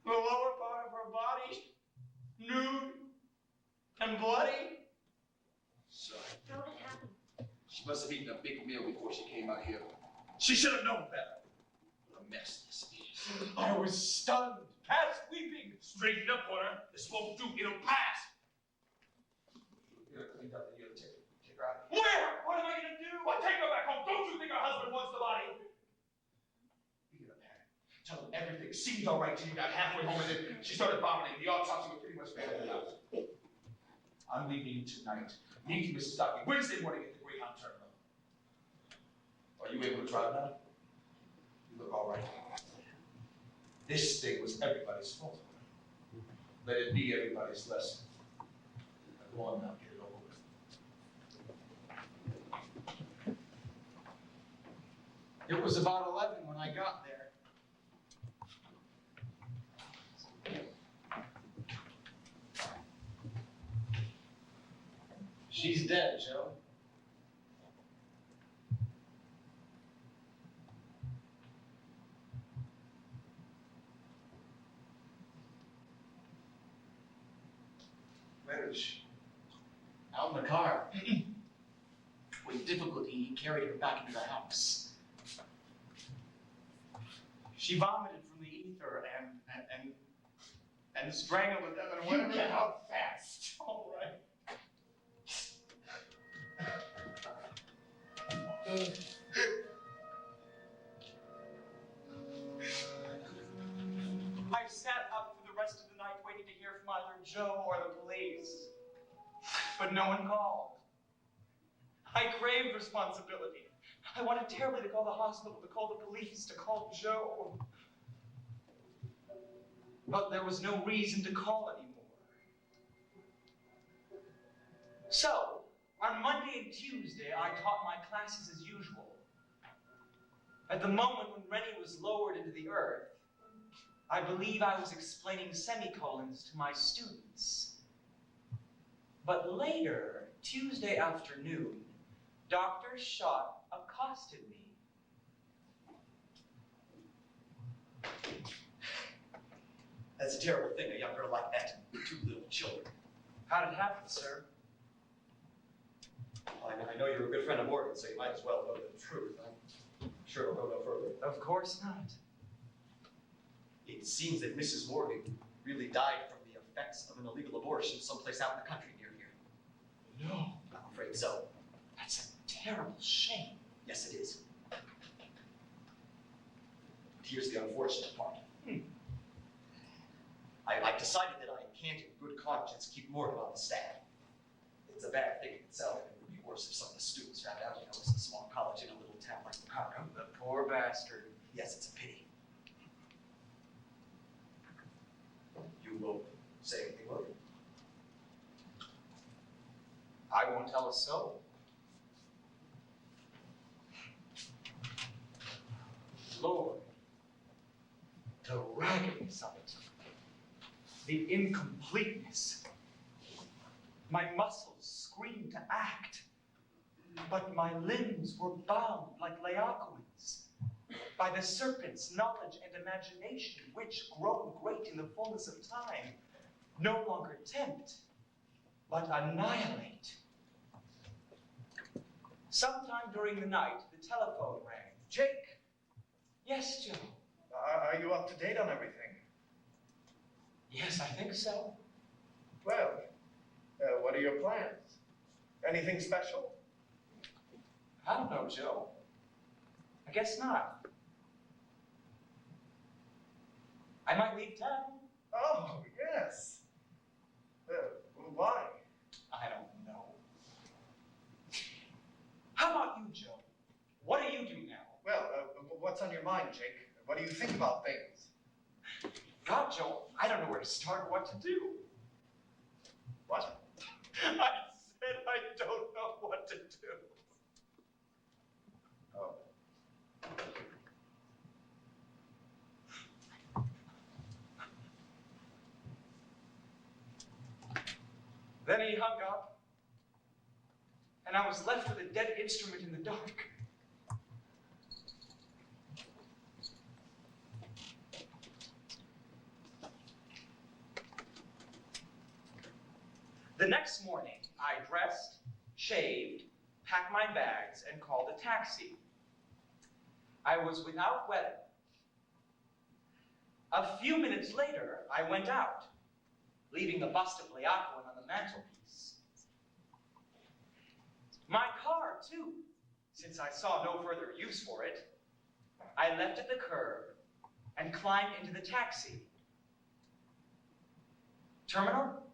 The lower part of her body, nude and bloody. Sorry. How did it happen? She must have eaten a big meal before she came out here. She should have known better. What a mess this is. I was stunned, past weeping. Straighten up, Horner. This won't do. It'll pass. Get her cleaned up, then you'll take her out. Where? What am I going to do? Well, take her back home. Don't you think her husband wants the body? Be in a panic. Tell him everything seemed all right till you got halfway home and then she started vomiting. The autopsy was pretty much bad enough. I'm leaving tonight. Meet Mrs. Ducky Wednesday morning at the Greyhound Terminal. Are you able to drive now? You look all right. This thing was everybody's fault. Let it be everybody's lesson. Now go on now, get it over with. It was about 11 when I got there. She's dead, Joe. Where is she? Out in the car. With difficulty, he carried her back into the house. She vomited from the ether and strangled to death and went out fast. All right. I sat up for the rest of the night waiting to hear from either Joe or the police. But no one called. I craved responsibility. I wanted terribly to call the hospital, to call the police, to call Joe. But there was no reason to call anymore. So, on Monday and Tuesday, I taught my classes as usual. At the moment when Rennie was lowered into the earth, I believe I was explaining semicolons to my students. But later, Tuesday afternoon, Dr. Schott accosted me. That's a terrible thing, a young girl like that and 2 little children. How did it happen, sir? I know you're a good friend of Morgan, so you might as well know the truth. I'm sure it'll go no further. Of course not. It seems that Mrs. Morgan really died from the effects of an illegal abortion someplace out in the country near here. No. I'm afraid so. That's a terrible shame. Yes, it is. But here's the unfortunate part. I decided that I can't in good conscience keep Morgan on the staff. It's a bad thing in itself, and it would be worse course, if some of the students found out, you know, it's a small college in a little town like Chicago. The poor bastard. Yes, it's a pity. You will say anything, will you? I won't tell a soul. Lord, the raggedness of it, the incompleteness. My muscles screamed to act, but my limbs were bound like Laocoons by the serpent's knowledge and imagination, which, grown great in the fullness of time, no longer tempt, but annihilate. Sometime during the night, the telephone rang. Jake, Yes, Joe. are you up to date on everything? Yes, I think so. Well, what are your plans? Anything special? I don't know, Joe. I guess not. I might leave town. Oh, yes. Why? I don't know. How about you, Joe? What do you do now? Well, what's on your mind, Jake? What do you think about things? God, Joe, I don't know where to start or what to do. What? I said I don't know what to do. Oh. Then he hung up, and I was left with a dead instrument in the dark. The next morning, I dressed, shaved, packed my bags, and called a taxi. I was without weather. A few minutes later, I went out, leaving the bust of Laocoon on the mantelpiece. My car, too, since I saw no further use for it, I left at the curb and climbed into the taxi. Terminal?